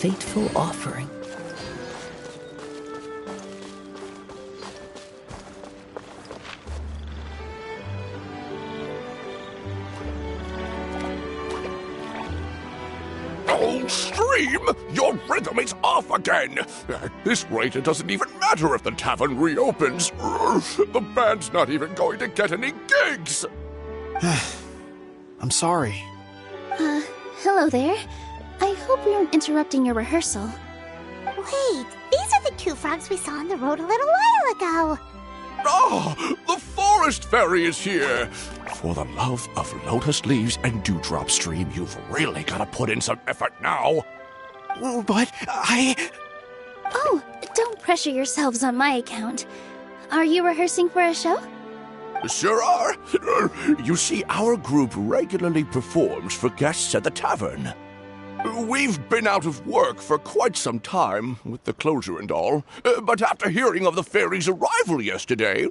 fateful offering. Oh, Stream! Your rhythm is off again! At this rate, it doesn't even matter if the tavern reopens. The band's not even going to get any gigs! I'm sorry. Hello there. I hope we aren't interrupting your rehearsal. Wait, these are the two frogs we saw on the road a little while ago. Ah, the forest fairy is here! For the love of lotus leaves and dewdrop, Stream, you've really got to put in some effort now. But Oh, don't pressure yourselves on my account. Are you rehearsing for a show? Sure are. You see, our group regularly performs for guests at the tavern. We've been out of work for quite some time, with the closure and all, but after hearing of the fairy's arrival yesterday,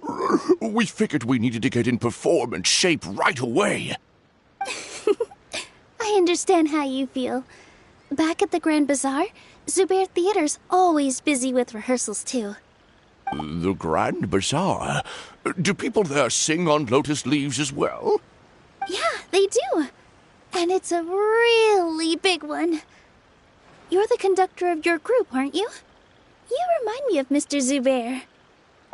we figured we needed to get in performance shape right away. I understand how you feel. Back at the Grand Bazaar, Zubair Theater's always busy with rehearsals too. The Grand Bazaar? Do people there sing on lotus leaves as well? Yeah, they do. And it's a really big one. You're the conductor of your group, aren't you? You remind me of Mr. Zubair.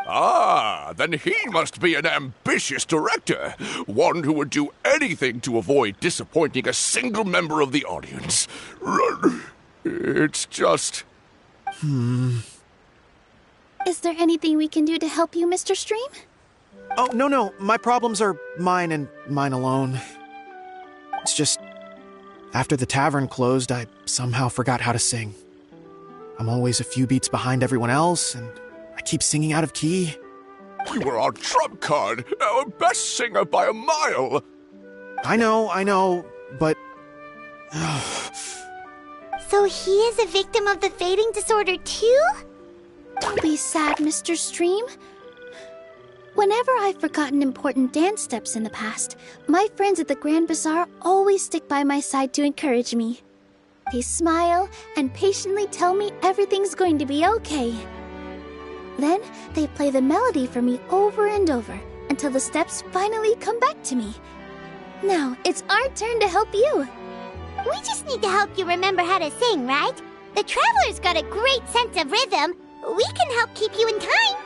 Ah, then he must be an ambitious director. One who would do anything to avoid disappointing a single member of the audience. It's just... Is there anything we can do to help you, Mr. Stream? oh no, my problems are mine and mine alone. It's just after the tavern closed, I somehow forgot how to sing. I'm always a few beats behind everyone else, and I keep singing out of key. You were our trump card, our best singer by a mile. I know, but So he is a victim of the fading disorder too? Don't be sad, Mr. Stream. Whenever I've forgotten important dance steps in the past, my friends at the Grand Bazaar always stick by my side to encourage me. They smile and patiently tell me everything's going to be okay. Then they play the melody for me over and over until the steps finally come back to me. Now it's our turn to help you. We just need to help you remember how to sing, right? The Traveler's got a great sense of rhythm. We can help keep you in time.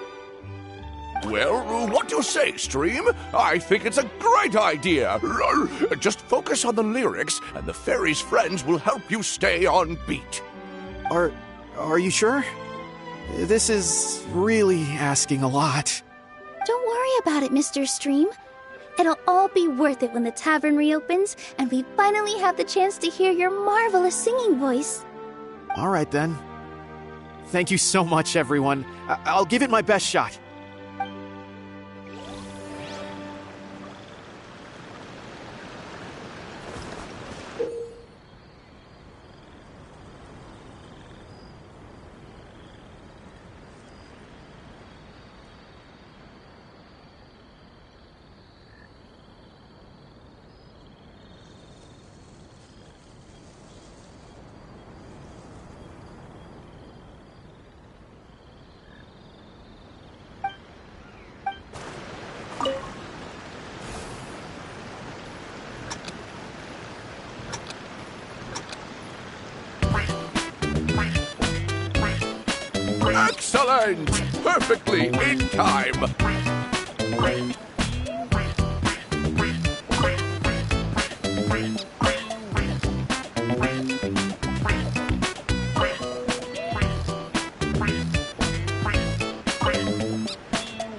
Well, what do you say, Stream? I think it's a great idea. Just focus on the lyrics, and the fairy's friends will help you stay on beat. Are you sure? This is really asking a lot. Don't worry about it, Mr. Stream. It'll all be worth it when the tavern reopens and we finally have the chance to hear your marvelous singing voice. All right, then. Thank you so much, everyone. I'll give it my best shot. Excellent! Perfectly in time!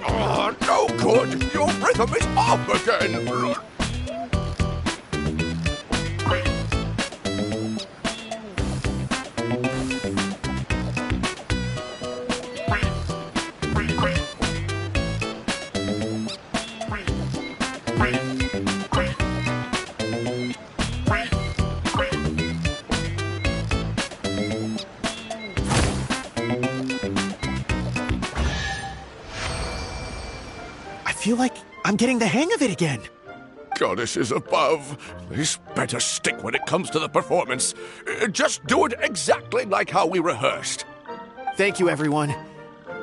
Oh, no good! Your rhythm is off again! I feel like I'm getting the hang of it again. Goddesses above, this better stick when it comes to the performance. Just do it exactly like how we rehearsed. Thank you, everyone.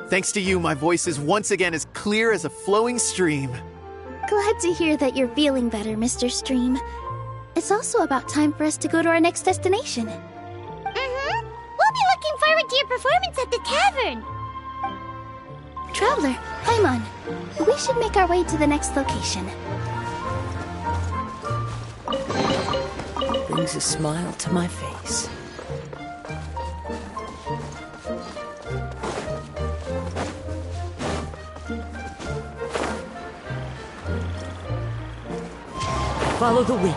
Thanks to you, my voice is once again as clear as a flowing stream. Glad to hear that you're feeling better, Mr. Stream. It's also about time for us to go to our next destination. forward to your performance at the tavern. Traveler, Paimon, we should make our way to the next location. Brings a smile to my face. Follow the wind.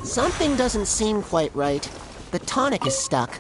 Something doesn't seem quite right. The tonic is stuck.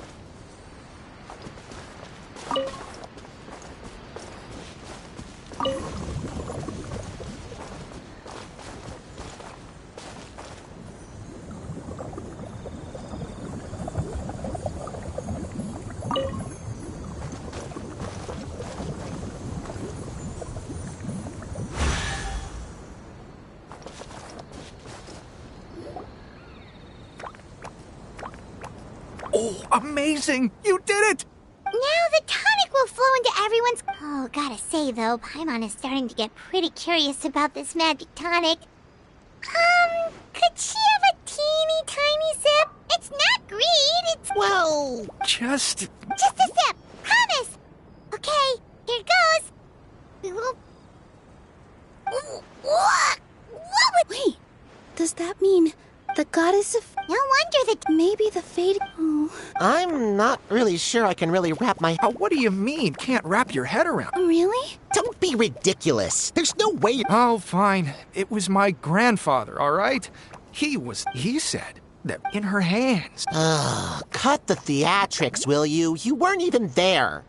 Oh, amazing! You did it! Now the tonic will flow into everyone's... Oh, gotta say though, Paimon is starting to get pretty curious about this magic tonic. Could she have a teeny tiny sip? It's not greed, it's... Well, Just Just a sip, promise! Okay, here goes. We will... What would... Wait, does that mean the goddess of... No wonder that... Maybe the fate... Oh, I'm not really sure I can really wrap my... what do you mean? Can't wrap your head around? really? Don't be ridiculous. There's no way... Oh, fine. It was my grandfather, all right? He said that in her hands. Cut the theatrics, will you? You weren't even there.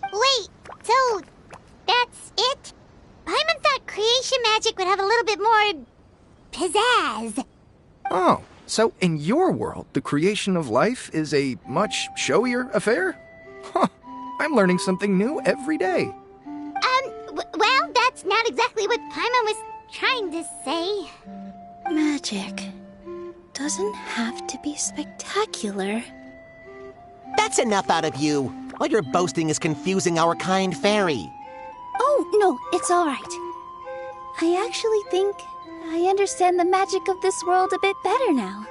Wait, so... That's it? Paimon thought creation magic would have a little bit more... pizzazz. Oh, so in your world, the creation of life is a much showier affair? Huh, I'm learning something new every day. Well, that's not exactly what Paimon was trying to say. Magic doesn't have to be spectacular. That's enough out of you. All your boasting is confusing our kind fairy. Oh, no, it's all right. I actually think I understand the magic of this world a bit better now.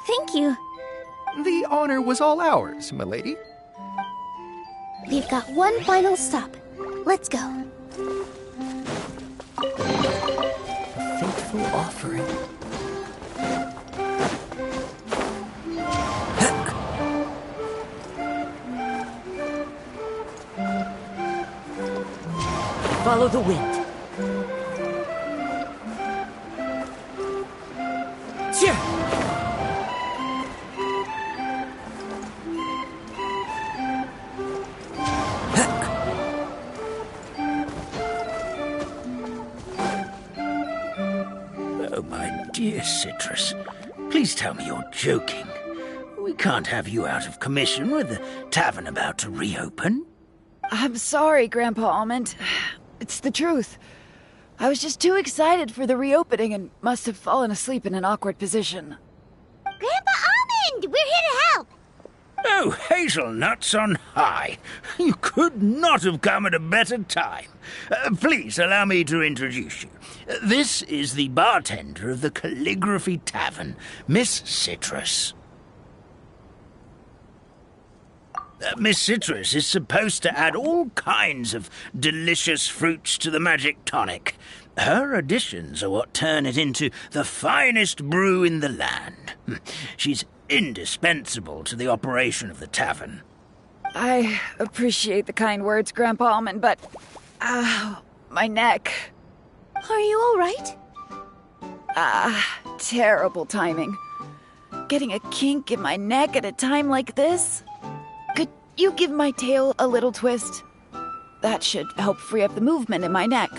Thank you. The honor was all ours, milady. We've got one final stop. Let's go. A fateful offering. Follow the wind. Oh, my dear Citrus, please tell me you're joking. We can't have you out of commission with the tavern about to reopen. I'm sorry, Grandpa Almond. It's the truth. I was just too excited for the reopening and must have fallen asleep in an awkward position. Grandpa Almond, we're here to help. Oh, hazelnuts on high. You could not have come at a better time. Please allow me to introduce you. This is the bartender of the Calligraphy Tavern, Miss Citrus. Miss Citrus is supposed to add all kinds of delicious fruits to the magic tonic. Her additions are what turn it into the finest brew in the land. She's indispensable to the operation of the tavern. I appreciate the kind words, Grandpa Almond, but... my neck. Are you all right? Terrible timing. Getting a kink in my neck at a time like this? Could you give my tail a little twist? That should help free up the movement in my neck.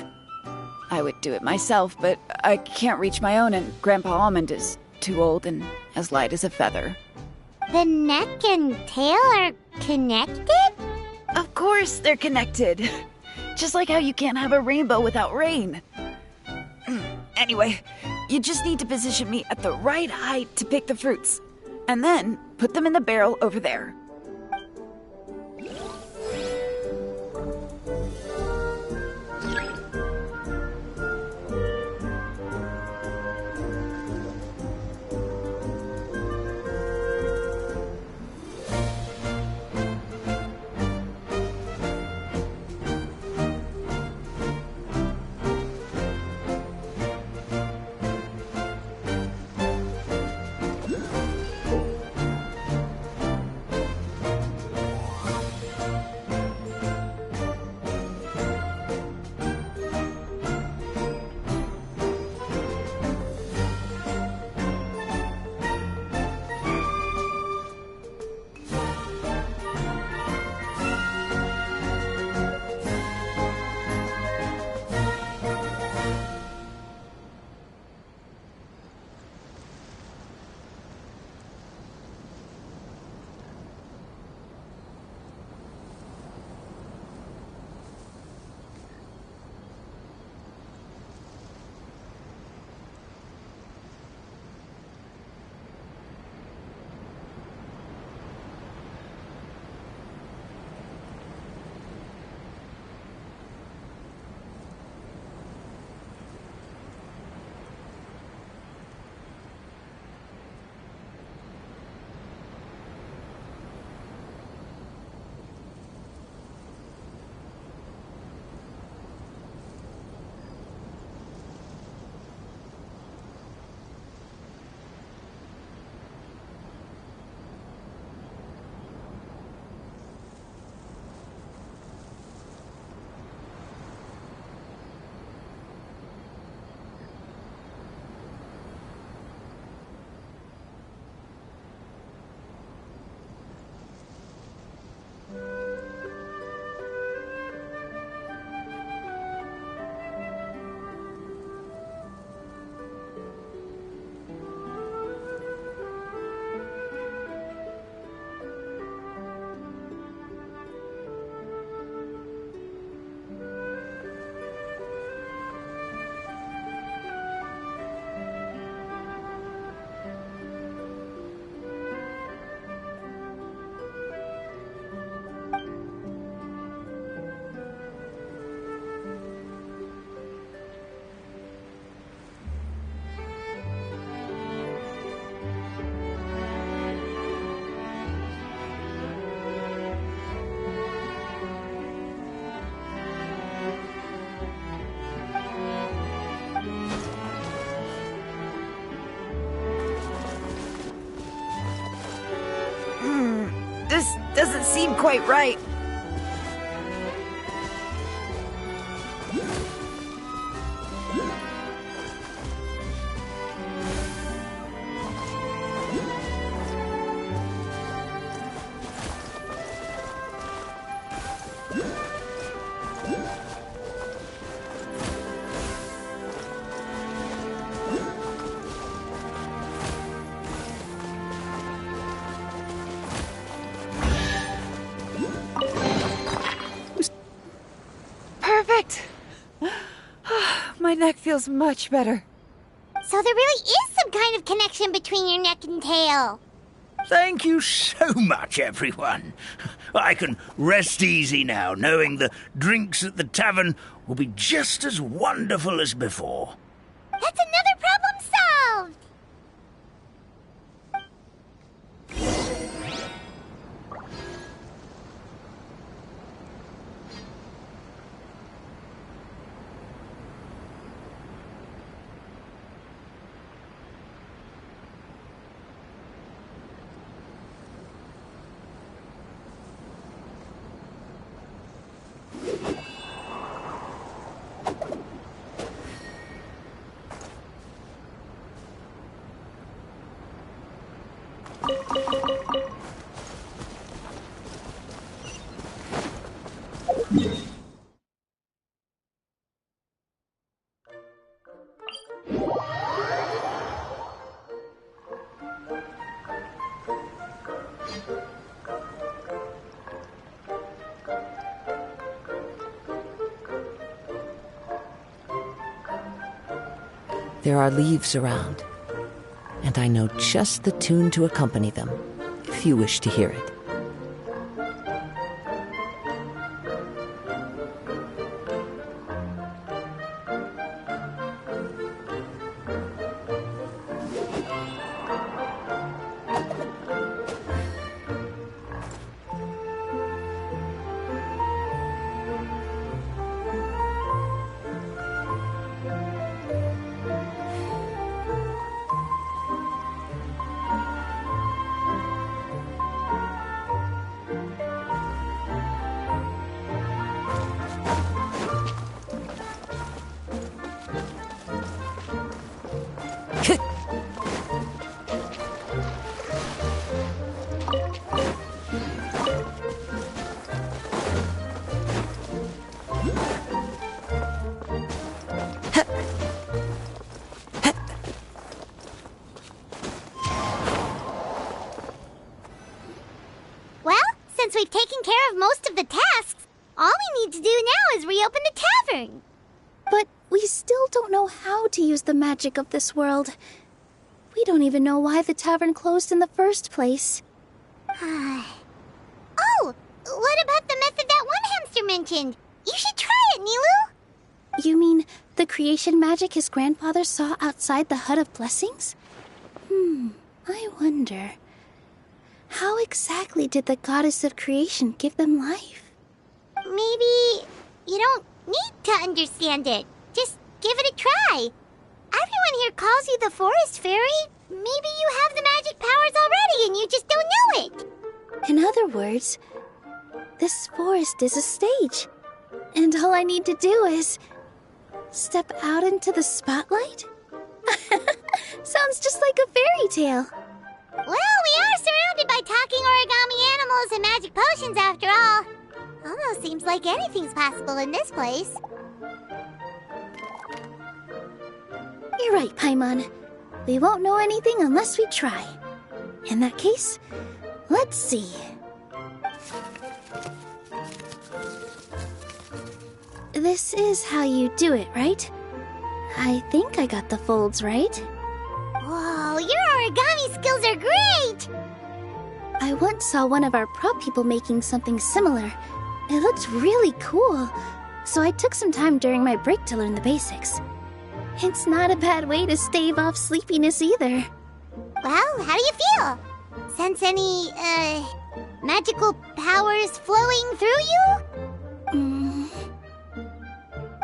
I would do it myself, but I can't reach my own, and Grandpa Almond is too old and as light as a feather. The neck and tail are connected? Of course they're connected. Just like how you can't have a rainbow without rain. Anyway, You just need to position me at the right height to pick the fruits. And then put them in the barrel over there. This doesn't seem quite right. Perfect. My neck feels much better. So there really is some kind of connection between your neck and tail. Thank you so much, everyone. I can rest easy now, knowing the drinks at the tavern will be just as wonderful as before. That's another problem solved! There are leaves around, and I know just the tune to accompany them, if you wish to hear it. Well, since we've taken care of most of the tasks, all we need to do now is reopen the tavern. But we still don't know how to use the magic of this world. We don't even know why the tavern closed in the first place. Oh, what about the method that one hamster mentioned? You should try it, Nilu. You mean the creation magic his grandfather saw outside the Hut of Blessings? I wonder. How exactly did the goddess of creation give them life? Maybe you don't need to understand it. Just give it a try. Everyone here calls you the Forest Fairy. Maybe you have the magic powers already and you just don't know it. In other words, this forest is a stage. And all I need to do is step out into the spotlight? Sounds just like a fairy tale. Well, we are surrounded by talking origami animals and magic potions after all. Almost seems like anything's possible in this place. You're right, Paimon. We won't know anything unless we try. In that case, let's see. This is how you do it, right? I think I got the folds right. Whoa, your origami skills are great! I once saw one of our prop people making something similar. It looked really cool, so I took some time during my break to learn the basics. It's not a bad way to stave off sleepiness either. Well, how do you feel? Sense any, magical powers flowing through you?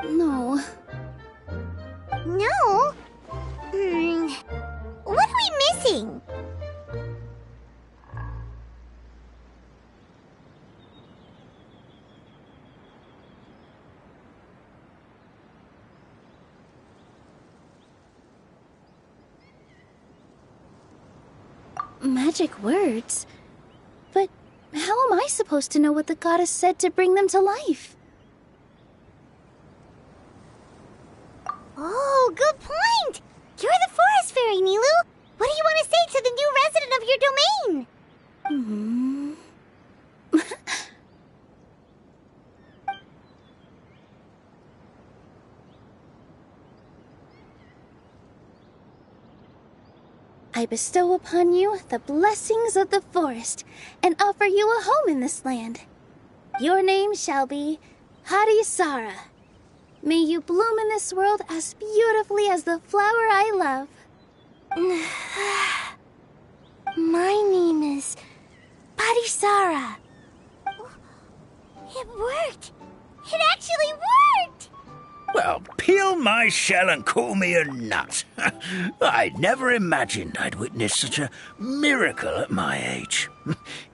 No. No? What are we missing? Magic words? But how am I supposed to know what the goddess said to bring them to life? Oh, good point! You're the Forest Fairy, Nilu! What do you want to say to the new resident of your domain? I bestow upon you the blessings of the forest and offer you a home in this land. Your name shall be Harisara. May you bloom in this world as beautifully as the flower I love. My name is Parisara. It worked! It actually worked! Well, peel my shell and call me a nut. I'd never imagined I'd witness such a miracle at my age.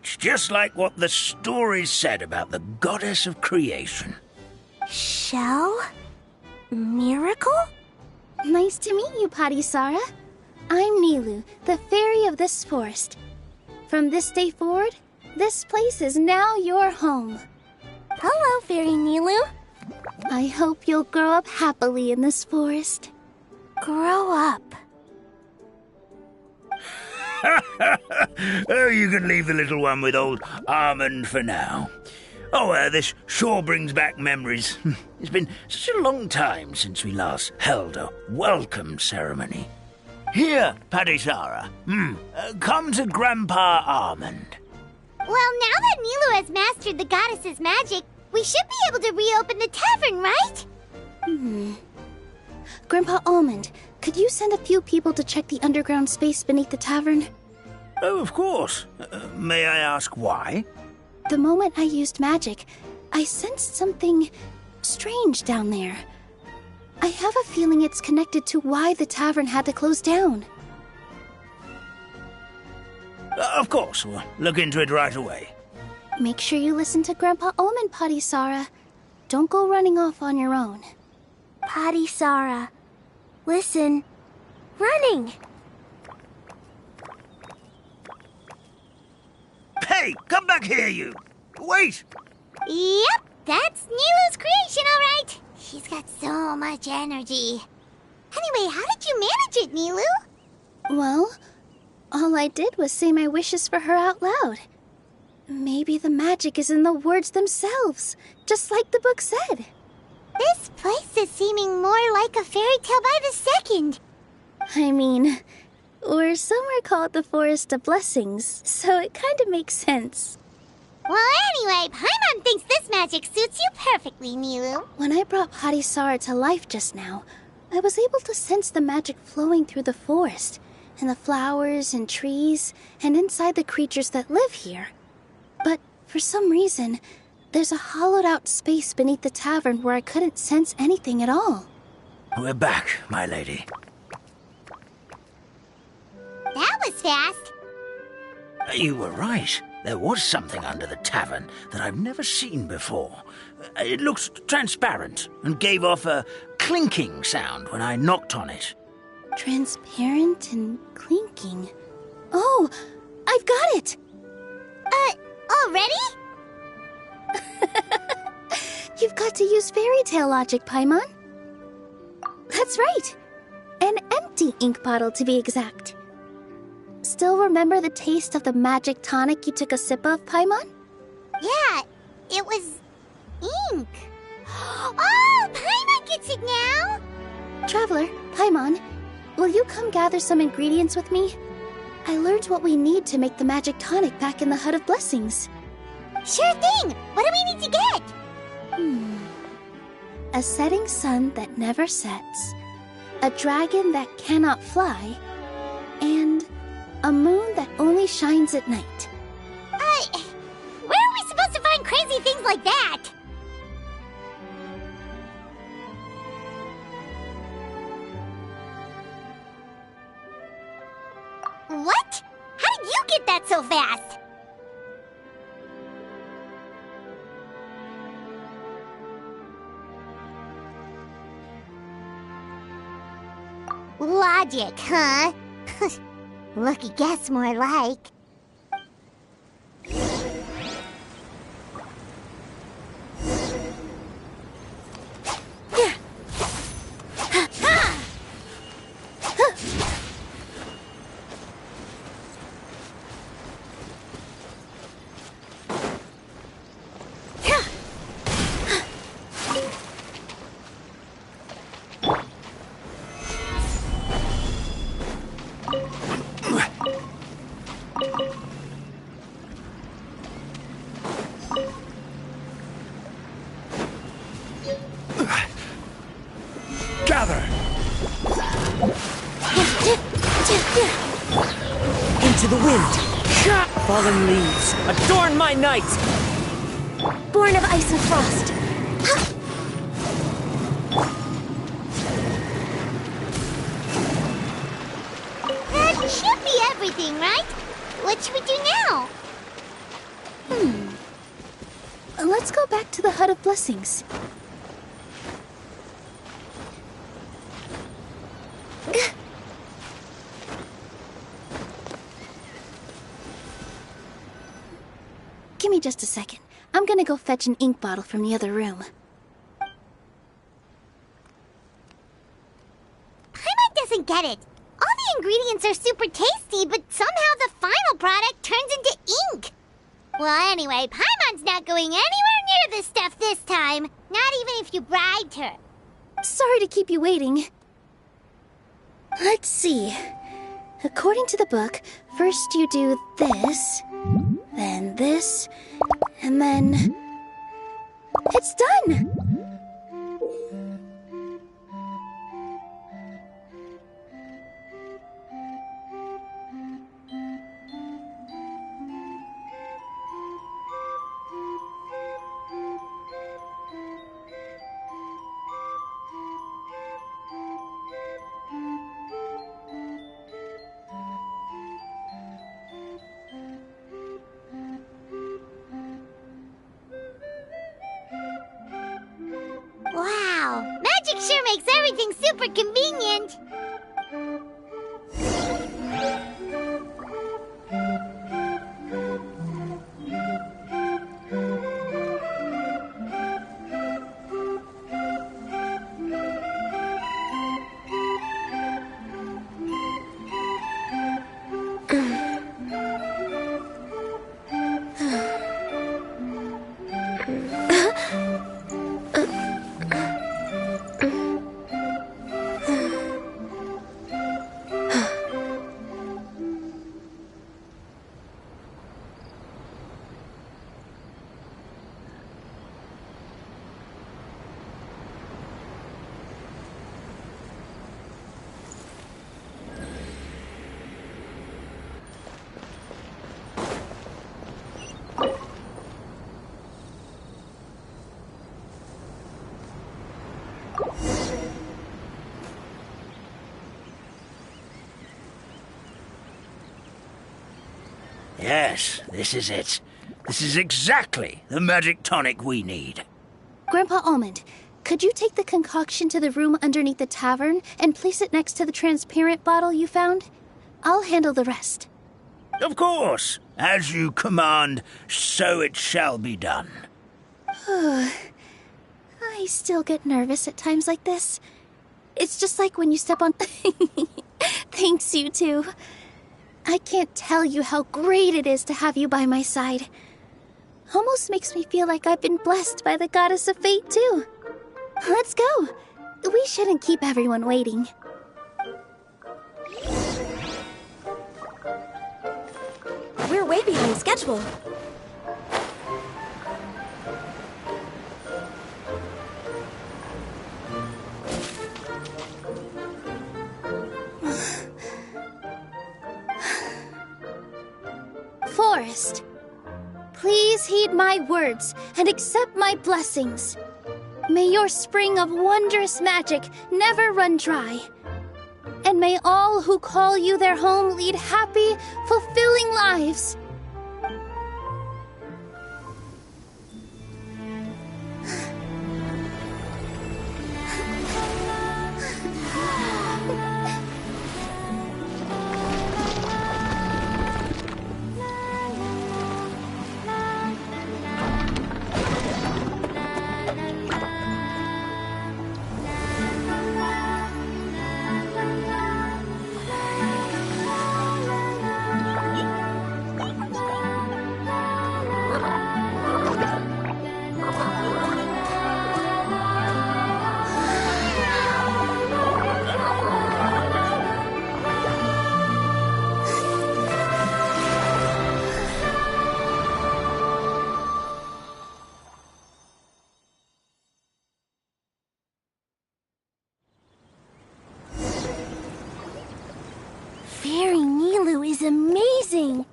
It's just like what the stories said about the goddess of creation. Shell? Miracle? Nice to meet you, Parisara. I'm Nilu, the fairy of this forest. From this day forward, this place is now your home. Hello, Fairy Nilu. I hope you'll grow up happily in this forest. Grow up. Oh, you can leave the little one with old Almond for now. This sure brings back memories. It's been such a long time since we last held a welcome ceremony. Here, Padisara. Come to Grandpa Almond. Well, now that Nilu has mastered the goddess's magic, we should be able to reopen the tavern, right? Grandpa Almond, could you send a few people to check the underground space beneath the tavern? Oh, of course. May I ask why? The moment I used magic, I sensed something strange down there. I have a feeling it's connected to why the tavern had to close down. Of course, we'll look into it right away. Make sure you listen to Grandpa Almond, Padisara. Don't go running off on your own. Padisara, listen. Running! Hey, come back here, you! Wait! Yep, that's Nilu's creation, all right. She's got so much energy. Anyway, how did you manage it, Nilu? Well, all I did was say my wishes for her out loud. Maybe the magic is in the words themselves, just like the book said. This place is seeming more like a fairy tale by the second. I mean, we're somewhere called the Forest of Blessings, so it kind of makes sense. Well, anyway, Paimon thinks this magic suits you perfectly, Nilu. When I brought Padisara to life just now, I was able to sense the magic flowing through the forest, and the flowers and trees, and inside the creatures that live here. But for some reason, there's a hollowed-out space beneath the tavern where I couldn't sense anything at all. We're back, my lady. That was fast. You were right. There was something under the tavern that I've never seen before. It looked transparent and gave off a clinking sound when I knocked on it. Transparent and clinking. Oh, I've got it! Already? You've got to use fairy tale logic, Paimon. That's right. An empty ink bottle, to be exact. Still remember the taste of the magic tonic you took a sip of, Paimon? Yeah, it was ink. Oh, Paimon gets it now! Traveler, Paimon, will you come gather some ingredients with me? I learned what we need to make the magic tonic back in the Hut of Blessings. Sure thing! What do we need to get? A setting sun that never sets, a dragon that cannot fly, and a moon that only shines at night. Where are we supposed to find crazy things like that? What? How did you get that so fast? Logic, huh? Lucky guess, more like. Gather! Into the wind. Fallen leaves, adorn my night. Born of ice and frost. That should be everything, right? What should we do now? Let's go back to the Hut of Blessings. Give me just a second. I'm gonna go fetch an ink bottle from the other room. Paimon doesn't get it. All the ingredients are super tasty, but somehow the final product turns into ink. Well, anyway, Paimon's not going anywhere this stuff this time. Not even if you bribed her. Sorry to keep you waiting. Let's see. According to the book, first you do this, then this, and then... It's done! Wow, magic sure makes everything super convenient. Yes, this is it. This is exactly the magic tonic we need. Grandpa Almond, could you take the concoction to the room underneath the tavern and place it next to the transparent bottle you found? I'll handle the rest. Of course. As you command, so it shall be done. I still get nervous at times like this. It's just like when you step on... Thanks, you two. I can't tell you how great it is to have you by my side. Almost makes me feel like I've been blessed by the goddess of fate, too. Let's go. We shouldn't keep everyone waiting. We're way behind schedule. Forest, please heed my words and accept my blessings. May your spring of wondrous magic never run dry. And may all who call you their home lead happy, fulfilling lives. Fairy Nilu is amazing!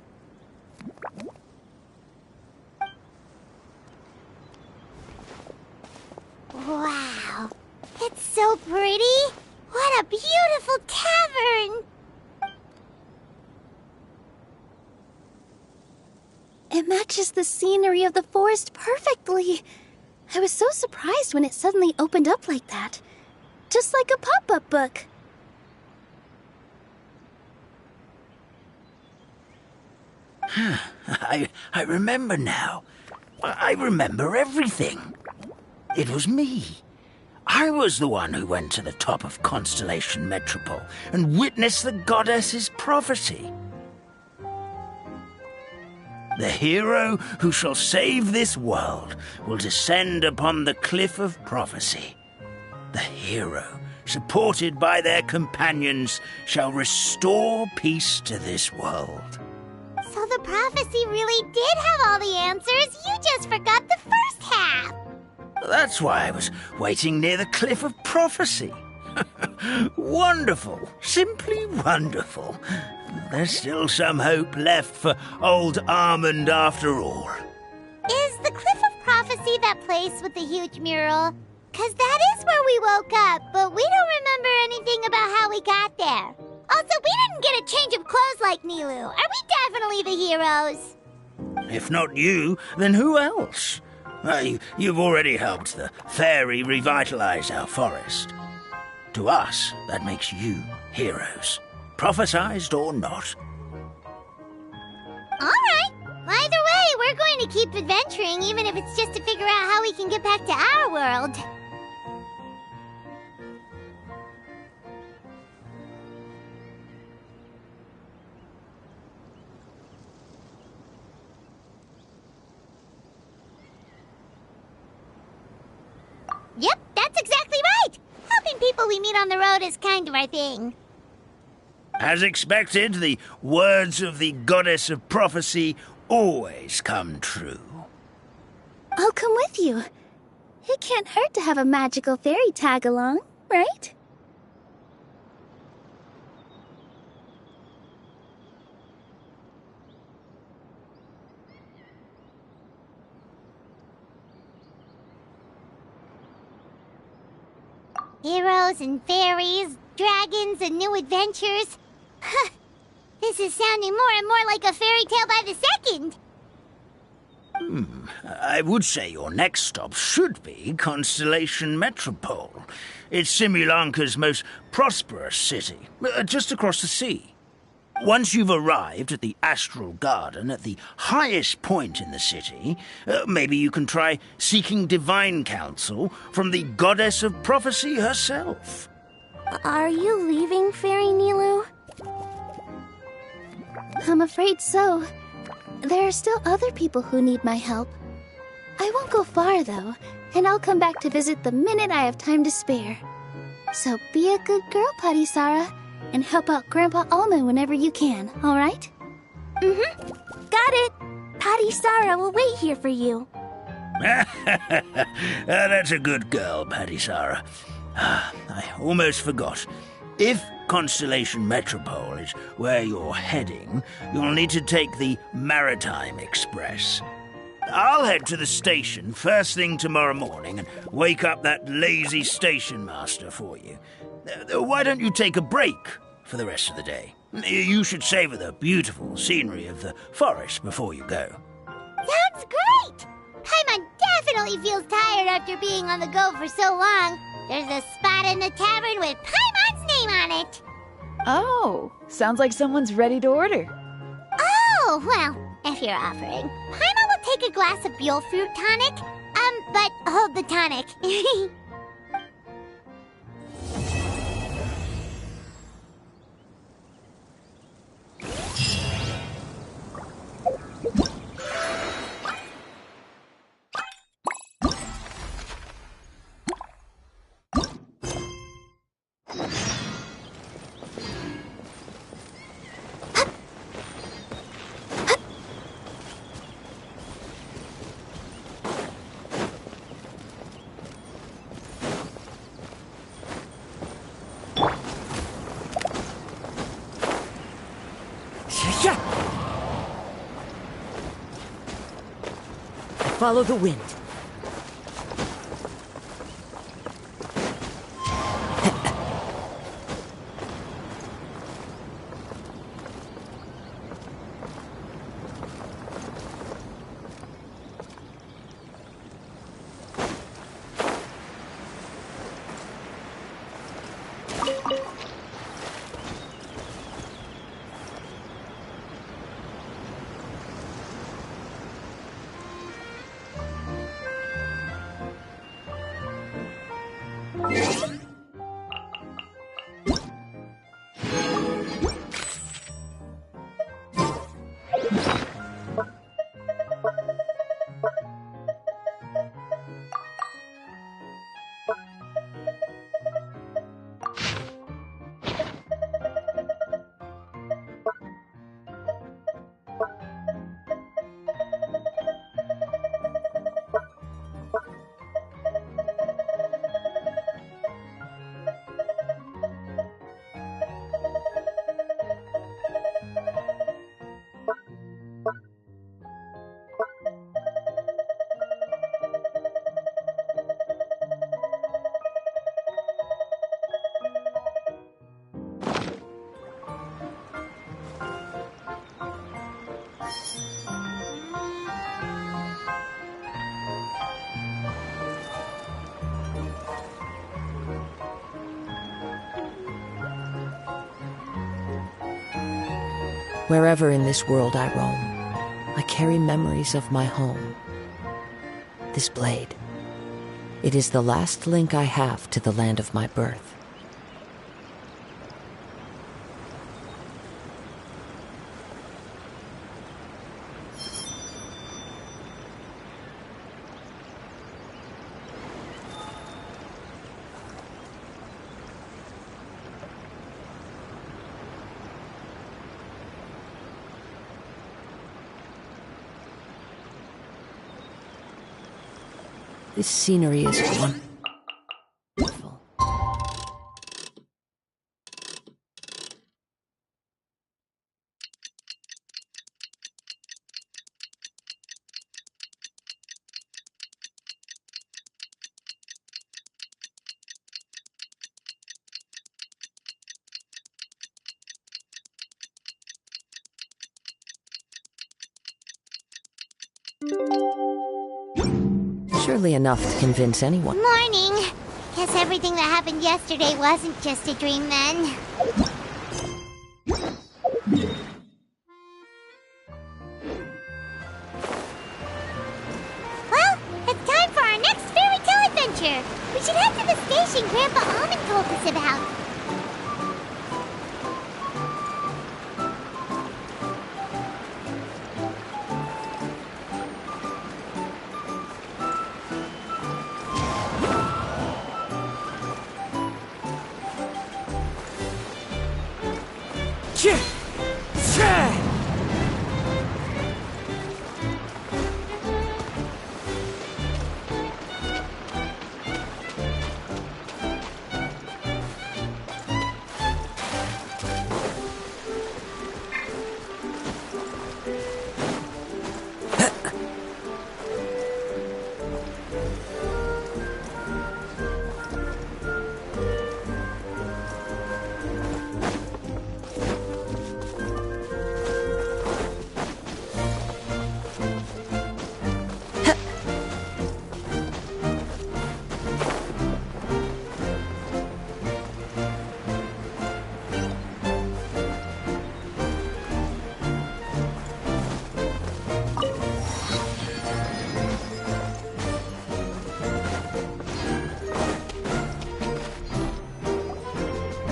Wow, it's so pretty! What a beautiful tavern! It matches the scenery of the forest perfectly. I was so surprised when it suddenly opened up like that. Just like a pop-up book. I remember now. I remember everything. It was me. I was the one who went to the top of Constellation Metropole and witnessed the goddess's prophecy. The hero who shall save this world will descend upon the cliff of prophecy. The hero, supported by their companions, shall restore peace to this world. So the prophecy really did have all the answers. You just forgot the first half. That's why I was waiting near the cliff of prophecy. Wonderful. Simply wonderful. There's still some hope left for old Armand after all. Is the Cliff of Prophecy that place with the huge mural? 'Cause that is where we woke up, but we don't remember anything about how we got there. Also, we didn't get a change of clothes like Nilu. Are we definitely the heroes? If not you, then who else? You've already helped the fairy revitalize our forest. To us, that makes you heroes, prophesized or not. All right. Either way, we're going to keep adventuring, even if it's just to figure out how we can get back to our world. Yep, that's exactly right. Helping people we meet on the road is kind of our thing. As expected, the words of the goddess of prophecy always come true. I'll come with you. It can't hurt to have a magical fairy tag along, right? Heroes and fairies, dragons and new adventures. This is sounding more and more like a fairy tale by the second. I would say your next stop should be Constellation Metropole. It's Simulanka's most prosperous city, just across the sea. Once you've arrived at the Astral Garden at the highest point in the city, maybe you can try seeking divine counsel from the goddess of prophecy herself. Are you leaving, Fairy Nilu? I'm afraid so. There are still other people who need my help. I won't go far, though, and I'll come back to visit the minute I have time to spare. So be a good girl, Patisara, and help out Grandpa Alma whenever you can, all right? Mm-hmm. Got it. Patisara will wait here for you. That's a good girl, Patisara. I almost forgot. If Constellation Metropole is where you're heading, you'll need to take the Maritime Express. I'll head to the station first thing tomorrow morning and wake up that lazy station master for you. Why don't you take a break for the rest of the day? You should savor the beautiful scenery of the forest before you go. Sounds great! Paimon definitely feels tired after being on the go for so long. There's a spot in the tavern with Paimon's name on it. Oh, sounds like someone's ready to order. Oh, well, if you're offering. Paimon will take a glass of Buell fruit tonic. But hold the tonic. Follow the wind. Wherever in this world I roam, I carry memories of my home. This blade, it is the last link I have to the land of my birth. This scenery is wonderful. Surely enough to convince anyone. Morning. Guess everything that happened yesterday wasn't just a dream then. Well, it's time for our next fairy tale adventure. We should head to the station Grandpa Almond told us about.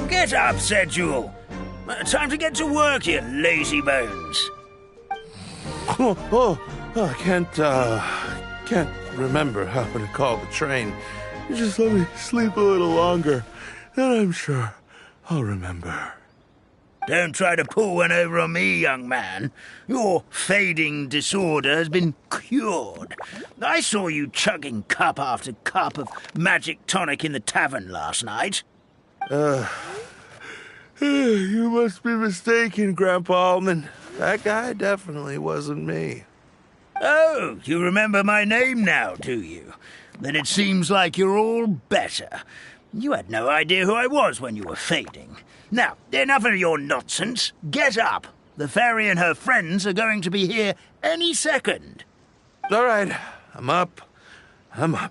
Get up, said Jewel. Time to get to work, you lazy bones. I can't remember how to call the train. You just let me sleep a little longer, then I'm sure I'll remember. Don't try to pull one over on me, young man. Your fading disorder has been cured. I saw you chugging cup after cup of magic tonic in the tavern last night. You must be mistaken, Grandpa Almond. That guy definitely wasn't me. Oh, you remember my name now, do you? Then it seems like you're all better. You had no idea who I was when you were fading. Now, enough of your nonsense. Get up. The fairy and her friends are going to be here any second. All right, I'm up. The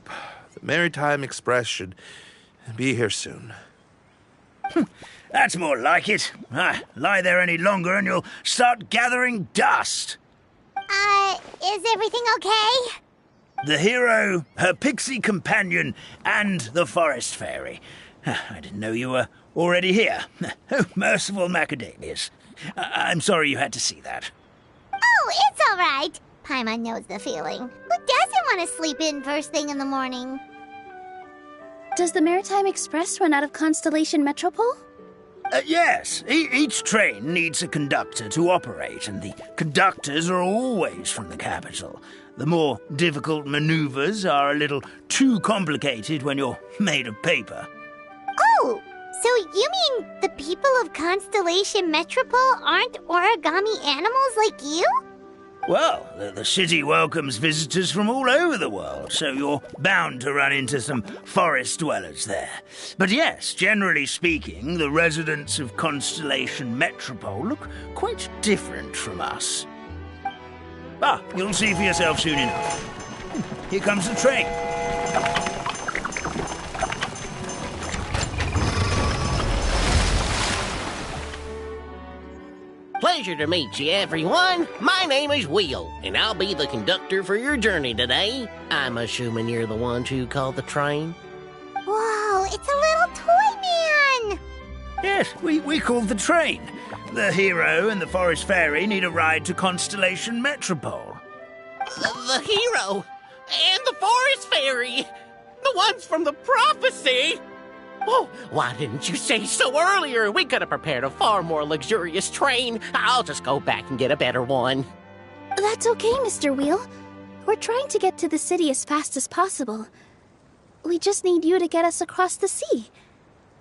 Maritime Express should be here soon. That's more like it. Lie there any longer and you'll start gathering dust. Is everything okay? The hero, her pixie companion, and the forest fairy. I didn't know you were already here. Oh, merciful macadamias. I'm sorry you had to see that. Oh, it's all right. Paimon knows the feeling. Who doesn't want to sleep in first thing in the morning? Does the Maritime Express run out of Constellation Metropole? Yes, each train needs a conductor to operate, and the conductors are always from the capital. The more difficult maneuvers are a little too complicated when you're made of paper. Oh, so you mean the people of Constellation Metropole aren't origami animals like you? Well, the city welcomes visitors from all over the world, so you're bound to run into some forest dwellers there. But yes, generally speaking, the residents of Constellation Metropole look quite different from us. You'll see for yourself soon enough. Here comes the train. Pleasure to meet you, everyone. My name is Will, and I'll be the conductor for your journey today. I'm assuming you're the ones who called the train? Whoa, it's a little toy man! Yes, we called the train. The hero and the forest fairy need a ride to Constellation Metropole. The hero and the forest fairy, the ones from the prophecy. Oh, why didn't you say so earlier? We could have prepared a far more luxurious train. I'll just go back and get a better one. That's okay, Mr. Wheel. We're trying to get to the city as fast as possible. We just need you to get us across the sea.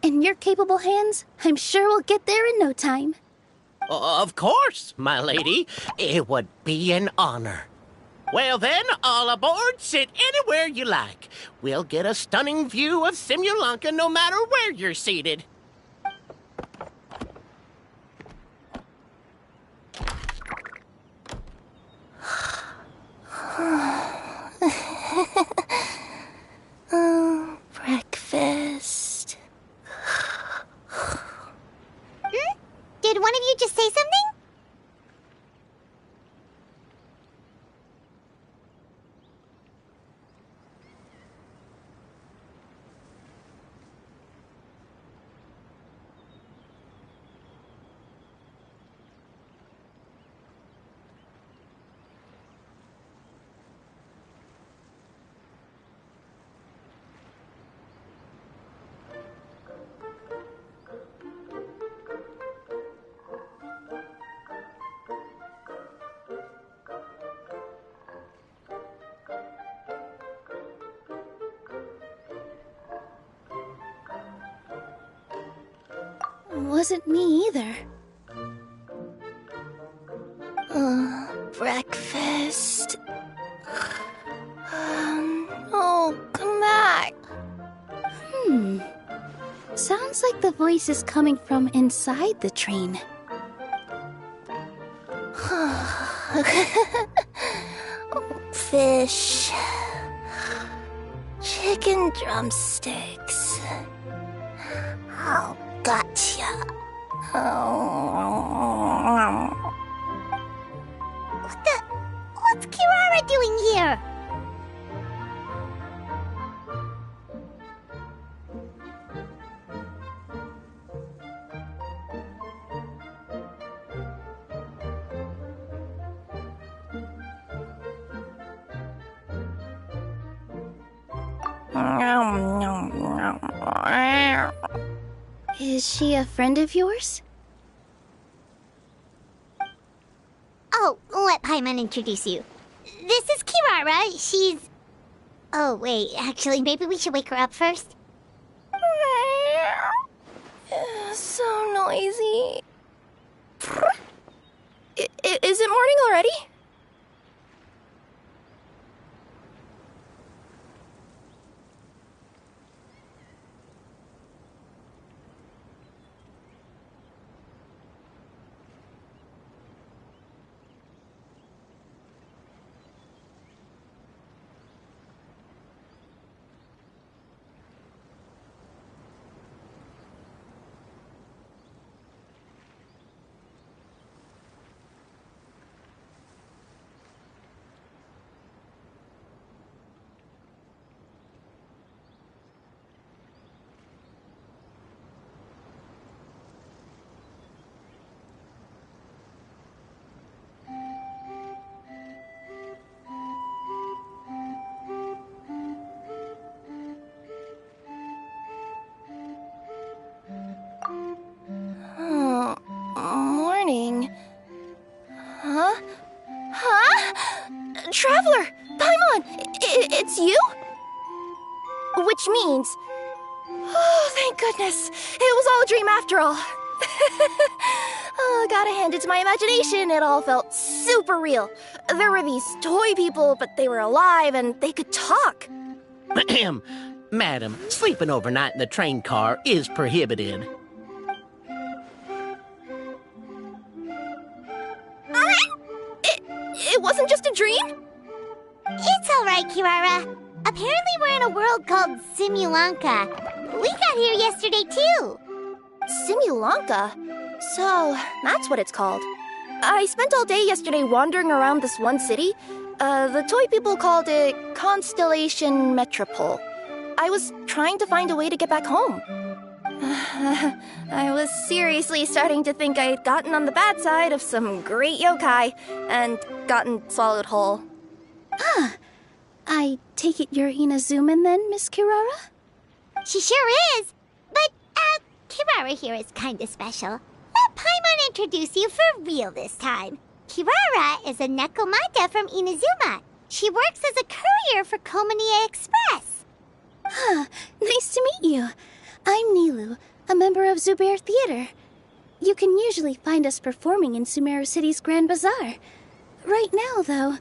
In your capable hands, I'm sure we'll get there in no time. Of course, my lady. It would be an honor. Well then, all aboard, sit anywhere you like. We'll get a stunning view of Simulanka no matter where you're seated. Breakfast. Did one of you just say something? Wasn't me either. Breakfast. Oh, come back. Sounds like the voice is coming from inside the train. Fish. Chicken drumsticks. Oh, gotcha. What's Kirara doing here? Is she a friend of yours? Oh, let Paimon introduce you. This is Kirara. She's... Oh, wait. Actually, maybe we should wake her up first. So noisy. Is it morning already? Morning. Huh? Traveler! Paimon! It's you? Which means... Oh, thank goodness. It was all a dream after all. Gotta hand it to my imagination. It all felt super real. There were these toy people, but they were alive and they could talk. Ahem. Madam, sleeping overnight in the train car is prohibited. It wasn't just a dream? It's all right, Kirara. Apparently we're in a world called Simulanka. We got here yesterday, too. Simulanka? So, that's what it's called. I spent all day yesterday wandering around this one city. The toy people called it Constellation Metropole. I was trying to find a way to get back home. I was seriously starting to think I'd gotten on the bad side of some great yokai and gotten swallowed whole. Ah, I take it you're Inazuman then, Miss Kirara? She sure is. But, Kirara here is kinda special. Let Paimon introduce you for real this time. Kirara is a Nekomata from Inazuma. She works as a courier for Komanie Express. Nice to meet you. I'm Nilu, a member of Zubair Theater. You can usually find us performing in Sumeru City's Grand Bazaar. Right now, though,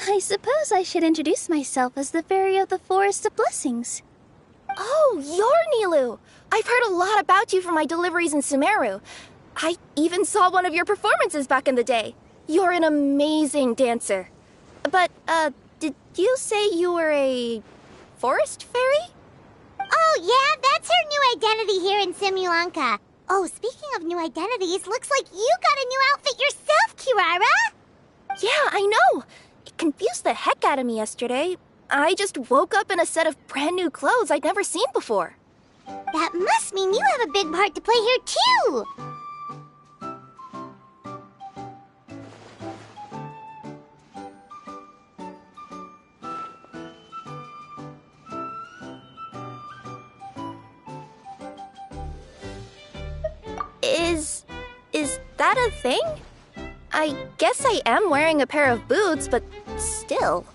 I suppose I should introduce myself as the Fairy of the Forest of Blessings. Oh, you're Nilu! I've heard a lot about you from my deliveries in Sumeru. I even saw one of your performances back in the day. You're an amazing dancer. But, did you say you were a forest fairy? Oh, yeah, that's her new identity here in Simulanka. Oh, speaking of new identities, looks like you got a new outfit yourself, Kirara! Yeah, I know. It confused the heck out of me yesterday. I just woke up in a set of brand new clothes I'd never seen before. That must mean you have a big part to play here, too! Is that a thing? I guess I am wearing a pair of boots, but still.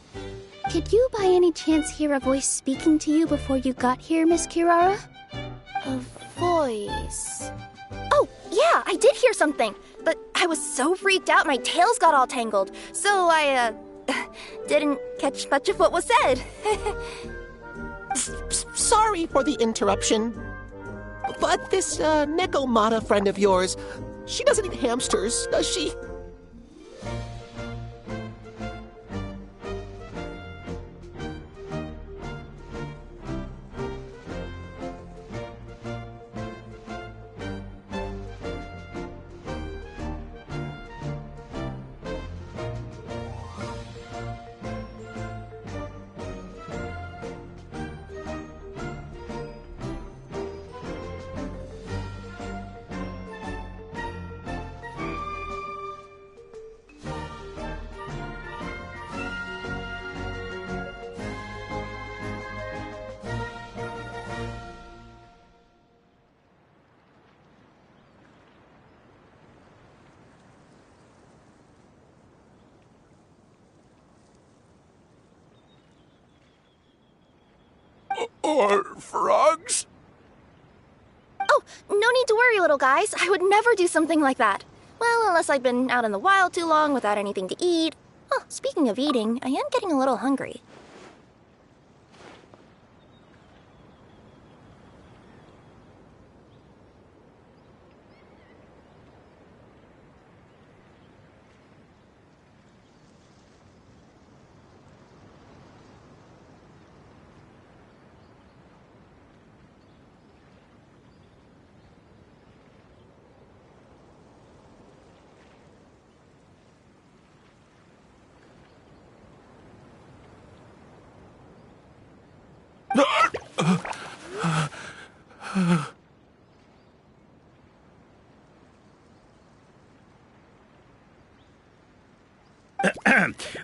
Did you by any chance hear a voice speaking to you before you got here, Miss Kirara? A voice... Oh, yeah, I did hear something, but I was so freaked out my tails got all tangled, so I, didn't catch much of what was said. Sorry for the interruption. But this, Nekomata friend of yours, she doesn't eat hamsters, does she? Or frogs? Oh, no need to worry, little guys. I would never do something like that. Well, unless I've been out in the wild too long without anything to eat. Oh, speaking of eating, I am getting a little hungry.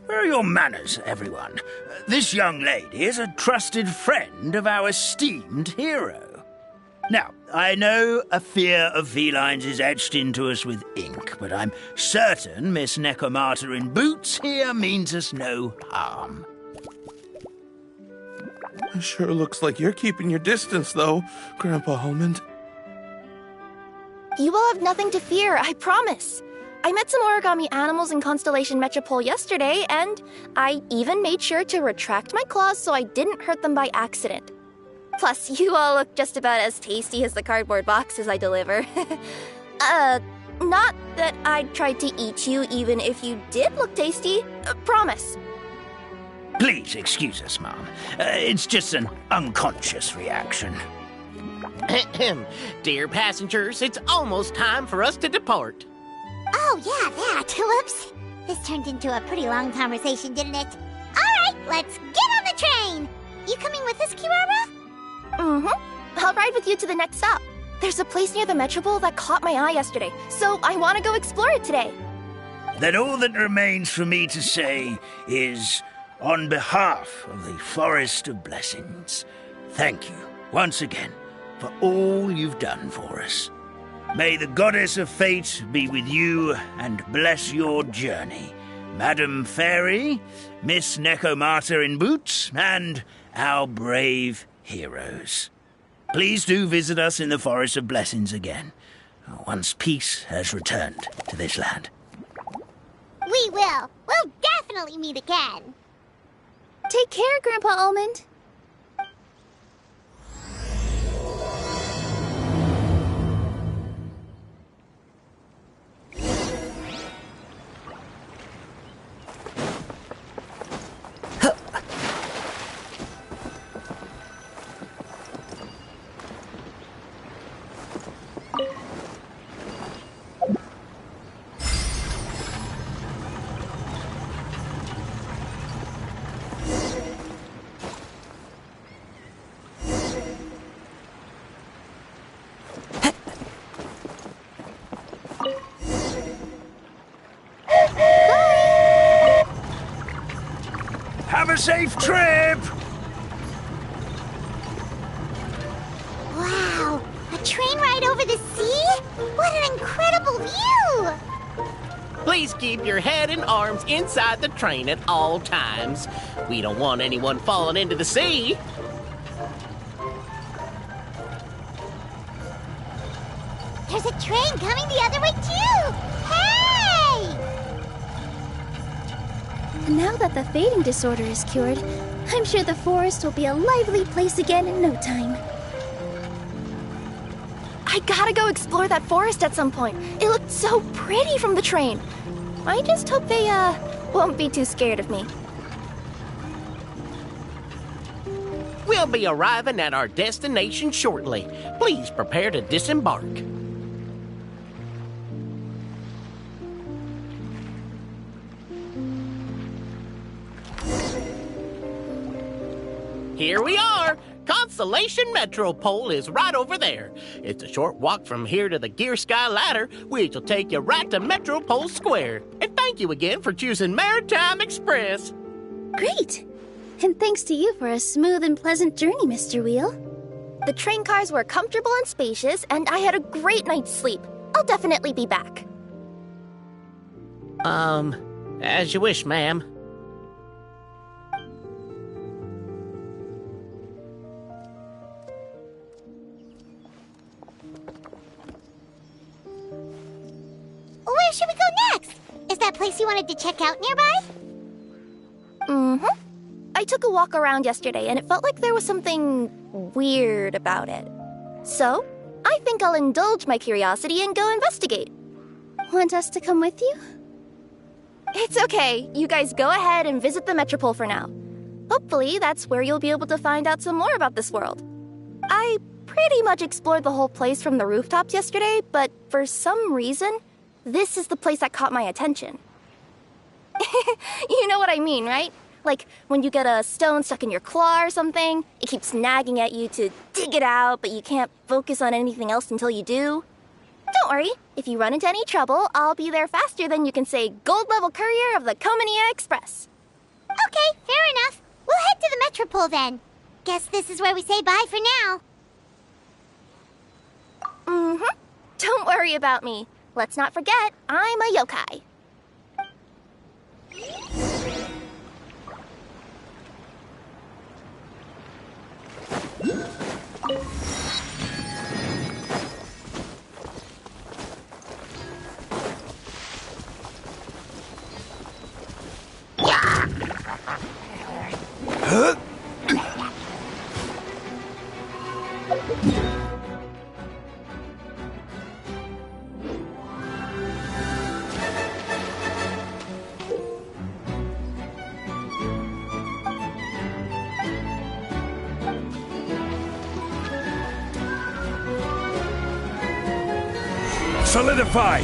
Where are your manners, everyone? This young lady is a trusted friend of our esteemed hero. Now, I know a fear of felines is etched into us with ink, but I'm certain Miss Nekomata in boots here means us no harm. It sure looks like you're keeping your distance, though, Grandpa Almond. You will have nothing to fear, I promise. I met some origami animals in Constellation Metropole yesterday, and I even made sure to retract my claws so I didn't hurt them by accident. Plus, you all look just about as tasty as the cardboard boxes I deliver. Not that I'd try to eat you even if you did look tasty. Promise. Please excuse us, Mom. It's just an unconscious reaction. Dear passengers, it's almost time for us to depart. Oh, yeah, that. Whoops. This turned into a pretty long conversation, didn't it? All right, let's get on the train. You coming with us, Kirara? Mm-hmm. I'll ride with you to the next stop. There's a place near the Metropole that caught my eye yesterday, so I want to go explore it today. Then all that remains for me to say is, on behalf of the Forest of Blessings, thank you once again for all you've done for us. May the Goddess of Fate be with you and bless your journey, Madam Fairy, Miss Necomata in boots, and our brave heroes. Please do visit us in the Forest of Blessings again, once peace has returned to this land. We will. We'll definitely meet again. Take care, Grandpa Almond. Have a safe trip! Wow, a train ride over the sea? What an incredible view! Please keep your head and arms inside the train at all times. We don't want anyone falling into the sea. There's a train coming the other way, too! Hey! Now that the fading disorder is cured, I'm sure the forest will be a lively place again in no time. I gotta go explore that forest at some point. It looked so pretty from the train. I just hope they, won't be too scared of me. We'll be arriving at our destination shortly. Please prepare to disembark. Here we are! Constellation Metropole is right over there. It's a short walk from here to the Gear Sky Ladder, which will take you right to Metropole Square. And thank you again for choosing Maritime Express. Great! And thanks to you for a smooth and pleasant journey, Mr. Wheel. The train cars were comfortable and spacious, and I had a great night's sleep. I'll definitely be back. As you wish, ma'am. Where should we go next? Is that place you wanted to check out nearby? Mm-hmm. I took a walk around yesterday, and it felt like there was something weird about it. So, I think I'll indulge my curiosity and go investigate. Want us to come with you? It's okay. You guys go ahead and visit the Metropole for now. Hopefully, that's where you'll be able to find out some more about this world. I pretty much explored the whole place from the rooftops yesterday, but for some reason, this is the place that caught my attention. You know what I mean, right? Like, when you get a stone stuck in your claw or something, it keeps nagging at you to dig it out, but you can't focus on anything else until you do. Don't worry, if you run into any trouble, I'll be there faster than you can say gold-level courier of the Comania Express. Okay, fair enough. We'll head to the Metropole then. Guess this is where we say bye for now. Mm-hmm. Don't worry about me. Let's not forget, I'm a yokai. Solidify!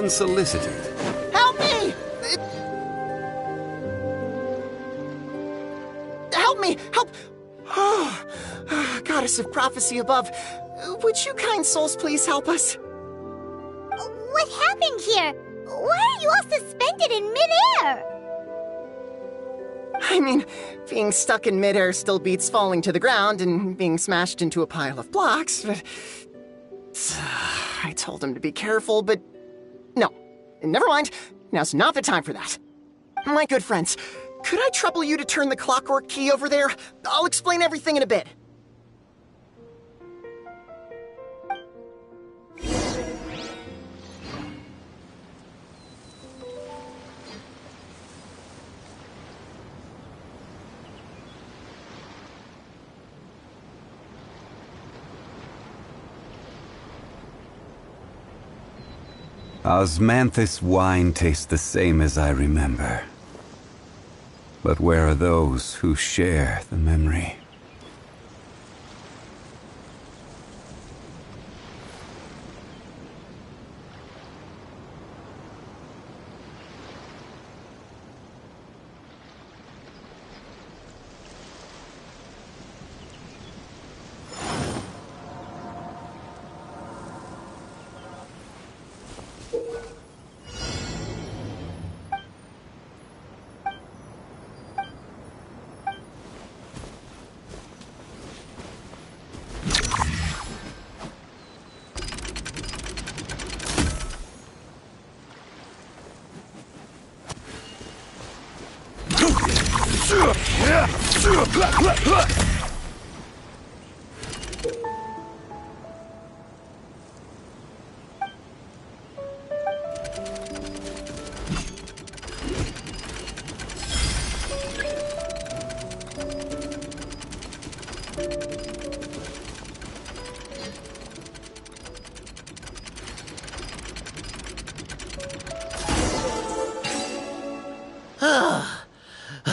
unsolicited. Help me! Help me! Help! Oh, Goddess of Prophecy above, would you kind souls please help us? What happened here? Why are you all suspended in midair? I mean, being stuck in midair still beats falling to the ground and being smashed into a pile of blocks, but... I told him to be careful, but... No. Never mind. Now's not the time for that. My good friends, could I trouble you to turn the clockwork key over there? I'll explain everything in a bit. Osmanthus wine tastes the same as I remember. But where are those who share the memory?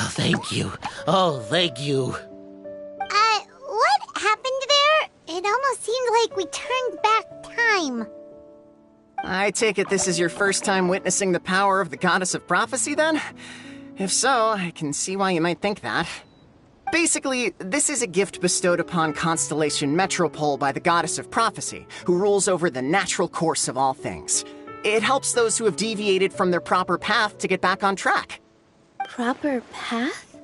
Thank you. Oh, thank you. What happened there? It almost seemed like we turned back time. I take it this is your first time witnessing the power of the Goddess of Prophecy, then? If so, I can see why you might think that. Basically, this is a gift bestowed upon Constellation Metropole by the Goddess of Prophecy, who rules over the natural course of all things. It helps those who have deviated from their proper path to get back on track. Proper path?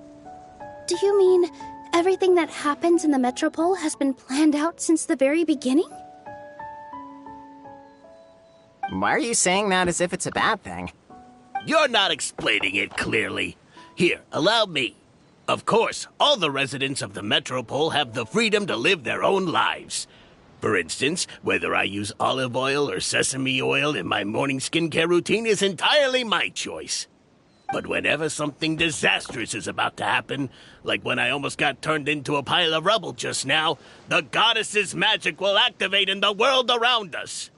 Do you mean everything that happens in the Metropole has been planned out since the very beginning? Why are you saying that as if it's a bad thing? You're not explaining it clearly. Here, allow me. Of course, all the residents of the Metropole have the freedom to live their own lives. For instance, whether I use olive oil or sesame oil in my morning skincare routine is entirely my choice. But whenever something disastrous is about to happen, like when I almost got turned into a pile of rubble just now, the goddess's magic will activate in the world around us.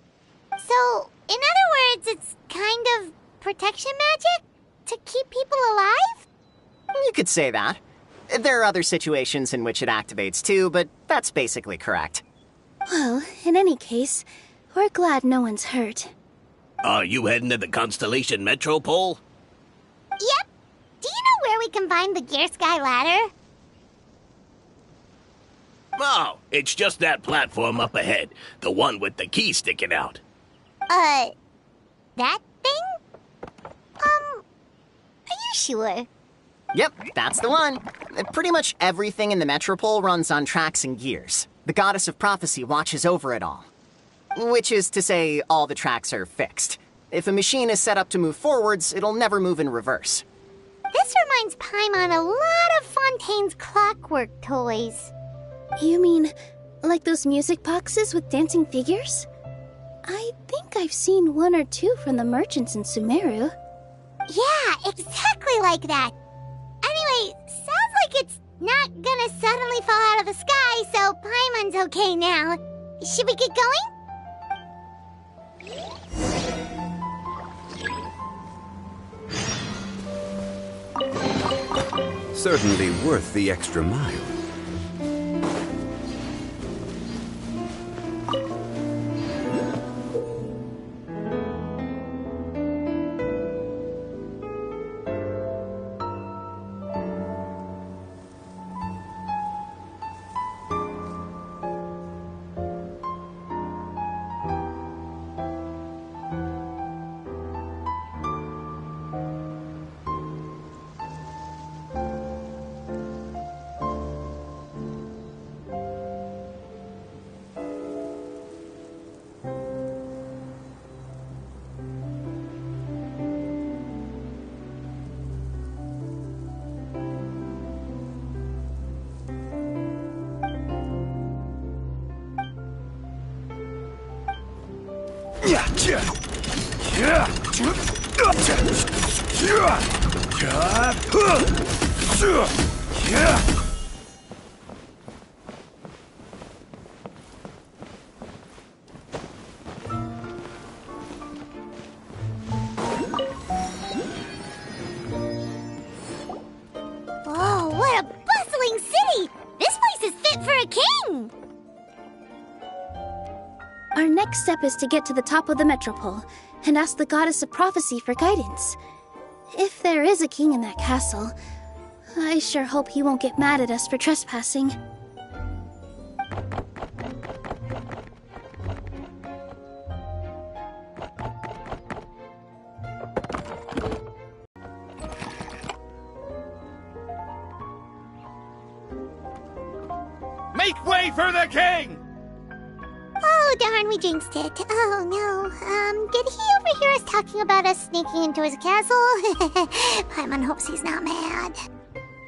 So, in other words, it's kind of protection magic? To keep people alive? You could say that. There are other situations in which it activates too, but that's basically correct. Well, in any case, we're glad no one's hurt. Are you heading to the Constellation Metropole? Yep. Do you know where we can find the Gear Sky Ladder? Oh, it's just that platform up ahead. The one with the key sticking out. That thing? Are you sure? Yep, that's the one. Pretty much everything in the Metropole runs on tracks and gears. The Goddess of Prophecy watches over it all. Which is to say, all the tracks are fixed. If a machine is set up to move forwards, it'll never move in reverse. This reminds Paimon a lot of Fontaine's clockwork toys. You mean, like those music boxes with dancing figures? I think I've seen one or two from the merchants in Sumeru. Yeah, exactly like that. Anyway, sounds like it's not gonna suddenly fall out of the sky, so Paimon's okay now. Should we get going? Certainly worth the extra mile. Whoa, what a bustling city! This place is fit for a king! Our next step is to get to the top of the metropole and ask the goddess of prophecy for guidance. If there is a king in that castle, I sure hope he won't get mad at us for trespassing. Make way for the king! Oh, darn, we jinxed it. Oh, no. Did he overhear us talking about us sneaking into his castle? Paimon hopes he's not mad.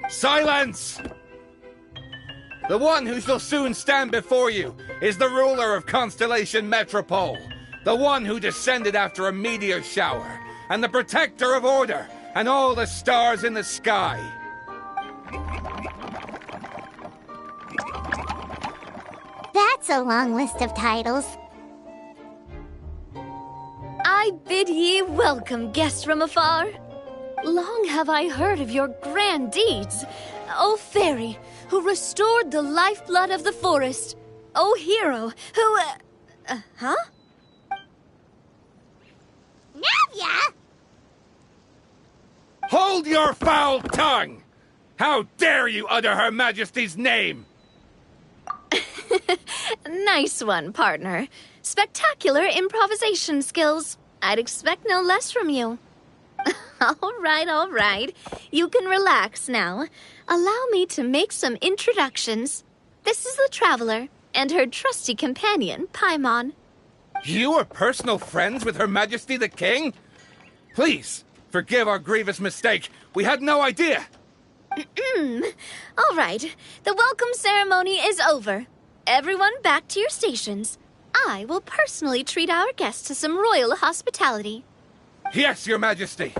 Silence! The one who shall soon stand before you is the ruler of Constellation Metropole, the one who descended after a meteor shower, and the protector of order and all the stars in the sky. That's a long list of titles. I bid ye welcome, guests from afar. Long have I heard of your grand deeds, O fairy, who restored the lifeblood of the forest, O hero, who... huh? Navia! Hold your foul tongue! How dare you utter Her Majesty's name? Nice one, partner. Spectacular improvisation skills. I'd expect no less from you. All right. You can relax now. Allow me to make some introductions. This is the Traveler, and her trusty companion, Paimon. You are personal friends with Her Majesty the King? Please, forgive our grievous mistake. We had no idea. All right, the welcome ceremony is over. Everyone back to your stations. I will personally treat our guests to some royal hospitality. Yes, Your Majesty.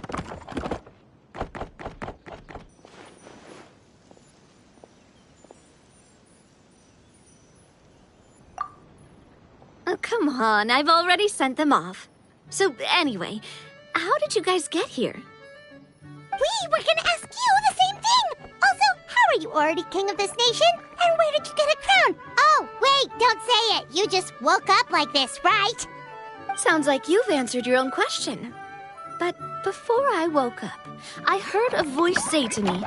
Oh, come on, I've already sent them off. So, anyway, how did you guys get here? We were gonna ask you the same thing! Also, how are you already king of this nation? And where did you get a crown? Oh, wait, don't say it! You just woke up like this, right? Sounds like you've answered your own question. But before I woke up, I heard a voice say to me,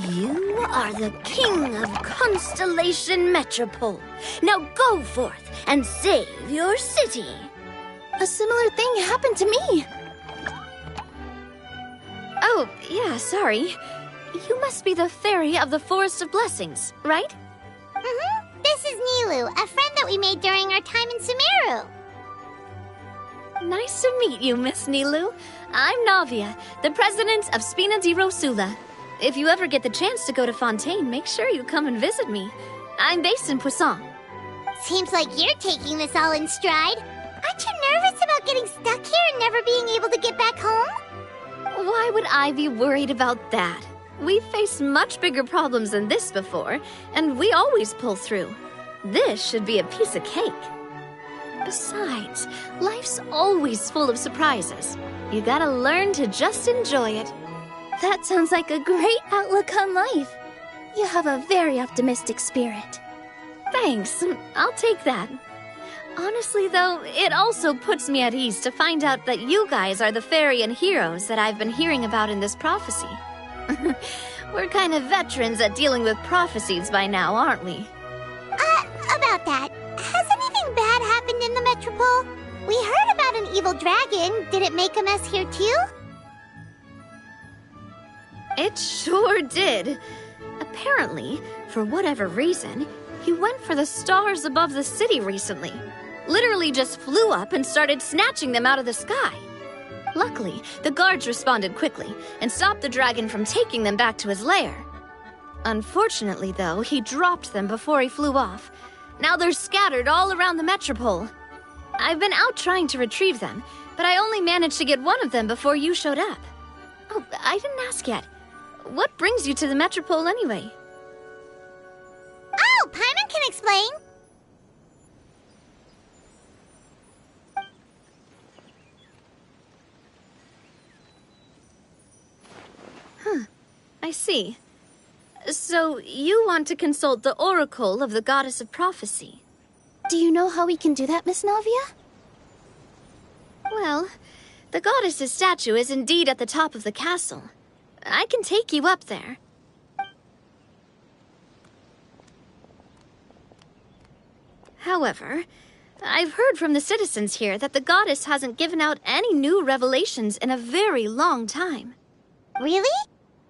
"You are the king of Constellation Metropole. Now go forth and save your city." A similar thing happened to me. Oh, yeah, sorry. You must be the fairy of the Forest of Blessings, right? Mm-hmm. This is Nilu, a friend that we made during our time in Sumeru. Nice to meet you, Miss Nilu. I'm Navia, the president of Spina di Rosula. If you ever get the chance to go to Fontaine, make sure you come and visit me. I'm based in Poisson. Seems like you're taking this all in stride. Aren't you nervous about getting stuck here and never being able to get back home? Why would I be worried about that? We've faced much bigger problems than this before, and we always pull through. This should be a piece of cake. Besides, life's always full of surprises. You gotta learn to just enjoy it. That sounds like a great outlook on life. You have a very optimistic spirit. Thanks, I'll take that. Honestly, though, it also puts me at ease to find out that you guys are the fairy and heroes that I've been hearing about in this prophecy. We're kind of veterans at dealing with prophecies by now, aren't we? About that, has anything bad happened in the Metropole? We heard about an evil dragon. Did it make a mess here too? It sure did. Apparently, for whatever reason, he went for the stars above the city recently. Literally just flew up and started snatching them out of the sky. Luckily, the guards responded quickly and stopped the dragon from taking them back to his lair. Unfortunately, though, he dropped them before he flew off. Now they're scattered all around the metropole. I've been out trying to retrieve them, but I only managed to get one of them before you showed up. Oh, I didn't ask yet. What brings you to the Metropole anyway? Oh, Paimon can explain. I see. So, you want to consult the Oracle of the Goddess of Prophecy. Do you know how we can do that, Miss Navia? Well, the goddess's statue is indeed at the top of the castle. I can take you up there. However, I've heard from the citizens here that the goddess hasn't given out any new revelations in a very long time. Really?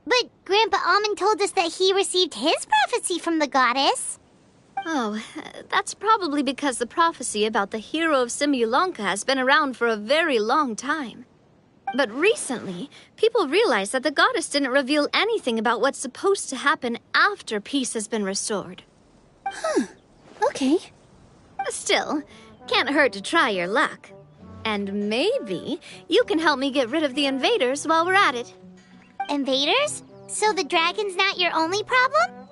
But Grandpa Almond told us that he received his prophecy from the goddess. Oh, that's probably because the prophecy about the hero of Simulanka has been around for a very long time. But recently, people realized that the goddess didn't reveal anything about what's supposed to happen after peace has been restored. Okay. Still, can't hurt to try your luck. And maybe you can help me get rid of the invaders while we're at it. Invaders? So the dragon's not your only problem?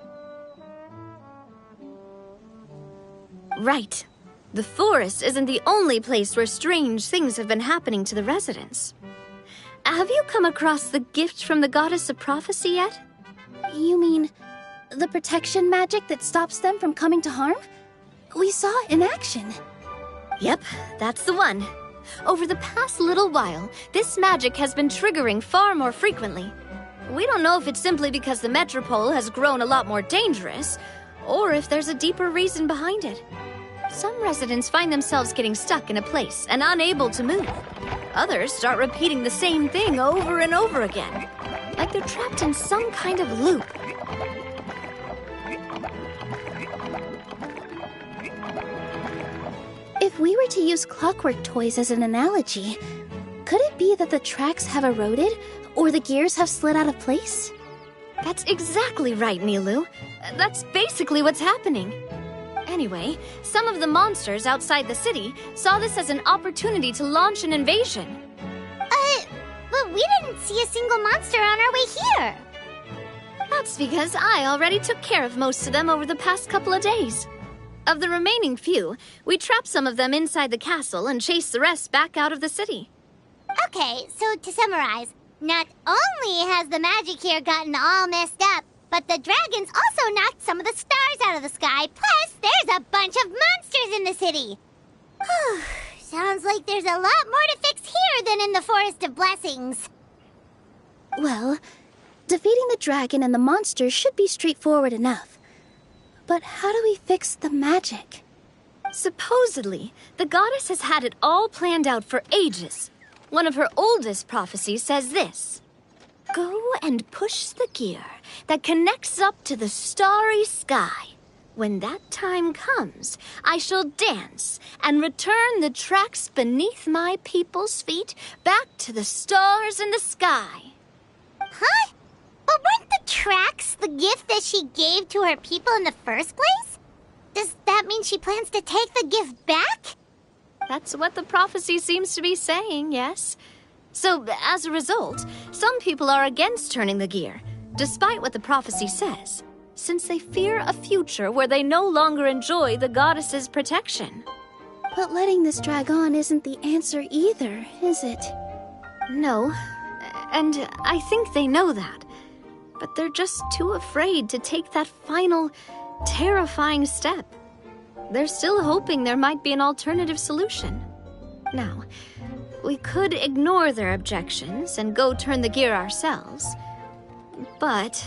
Right. The forest isn't the only place where strange things have been happening to the residents. Have you come across the gift from the Goddess of Prophecy yet? You mean the protection magic that stops them from coming to harm? We saw it in action. Yep, that's the one. Over the past little while, this magic has been triggering far more frequently. We don't know if it's simply because the Metropole has grown a lot more dangerous, or if there's a deeper reason behind it. Some residents find themselves getting stuck in a place and unable to move. Others start repeating the same thing over and over again, like they're trapped in some kind of loop. If we were to use clockwork toys as an analogy, could it be that the tracks have eroded or the gears have slid out of place? That's exactly right, Nilu. That's basically what's happening. Anyway, some of the monsters outside the city saw this as an opportunity to launch an invasion. But we didn't see a single monster on our way here. That's because I already took care of most of them over the past couple of days. Of the remaining few, we trapped some of them inside the castle and chased the rest back out of the city. Okay, so to summarize, not only has the magic here gotten all messed up, but the dragons also knocked some of the stars out of the sky, plus there's a bunch of monsters in the city. Sounds like there's a lot more to fix here than in the Forest of Blessings. Well, defeating the dragon and the monsters should be straightforward enough. But how do we fix the magic? Supposedly, the goddess has had it all planned out for ages. One of her oldest prophecies says this: "Go and push the gear that connects up to the starry sky. When that time comes, I shall dance and return the tracks beneath my people's feet back to the stars in the sky." Huh? But weren't the tracks the gift that she gave to her people in the first place? Does that mean she plans to take the gift back? That's what the prophecy seems to be saying, yes. So, as a result, some people are against turning the gear, despite what the prophecy says, since they fear a future where they no longer enjoy the goddess's protection. But letting this drag on isn't the answer either, is it? No, and I think they know that. But they're just too afraid to take that final, terrifying step. They're still hoping there might be an alternative solution. Now, we could ignore their objections and go turn the gear ourselves, but...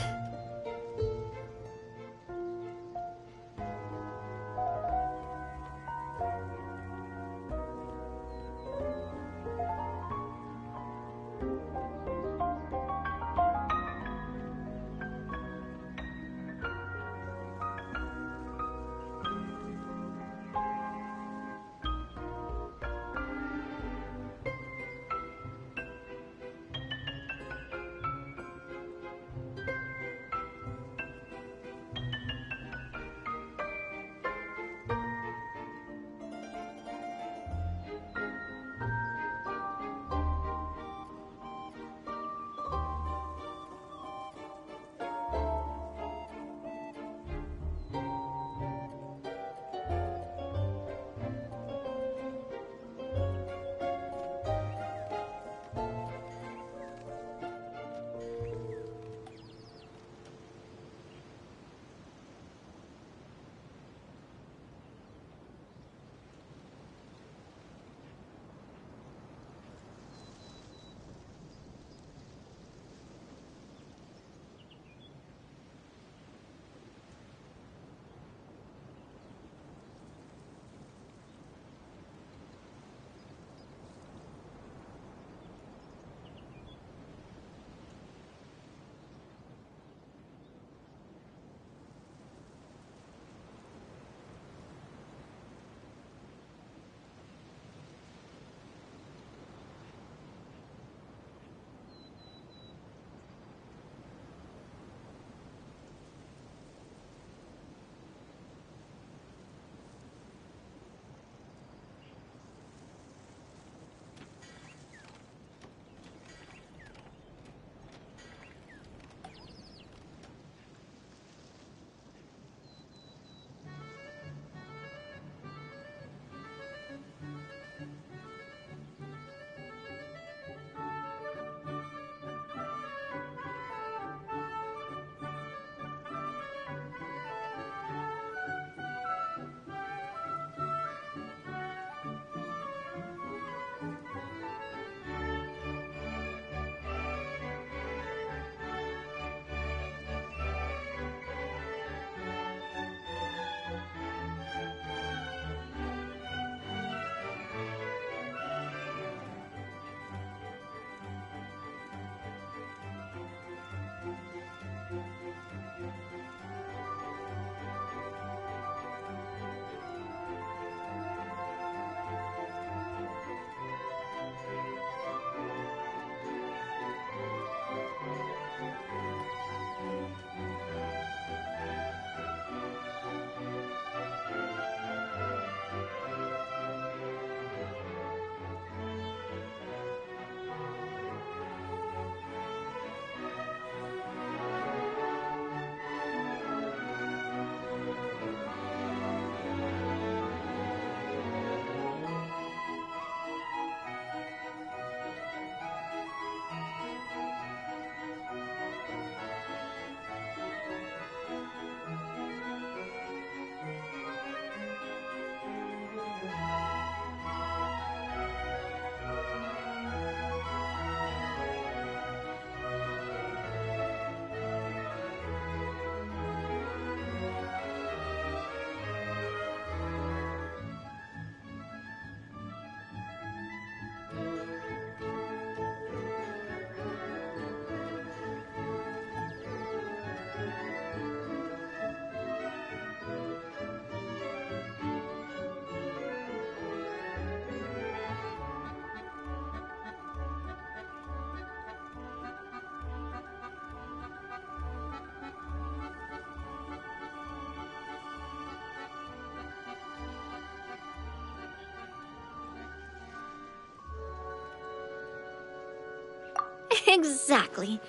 Exactly.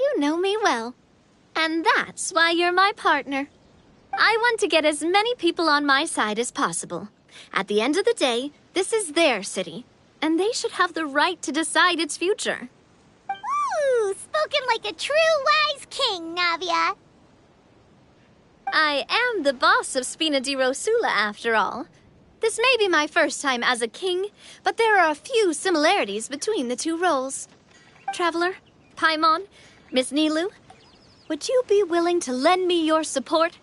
You know me well. And that's why you're my partner. I want to get as many people on my side as possible. At the end of the day, this is their city, and they should have the right to decide its future. Ooh, spoken like a true wise king, Navia. I am the boss of Spina di Rosula, after all. This may be my first time as a king, but there are a few similarities between the two roles. Traveler, Paimon, Miss Nilu, would you be willing to lend me your support?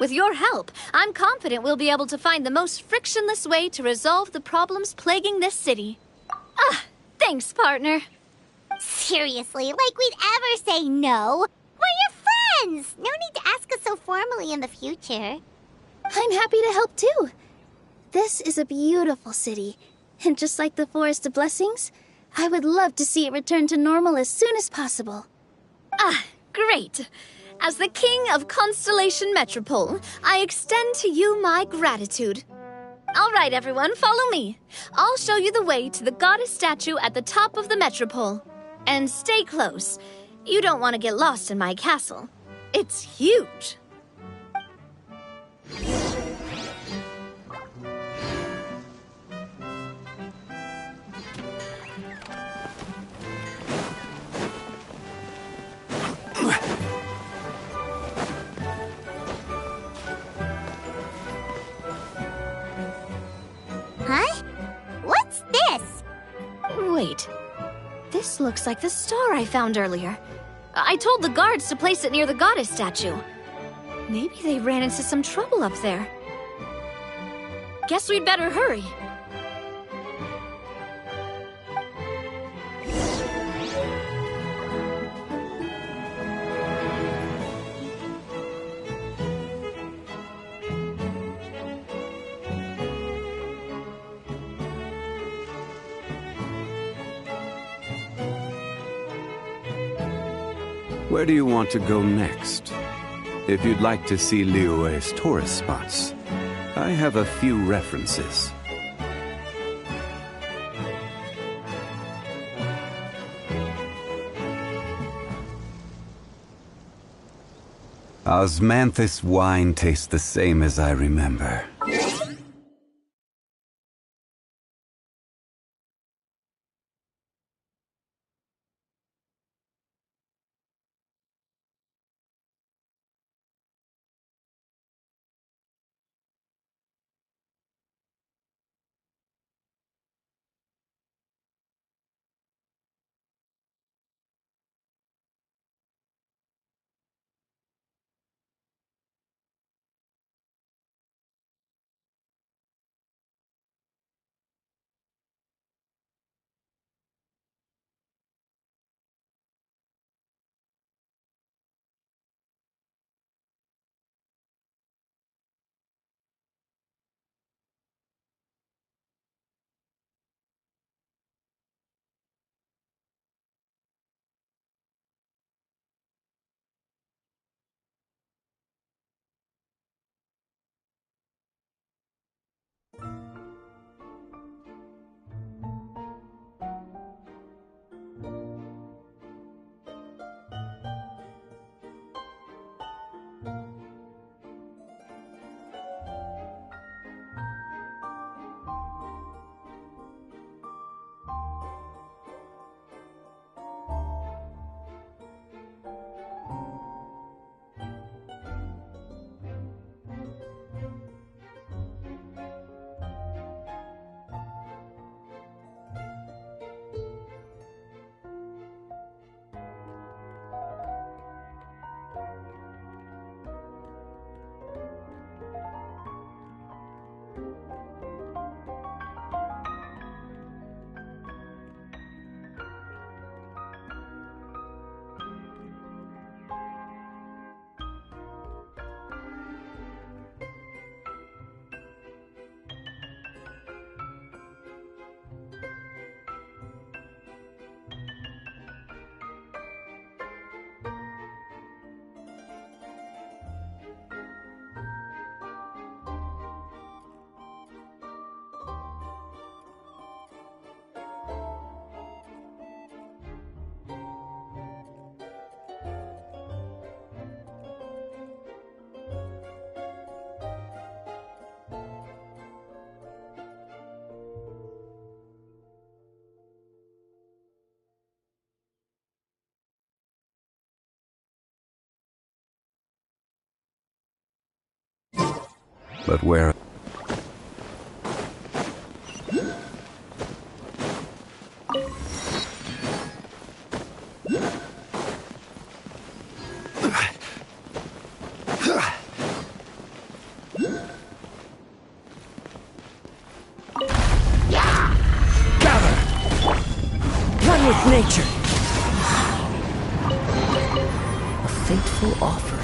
With your help, I'm confident we'll be able to find the most frictionless way to resolve the problems plaguing this city. Thanks, partner. Seriously, like we'd ever say no. We're your friends! No need to ask us so formally in the future. I'm happy to help too. This is a beautiful city, and just like the Forest of Blessings, I would love to see it return to normal as soon as possible. Great. As the king of Constellation Metropole, I extend to you my gratitude. All right, everyone, follow me. I'll show you the way to the goddess statue at the top of the Metropole. And stay close. You don't want to get lost in my castle. It's huge. Huh? What's this? Wait. This looks like the star I found earlier. I told the guards to place it near the goddess statue. Maybe they ran into some trouble up there. Guess we'd better hurry. Where do you want to go next? If you'd like to see Liyue's tourist spots, I have a few references. Osmanthus wine tastes the same as I remember. But where... One with nature. A fateful offering.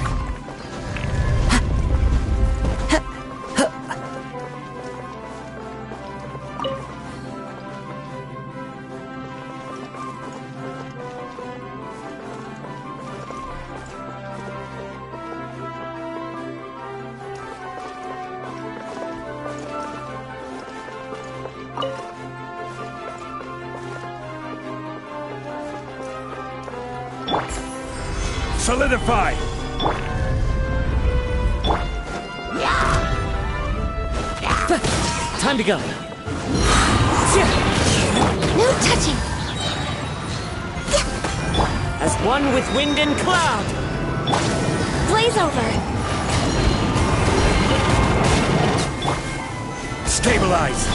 Solidify! Time to go. No touching! As one with wind and cloud. Blaze over! Stabilize!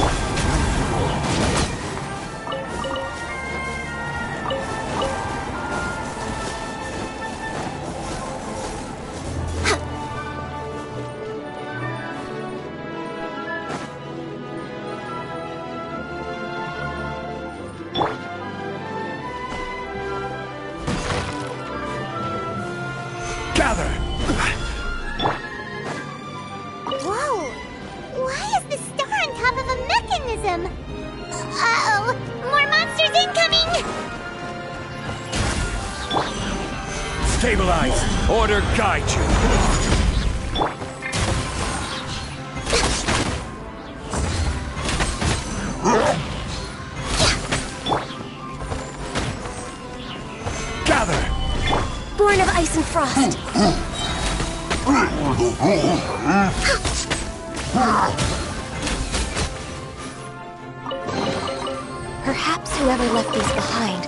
Gather! Whoa! Why is the star on top of a mechanism? Uh-oh! More monsters incoming! Stabilize! Order guide you! Gather! Born of ice and frost! Perhaps whoever left these behind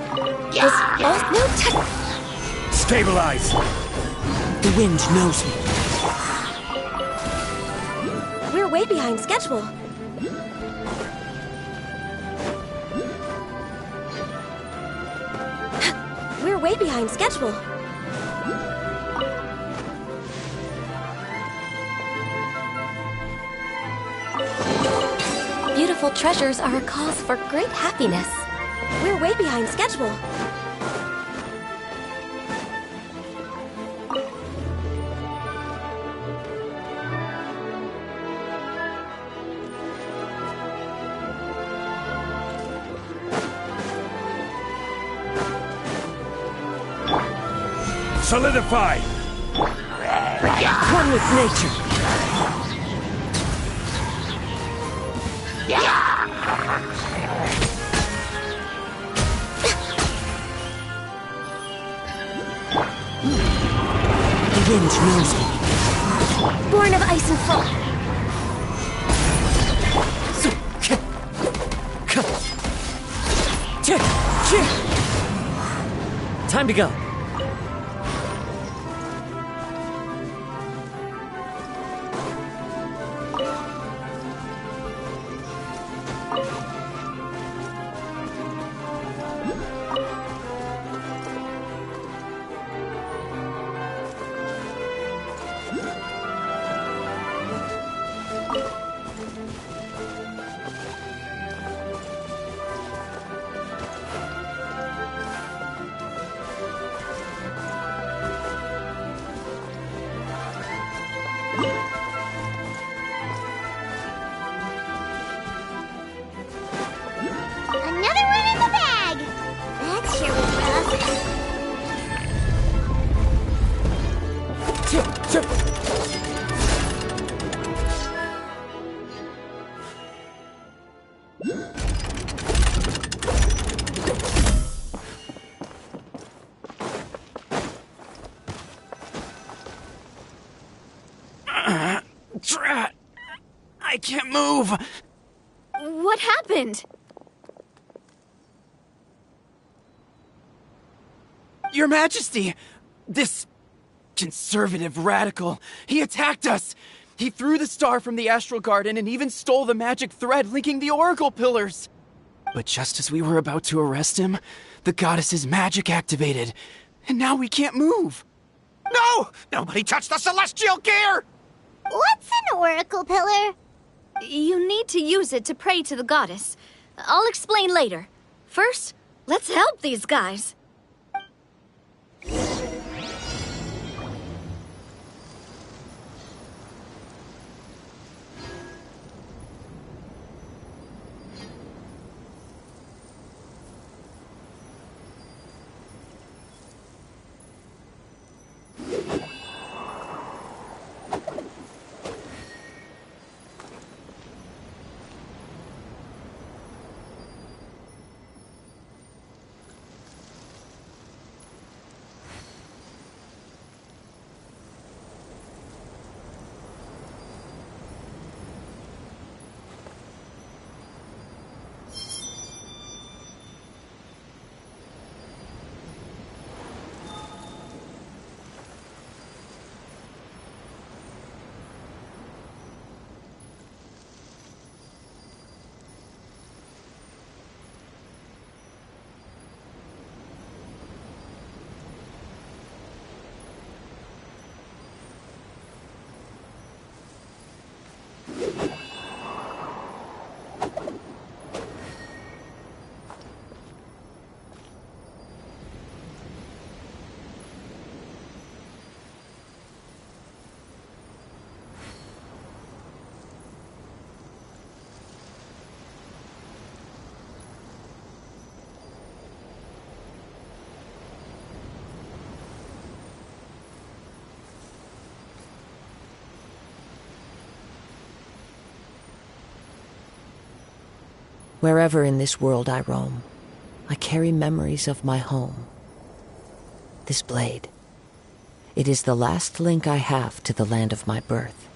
was lost. No touch. Stabilize! The wind knows me. We're way behind schedule. We're way behind schedule. Beautiful treasures are a cause for great happiness. We're way behind schedule. Solidify! One with nature. The wind knows me. Born of ice and frost. Time to go. Another one in the bag! That sure was rough. Drat! I can't move! What happened? Your Majesty! This conservative radical, he attacked us! He threw the star from the Astral Garden and even stole the magic thread linking the Oracle Pillars. But just as we were about to arrest him, the goddess's magic activated, and now we can't move. No! Nobody touched the celestial gear! What's an oracle pillar? You need to use it to pray to the goddess. I'll explain later. First, let's help these guys. Wherever in this world I roam, I carry memories of my home. This blade, it is the last link I have to the land of my birth.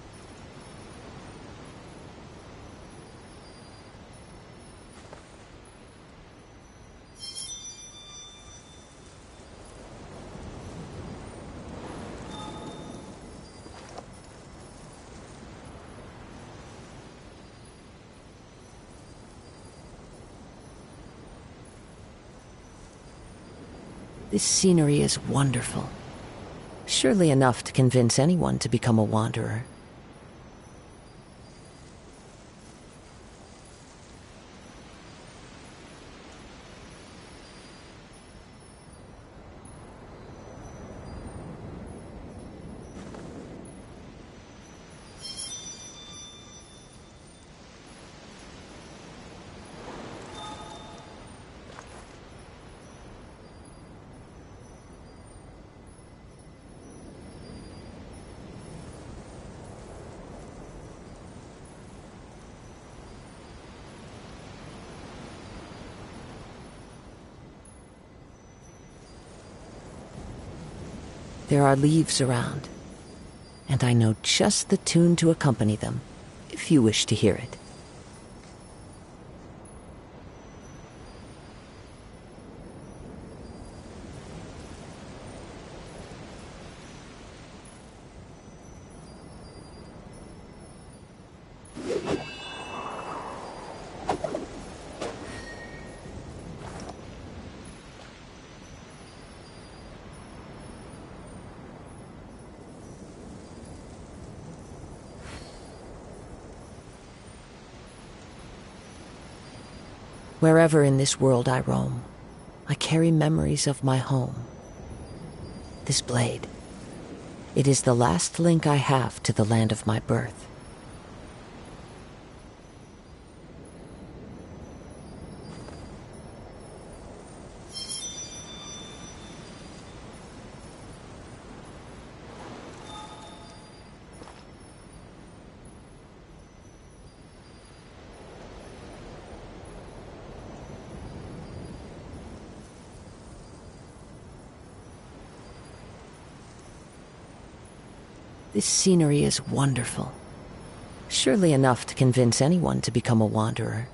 This scenery is wonderful. Surely enough to convince anyone to become a wanderer. There are leaves around, and I know just the tune to accompany them, if you wish to hear it. Wherever in this world I roam, I carry memories of my home. This blade, it is the last link I have to the land of my birth. This scenery is wonderful. Surely enough to convince anyone to become a wanderer.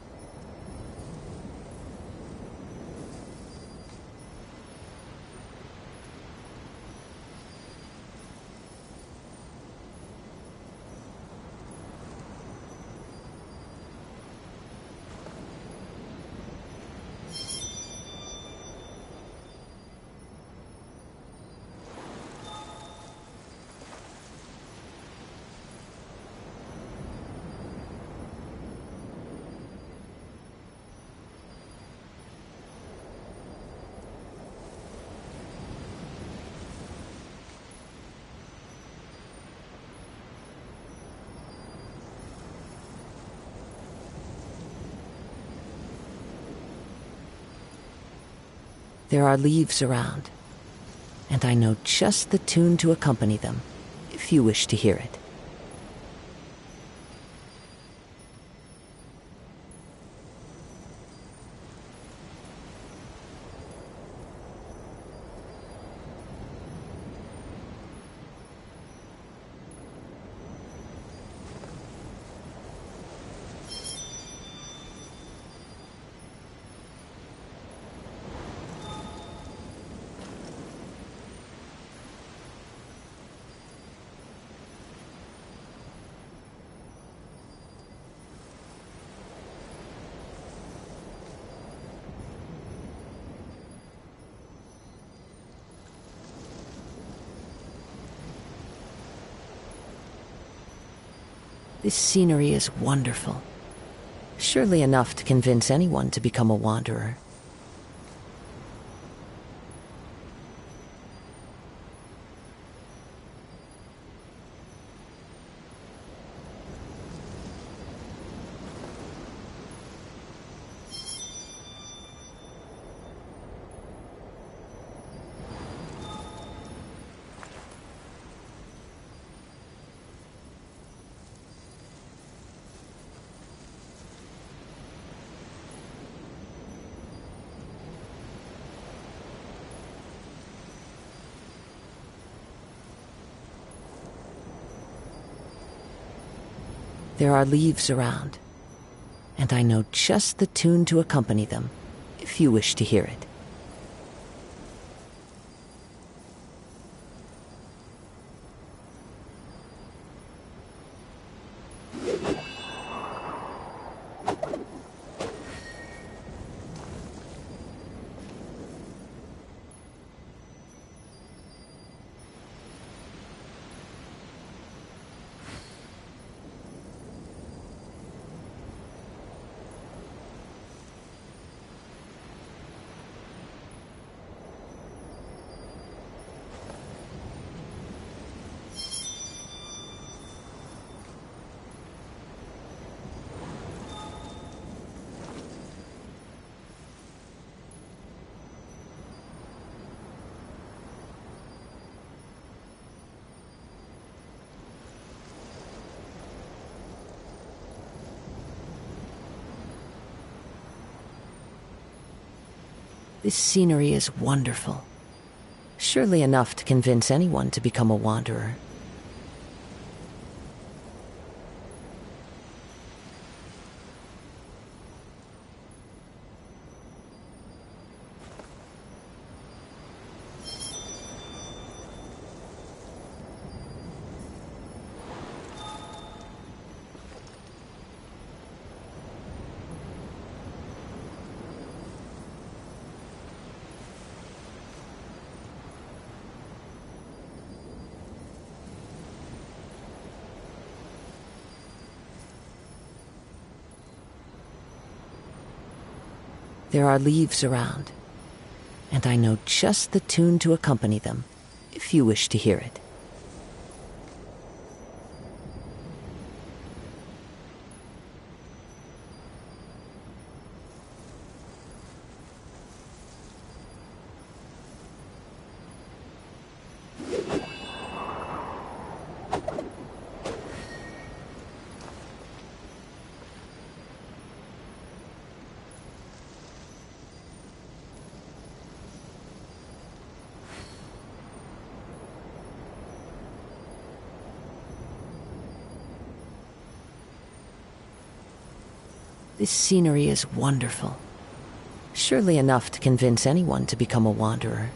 There are leaves around, and I know just the tune to accompany them, if you wish to hear it. This scenery is wonderful. Surely enough to convince anyone to become a wanderer. There are leaves around, and I know just the tune to accompany them, if you wish to hear it. This scenery is wonderful. Surely enough to convince anyone to become a wanderer. There are leaves around, and I know just the tune to accompany them, if you wish to hear it. This scenery is wonderful. Surely enough to convince anyone to become a wanderer.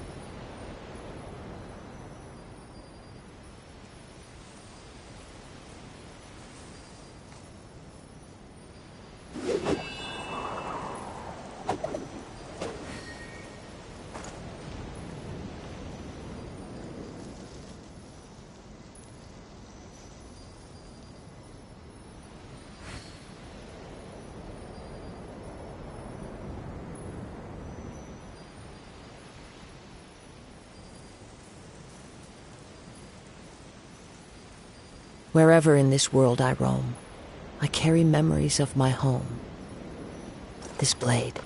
Wherever in this world I roam, I carry memories of my home. This blade.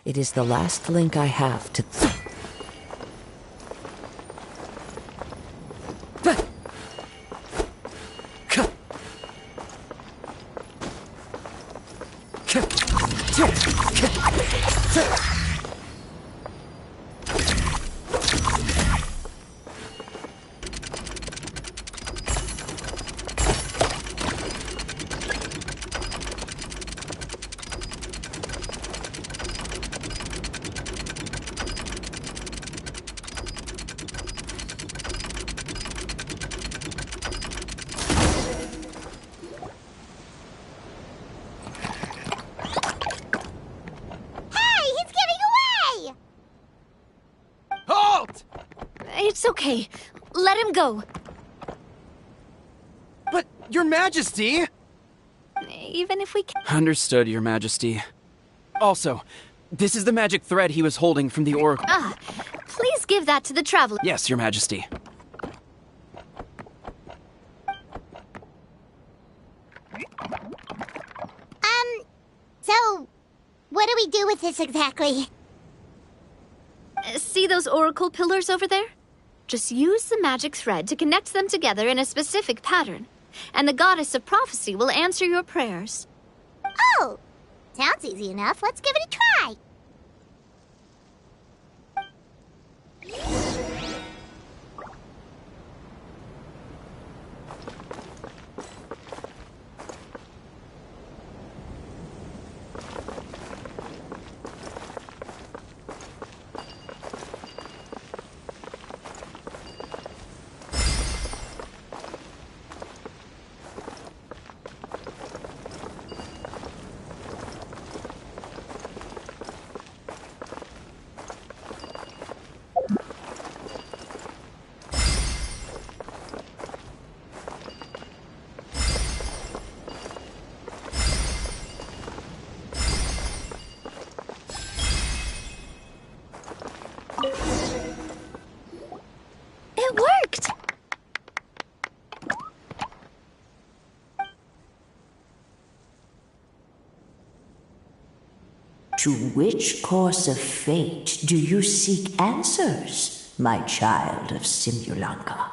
It is the last link I have to... It's okay. Let him go. But, Your Majesty! Even if we can... Understood, Your Majesty. Also, this is the magic thread he was holding from the oracle. Ah, please give that to the traveler. Yes, Your Majesty. So, what do we do with this exactly? See those oracle pillars over there? Just use the magic thread to connect them together in a specific pattern, and the goddess of prophecy will answer your prayers. Oh! Sounds easy enough. Let's give it a try. It worked! To which course of fate do you seek answers, my child of Simulanka?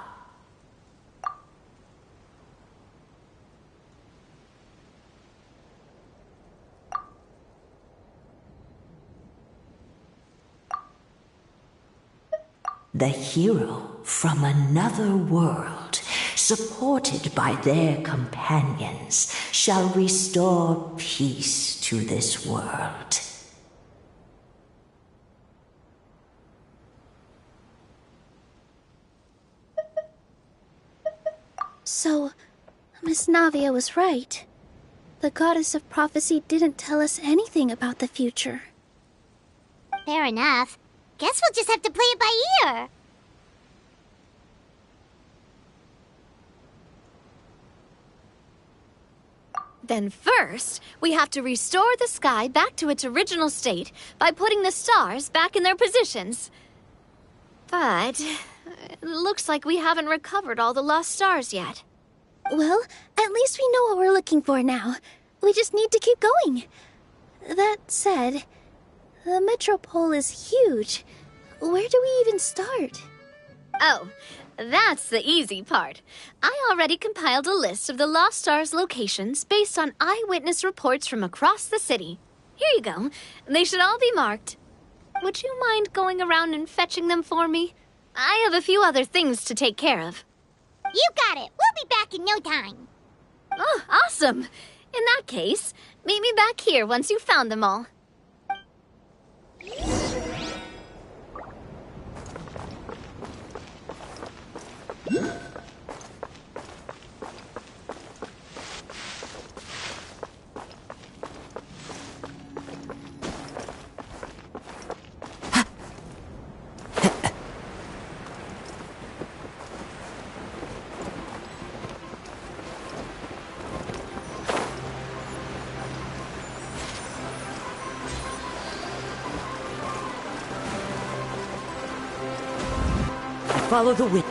The hero from another world, supported by their companions, shall restore peace to this world. So, Miss Navia was right. The goddess of prophecy didn't tell us anything about the future. Fair enough. Guess we'll just have to play it by ear. Then first, we have to restore the sky back to its original state by putting the stars back in their positions. But it looks like we haven't recovered all the lost stars yet. Well, at least we know what we're looking for now. We just need to keep going. That said, the metropole is huge. Where do we even start? Oh, that's the easy part. I already compiled a list of the lost stars' locations based on eyewitness reports from across the city. Here you go. They should all be marked. Would you mind going around and fetching them for me? I have a few other things to take care of. You got it. We'll be back in no time. Oh, awesome. In that case, meet me back here once you've found them all. Follow the wind.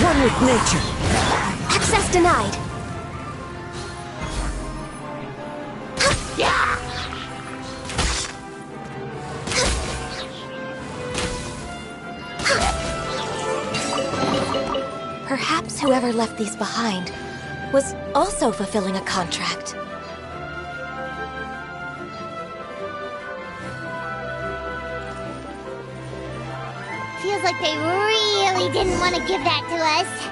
One with nature. Access denied. Perhaps whoever left these behind was also fulfilling a contract. Feels like they really didn't want to give that to us.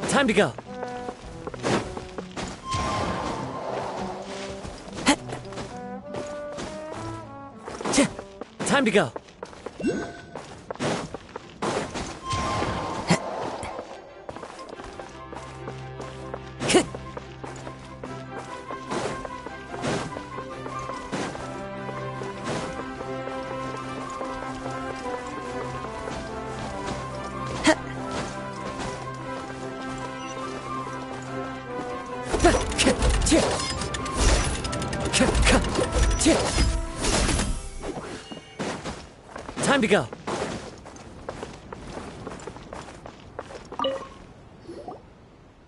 Time to go. Time to go. Time to go.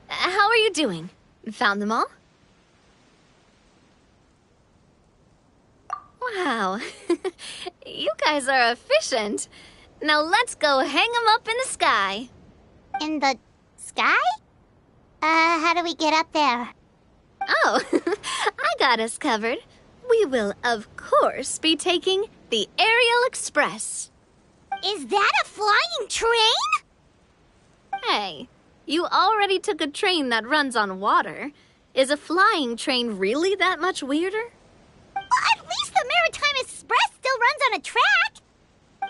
How are you doing? Found them all? Wow. You guys are efficient. Now let's go hang them up in the sky. In the sky? How do we get up there? Oh, I got us covered. We will, of course, be taking the Aerial Express. Is that a flying train? Hey, you already took a train that runs on water. Is a flying train really that much weirder? Well, at least the Maritime Express still runs on a track.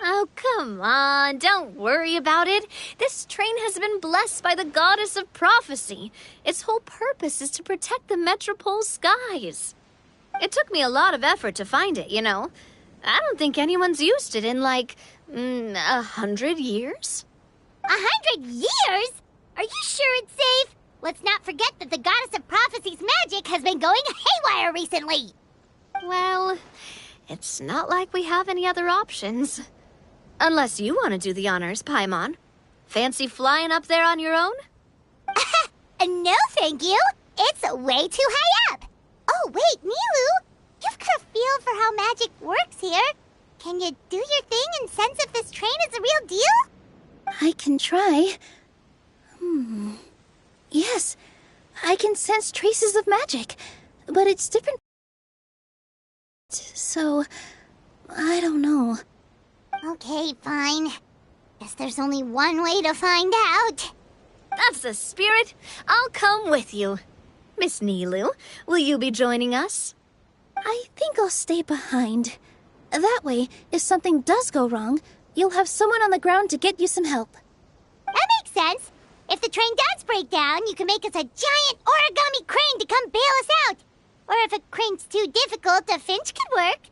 Oh, come on, don't worry about it. This train has been blessed by the goddess of prophecy. Its whole purpose is to protect the Metropole's skies. It took me a lot of effort to find it, you know. I don't think anyone's used it in, like, 100 years. 100 years? Are you sure it's safe? Let's not forget that the goddess of prophecy's magic has been going haywire recently. Well, it's not like we have any other options. Unless you want to do the honors, Paimon. Fancy flying up there on your own? No, thank you. It's way too high up. Oh, wait, Nilu. You've got a feel for how magic works here. Can you do your thing and sense if this train is a real deal? I can try. Yes, I can sense traces of magic, but it's different. So, I don't know. Okay, fine. Guess there's only one way to find out. That's the spirit. I'll come with you. Miss Nilu, will you be joining us? I think I'll stay behind. That way, if something does go wrong, you'll have someone on the ground to get you some help. That makes sense. If the train does break down, you can make us a giant origami crane to come bail us out. Or if a crane's too difficult, a finch could work.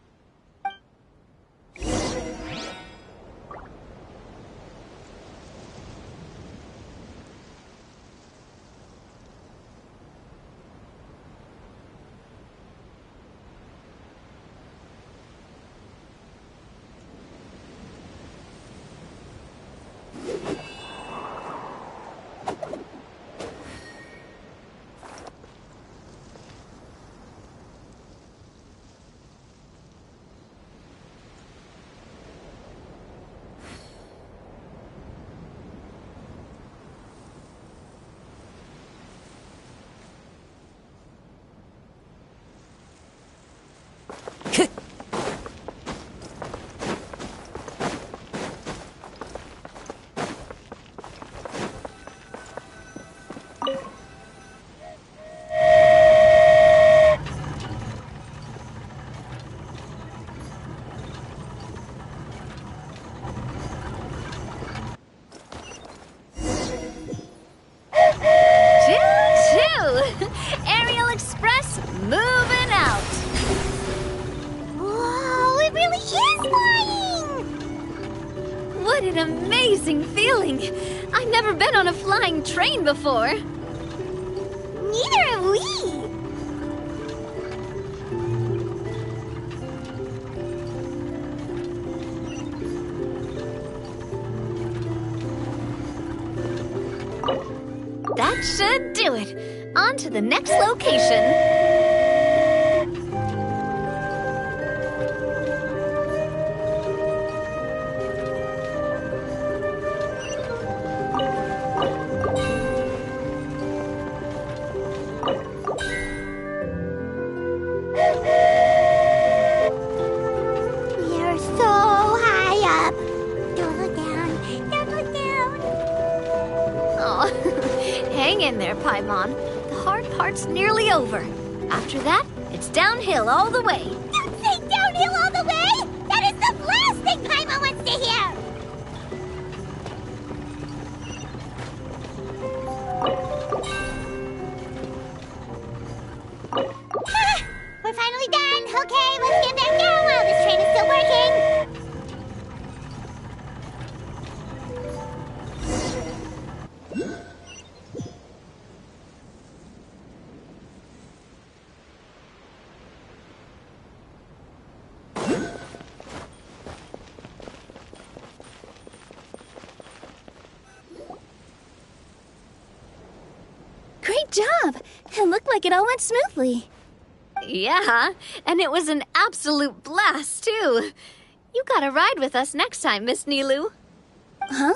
moving out. Whoa, it really is flying! What an amazing feeling. I've never been on a flying train before. Neither have we. That should do it. On to the next location. You're so high up. Don't look down. Don't look down. Oh, hang in there, Paimon. The hard part's nearly over. After that, it's downhill all the way. Don't say downhill all the way! That is the last thing Paimon wants to hear! We're finally done! Okay, let's get back down while this train is still working! Great job! It looked like it all went smoothly. Yeah, and it was an absolute blast, too. You gotta ride with us next time, Miss Nilu. Huh?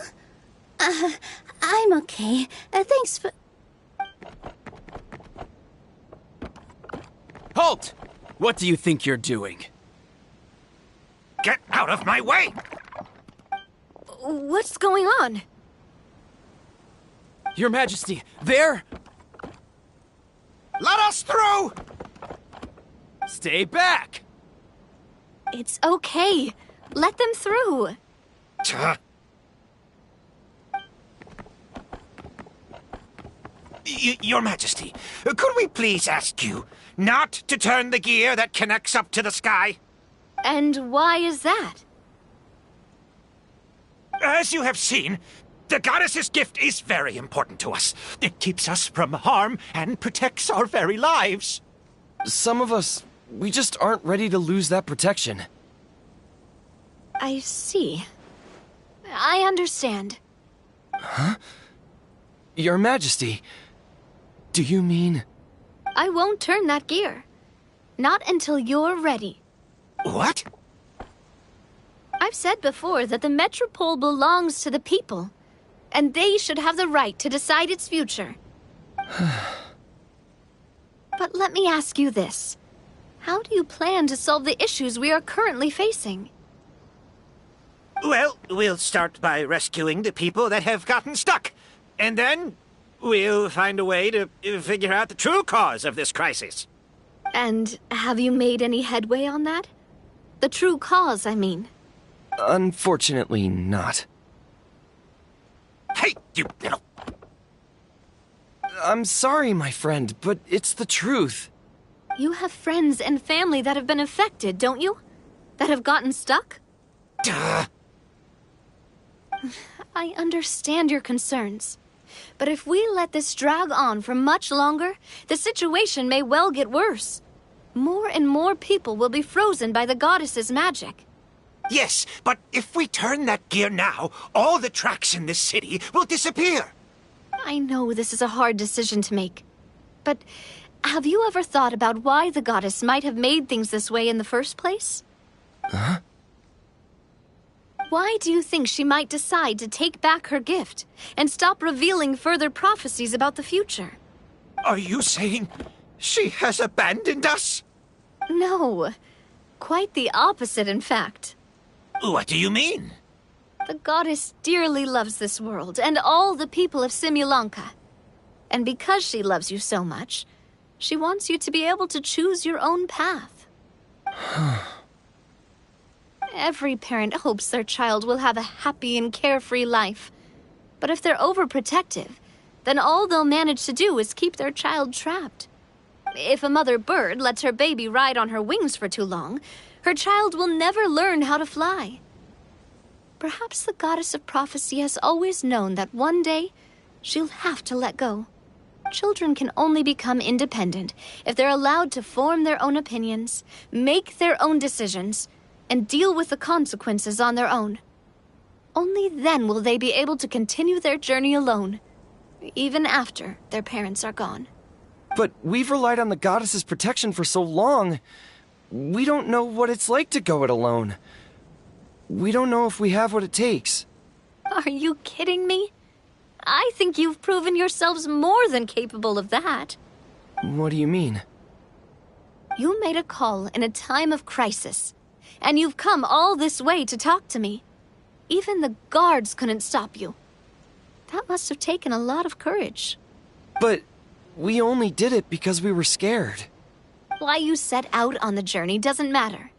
I'm okay. Thanks for... Halt! What do you think you're doing? Get out of my way! What's going on? Your Majesty, there! Let us through! Stay back! It's okay. Let them through. Your Majesty, could we please ask you not to turn the gear that connects up to the sky? And why is that? As you have seen, the goddess's gift is very important to us. It keeps us from harm and protects our very lives. Some of us, we just aren't ready to lose that protection. I see. I understand. Huh? Your Majesty, do you mean... I won't turn that gear. Not until you're ready. What? I've said before that the Metropole belongs to the people, and they should have the right to decide its future. But let me ask you this. How do you plan to solve the issues we are currently facing? Well, we'll start by rescuing the people that have gotten stuck. And then we'll find a way to figure out the true cause of this crisis. And have you made any headway on that? The true cause, I mean. Unfortunately not. Hey, you little... I'm sorry, my friend, but it's the truth. You have friends and family that have been affected, don't you? That have gotten stuck? Duh. I understand your concerns. But if we let this drag on for much longer, the situation may well get worse. More and more people will be frozen by the goddess's magic. Yes, but if we turn that gear now, all the tracks in this city will disappear. I know this is a hard decision to make. But have you ever thought about why the goddess might have made things this way in the first place? Huh? Why do you think she might decide to take back her gift and stop revealing further prophecies about the future? Are you saying she has abandoned us? No. Quite the opposite, in fact. What do you mean? The goddess dearly loves this world and all the people of Simulanka. And because she loves you so much, she wants you to be able to choose your own path. Every parent hopes their child will have a happy and carefree life. But if they're overprotective, then all they'll manage to do is keep their child trapped. If a mother bird lets her baby ride on her wings for too long, her child will never learn how to fly. Perhaps the goddess of prophecy has always known that one day she'll have to let go. Children can only become independent if they're allowed to form their own opinions, make their own decisions, and deal with the consequences on their own. Only then will they be able to continue their journey alone, even after their parents are gone. But we've relied on the goddess's protection for so long. We don't know what it's like to go it alone. We don't know if we have what it takes. Are you kidding me? I think you've proven yourselves more than capable of that. What do you mean? You made a call in a time of crisis, and you've come all this way to talk to me. Even the guards couldn't stop you. That must have taken a lot of courage. But we only did it because we were scared. Why you set out on the journey doesn't matter.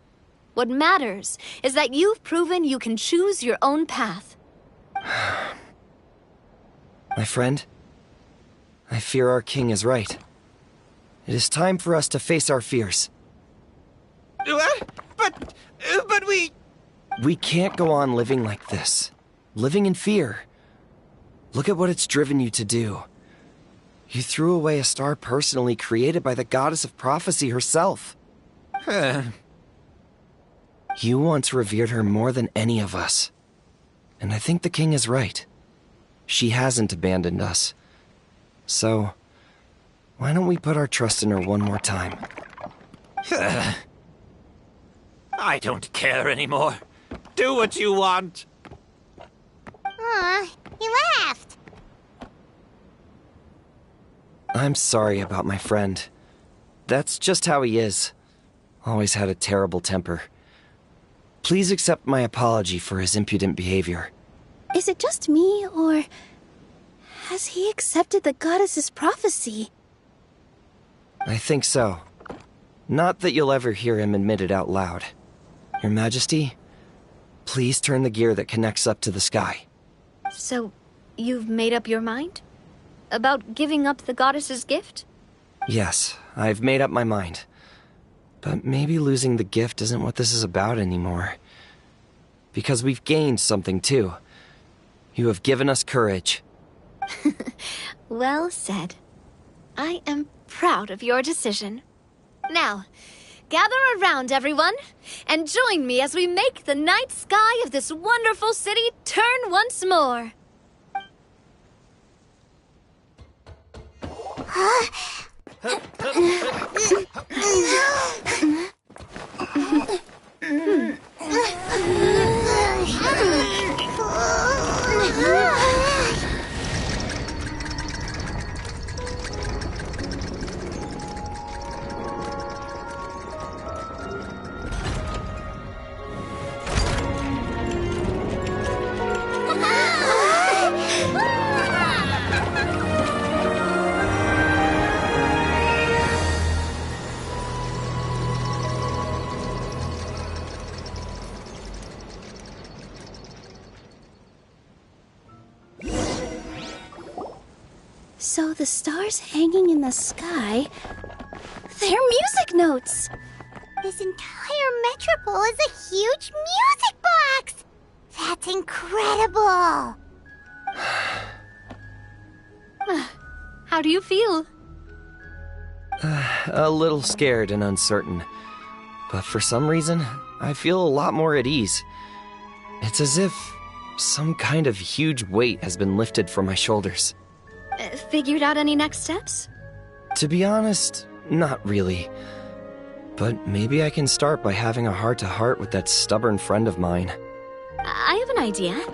What matters is that you've proven you can choose your own path. My friend, I fear our king is right. It is time for us to face our fears. What? But we... We can't go on living like this. Living in fear. Look at what it's driven you to do. You threw away a star personally created by the goddess of prophecy herself. You once revered her more than any of us. And I think the king is right. She hasn't abandoned us. So, why don't we put our trust in her one more time? I don't care anymore. Do what you want. Aw, he laughed. I'm sorry about my friend. That's just how he is. Always had a terrible temper. Please accept my apology for his impudent behavior. Is it just me, or has he accepted the goddess's prophecy? I think so. Not that you'll ever hear him admit it out loud. Your Majesty, please turn the gear that connects up to the sky. So, you've made up your mind? About giving up the goddess's gift? Yes, I've made up my mind. But maybe losing the gift isn't what this is about anymore. Because we've gained something too. You have given us courage. Well said. I am proud of your decision. Now, gather around, everyone, and join me as we make the night sky of this wonderful city turn once more. So the stars hanging in the sky, they're music notes. This entire metropole is a huge music box! That's incredible! How do you feel? A little scared and uncertain. But for some reason, I feel a lot more at ease. It's as if some kind of huge weight has been lifted from my shoulders. Figured out any next steps? To be honest, not really. But maybe I can start by having a heart-to-heart with that stubborn friend of mine. I have an idea.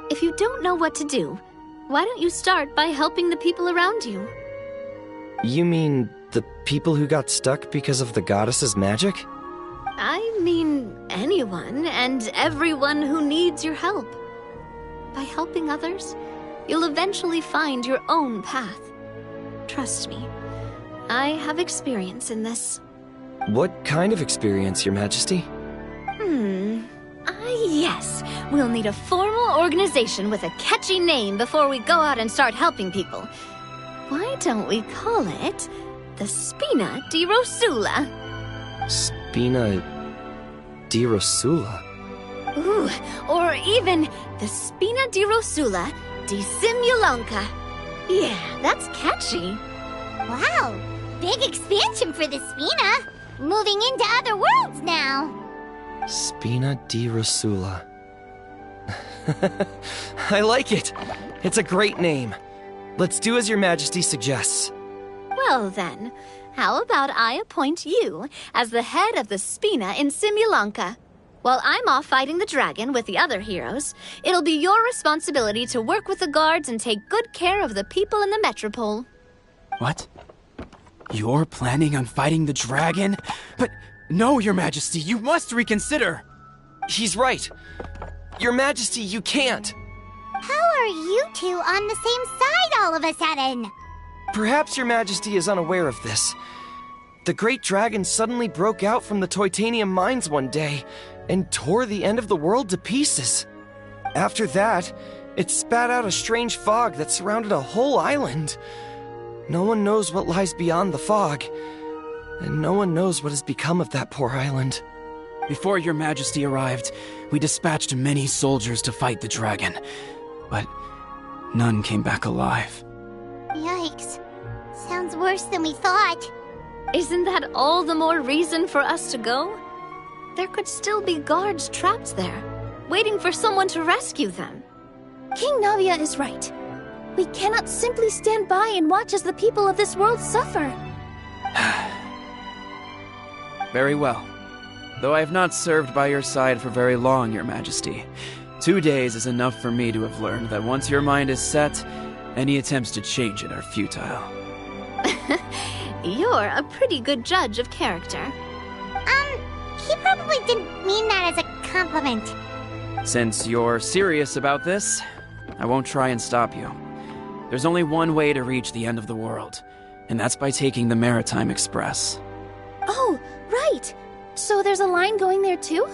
If you don't know what to do, why don't you start by helping the people around you? You mean the people who got stuck because of the goddess's magic? I mean anyone and everyone who needs your help. By helping others, you'll eventually find your own path. Trust me, I have experience in this. What kind of experience, Your Majesty? Yes. We'll need a formal organization with a catchy name before we go out and start helping people. Why don't we call it the Spina di Rosula. Spina di Rosula? Ooh, or even the Spina di Rosula di Simulanka. Yeah, that's catchy. Wow, big expansion for the Spina. Moving into other worlds now. Spina di Rosula. I like it. It's a great name. Let's do as your majesty suggests. Well then, how about I appoint you as the head of the Spina in Simulanka? While I'm off fighting the dragon with the other heroes, it'll be your responsibility to work with the guards and take good care of the people in the metropole. What? You're planning on fighting the dragon? But no, Your Majesty, you must reconsider! He's right. Your Majesty, you can't. How are you two on the same side all of a sudden? Perhaps Your Majesty is unaware of this. The great dragon suddenly broke out from the Titanium mines one day and tore the end of the world to pieces. After that, it spat out a strange fog that surrounded a whole island. No one knows what lies beyond the fog, and no one knows what has become of that poor island. Before Your Majesty arrived, we dispatched many soldiers to fight the dragon, but none came back alive. Yikes. Sounds worse than we thought. Isn't that all the more reason for us to go? There could still be guards trapped there, waiting for someone to rescue them. King Navia is right. We cannot simply stand by and watch as the people of this world suffer. Very well. Though I have not served by your side for very long, Your Majesty. 2 days is enough for me to have learned that once your mind is set, any attempts to change it are futile. You're a pretty good judge of character. He probably didn't mean that as a compliment. Since you're serious about this, I won't try and stop you. There's only one way to reach the end of the world, and that's by taking the Maritime Express. Oh, right! So there's a line going there too?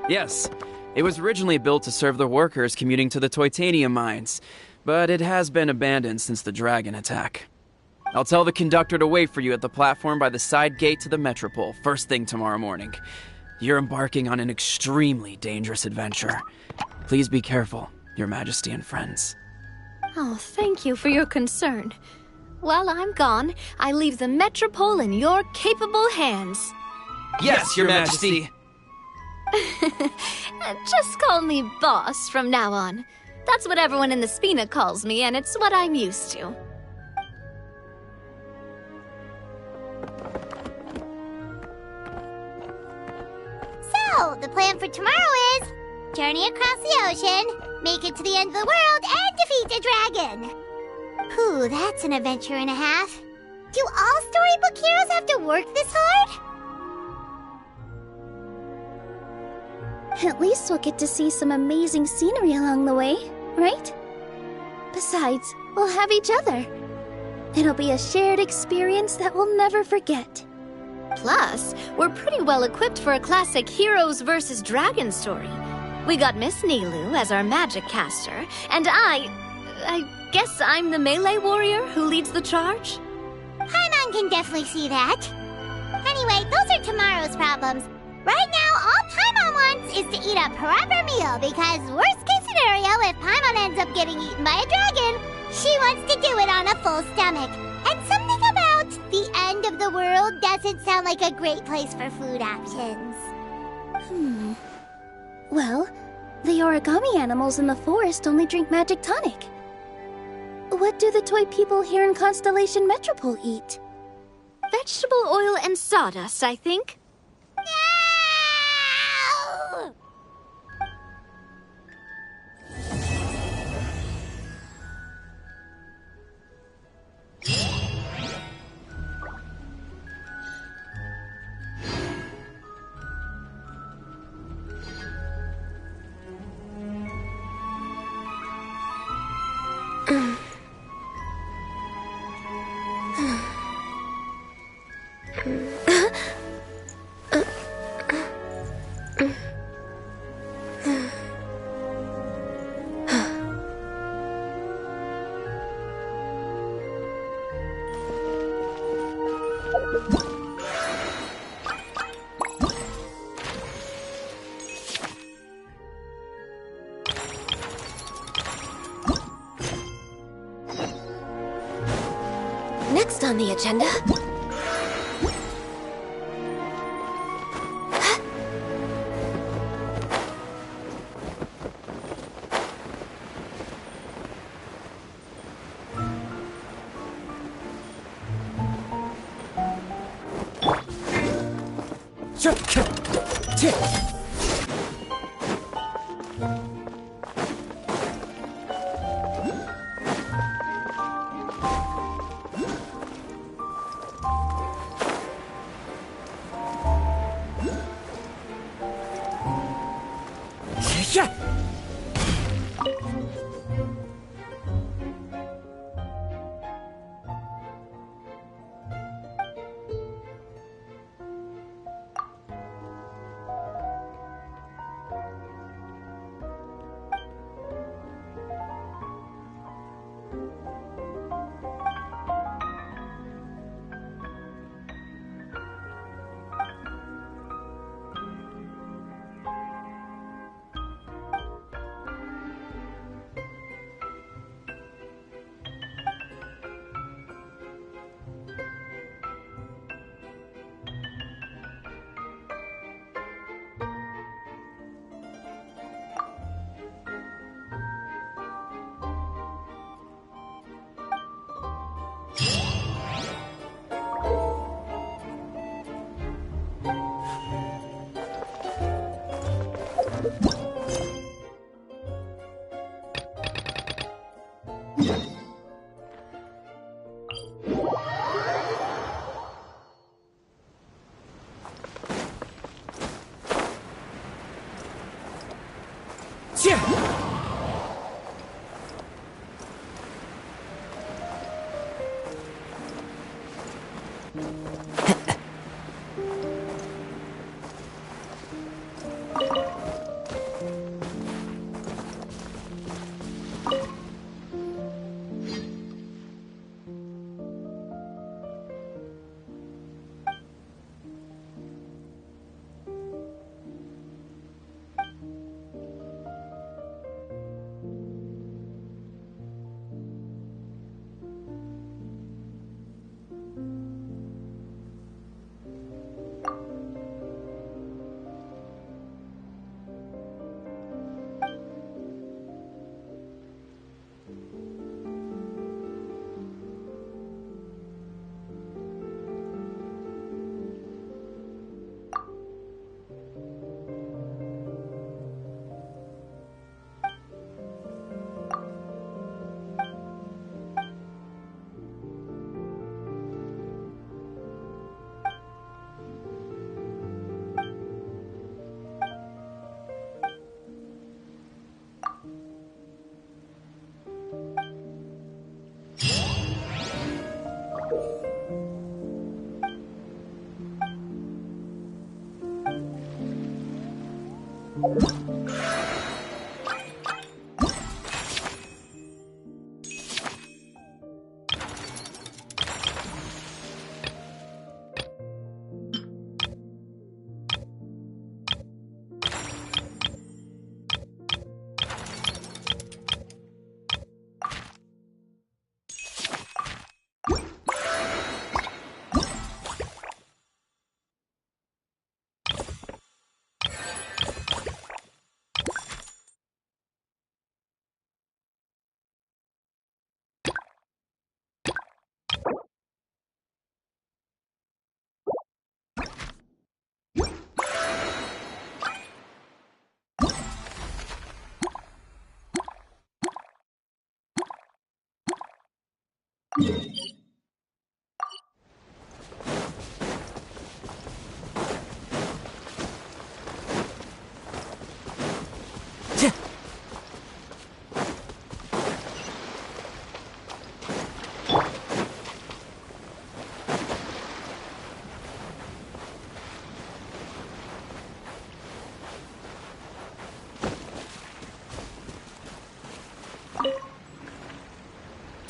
Yes, it was originally built to serve the workers commuting to the Titanium mines, but it has been abandoned since the dragon attack. I'll tell the conductor to wait for you at the platform by the side gate to the Metropole first thing tomorrow morning. You're embarking on an extremely dangerous adventure. Please be careful, Your Majesty and friends. Oh, thank you for your concern. While I'm gone, I leave the Metropole in your capable hands. Yes, Your Majesty! Just call me boss from now on. That's what everyone in the Spina calls me, and it's what I'm used to. So, the plan for tomorrow is journey across the ocean, make it to the end of the world, and defeat a dragon. Whew, that's an adventure and a half. Do all storybook heroes have to work this hard? At least we'll get to see some amazing scenery along the way, right? Besides, we'll have each other. It'll be a shared experience that we'll never forget. Plus, we're pretty well equipped for a classic heroes versus dragon story. We got Miss Nilu as our magic caster, and I guess I'm the melee warrior who leads the charge? Paimon can definitely see that. Anyway, those are tomorrow's problems. Right now, all Paimon wants is to eat a proper meal, because worst case scenario, if Paimon ends up getting eaten by a dragon, she wants to do it on a full stomach. And something about the end of the world doesn't sound like a great place for food options. Well, the origami animals in the forest only drink magic tonic. What do the toy people here in Constellation Metropole eat? Vegetable oil and sawdust, I think. Next on the agenda...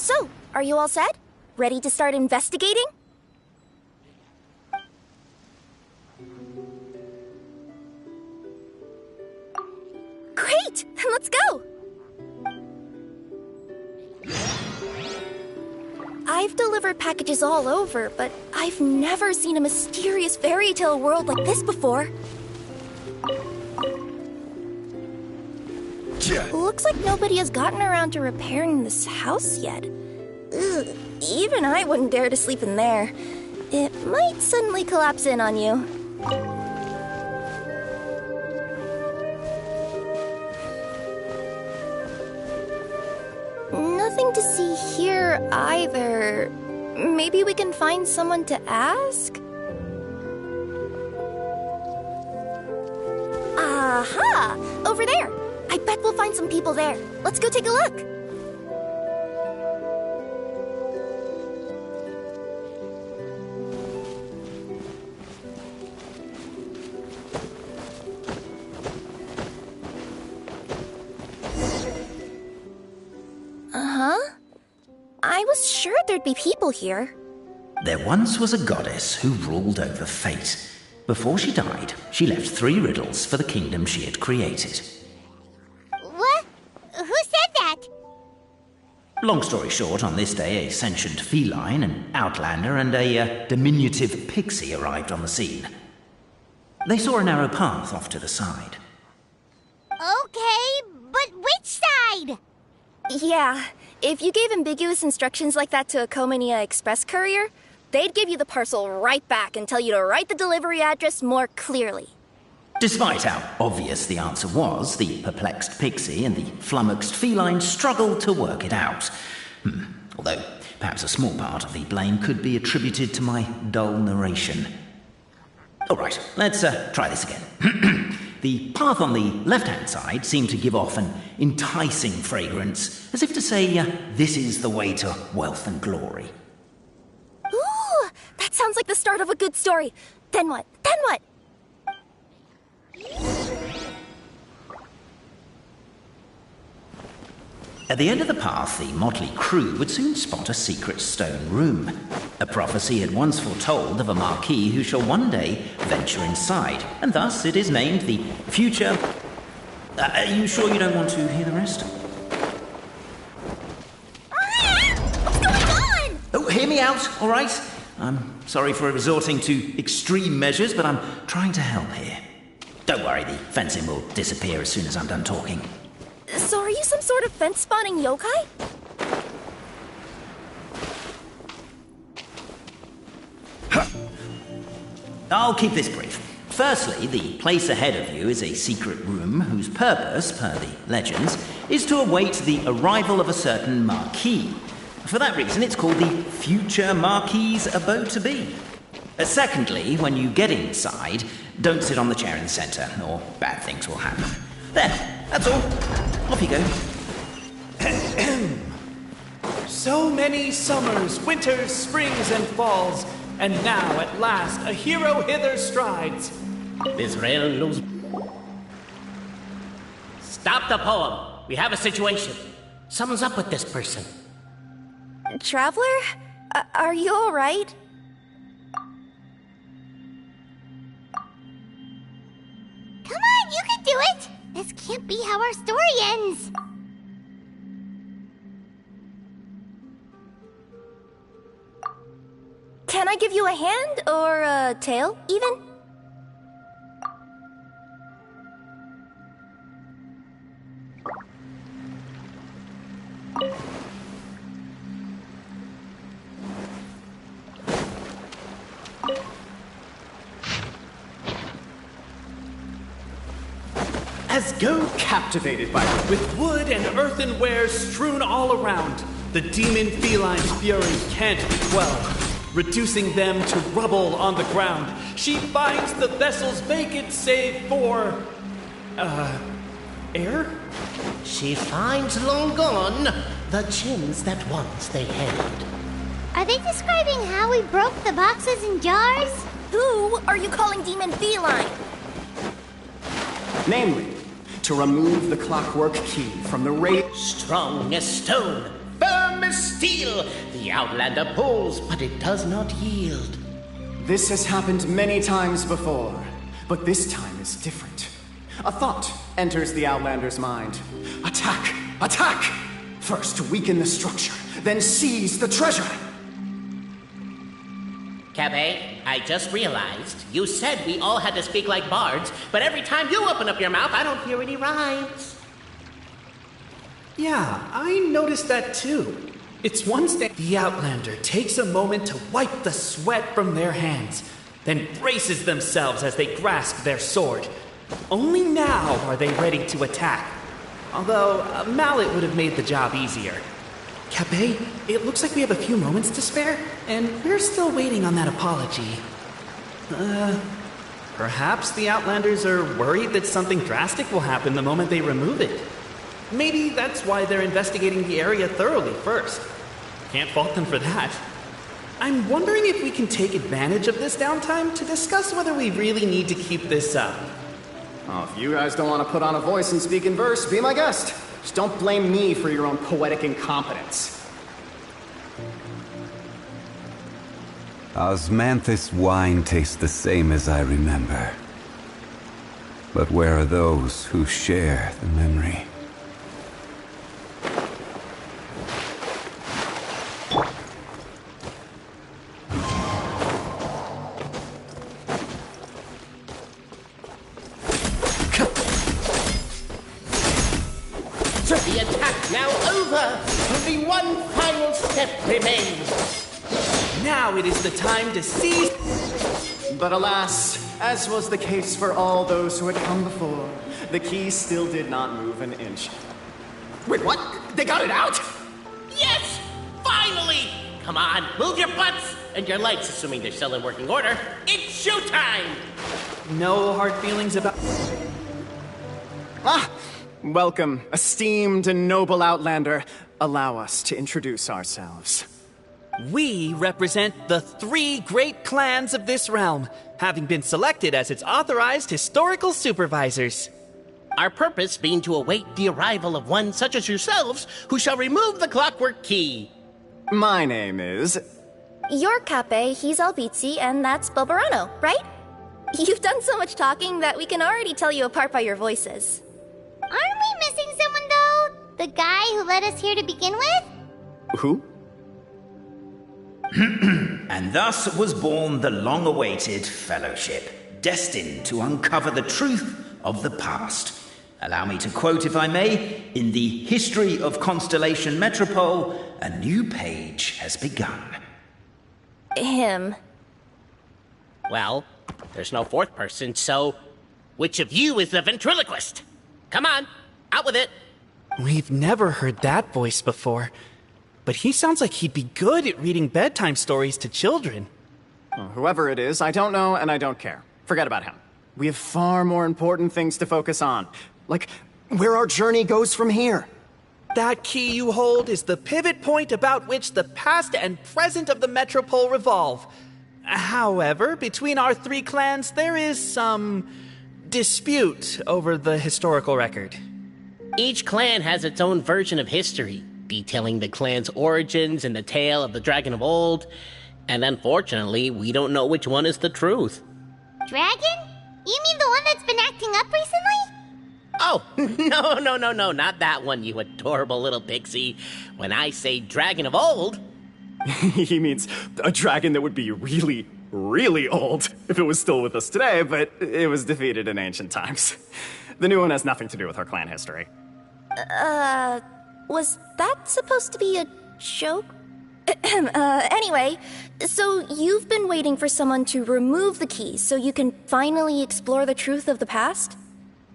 So, are you all set? Ready to start investigating? Great! Then let's go! I've delivered packages all over, but I've never seen a mysterious fairy tale world like this before. Looks like nobody has gotten around to repairing this house yet. Ugh, even I wouldn't dare to sleep in there. It might suddenly collapse in on you. Nothing to see here either. Maybe we can find someone to ask? Aha! Over there! I bet we'll find some people there. Let's go take a look. Uh-huh. I was sure there'd be people here. There once was a goddess who ruled over fate. Before she died, she left 3 riddles for the kingdom she had created. What? Who said that? Long story short, on this day, a sentient feline, an outlander, and a diminutive pixie arrived on the scene. They saw a narrow path off to the side. Okay, but which side? Yeah, if you gave ambiguous instructions like that to a Comania Express courier, they'd give you the parcel right back and tell you to write the delivery address more clearly. Despite how obvious the answer was, the perplexed pixie and the flummoxed feline struggled to work it out. Although, perhaps a small part of the blame could be attributed to my dull narration. All right, let's try this again. The path on the left-hand side seemed to give off an enticing fragrance, as if to say, this is the way to wealth and glory. Ooh, that sounds like the start of a good story. Then what? Then what? At the end of the path, the motley crew would soon spot a secret stone room. A prophecy had once foretold of a marquis who shall one day venture inside, and thus it is named the future... Are you sure you don't want to hear the rest? What's going on? Oh, hear me out, all right? I'm sorry for resorting to extreme measures, but I'm trying to help here. Don't worry, the fencing will disappear as soon as I'm done talking. So are you some sort of fence-spawning yokai? I'll keep this brief. Firstly, the place ahead of you is a secret room whose purpose, per the legends, is to await the arrival of a certain marquis. For that reason, it's called the future marquis's abode to be. Secondly, when you get inside, don't sit on the chair in the centre, or bad things will happen. There, that's all. Off you go. So many summers, winters, springs, and falls, and now at last a hero hither strides. This rail knows. Stop the poem. We have a situation. Someone's up with this person. Traveler? Are you all right? Come on, you can do it! This can't be how our story ends. Can I give you a hand or a tail, even? As go captivated by her, with wood and earthenware strewn all around, the demon feline's fury can't be quelled. Reducing them to rubble on the ground, she finds the vessel's vacant save for... air? She finds long gone the gems that once they held. Are they describing how we broke the boxes and jars? Who are you calling demon feline? Namely, to remove the clockwork key from the Strong as stone, firm as steel, the Outlander pulls, but it does not yield. This has happened many times before, but this time is different. A thought enters the Outlander's mind. Attack! Attack! First weaken the structure, then seize the treasure! Cabe, I just realized you said we all had to speak like bards, but every time you open up your mouth, I don't hear any rhymes. Yeah, I noticed that too. It's one step. The Outlander takes a moment to wipe the sweat from their hands, then braces themselves as they grasp their sword. Only now are they ready to attack. Although a mallet would have made the job easier. Cabe, it looks like we have a few moments to spare, and we're still waiting on that apology. Perhaps the Outlanders are worried that something drastic will happen the moment they remove it. Maybe that's why they're investigating the area thoroughly first. Can't fault them for that. I'm wondering if we can take advantage of this downtime to discuss whether we really need to keep this up. Oh, if you guys don't want to put on a voice and speak in verse, be my guest. Just don't blame me for your own poetic incompetence. Osmanthus wine tastes the same as I remember. But where are those who share the memory? The attack now over! Only one final step remains. Now it is the time to seize. But alas, as was the case for all those who had come before, the key still did not move an inch. Wait, what? They got it out? Yes! Finally! Come on, move your butts! And your legs, assuming they're still in working order. It's showtime! No hard feelings about... Ah! Welcome, esteemed and noble Outlander. Allow us to introduce ourselves. We represent the 3 great clans of this realm, having been selected as its authorized historical supervisors. Our purpose being to await the arrival of one such as yourselves, who shall remove the clockwork key. My name is... You're Cape, he's Albizzi, and that's Bobarano, right? You've done so much talking that we can already tell you apart by your voices. Aren't we missing someone, though? The guy who led us here to begin with? Who? And thus was born the long-awaited fellowship, destined to uncover the truth of the past. Allow me to quote, if I may, in the history of Constellation Metropole, a new page has begun. Him. Well, there's no fourth person, so which of you is the ventriloquist? Come on, out with it. We've never heard that voice before, but he sounds like he'd be good at reading bedtime stories to children. Well, whoever it is, I don't know and I don't care. Forget about him. We have far more important things to focus on, like where our journey goes from here. That key you hold is the pivot point about which the past and present of the Metropole revolve. However, between our 3 clans, there is some dispute over the historical record. Each clan has its own version of history, detailing the clan's origins and the tale of the dragon of old, and unfortunately, we don't know which one is the truth. Dragon? You mean the one that's been acting up recently? Oh, no, not that one, you adorable little pixie. When I say dragon of old... He means a dragon that would be really, really old if it was still with us today, but it was defeated in ancient times. The new one has nothing to do with our clan history. Was that supposed to be a joke? Anyway, so you've been waiting for someone to remove the key so you can finally explore the truth of the past?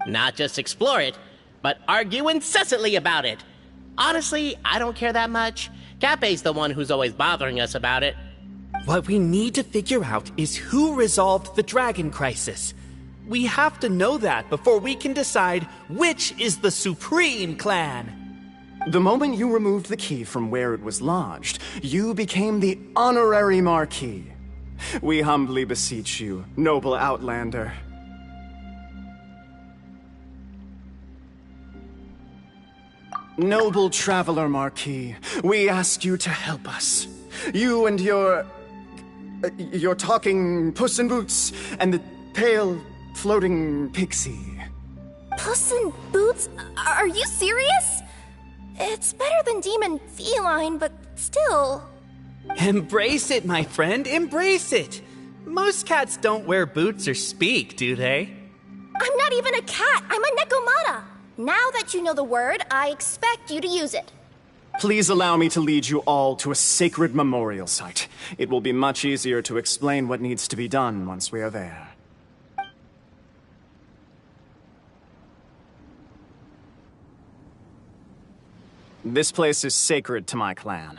Not just explore it, but argue incessantly about it. Honestly, I don't care that much. Cape's the one who's always bothering us about it. What we need to figure out is who resolved the dragon crisis. We have to know that before we can decide which is the supreme clan. The moment you removed the key from where it was lodged, you became the honorary Marquis. We humbly beseech you, noble Outlander. Noble Traveler Marquis, we ask you to help us. You and your... You're talking Puss in Boots and the pale, floating pixie. Puss in Boots? Are you serious? It's better than demon feline, but still. Embrace it, my friend, embrace it! Most cats don't wear boots or speak, do they? I'm not even a cat, I'm a Nekomata! Now that you know the word, I expect you to use it. Please allow me to lead you all to a sacred memorial site. It will be much easier to explain what needs to be done once we are there. This place is sacred to my clan.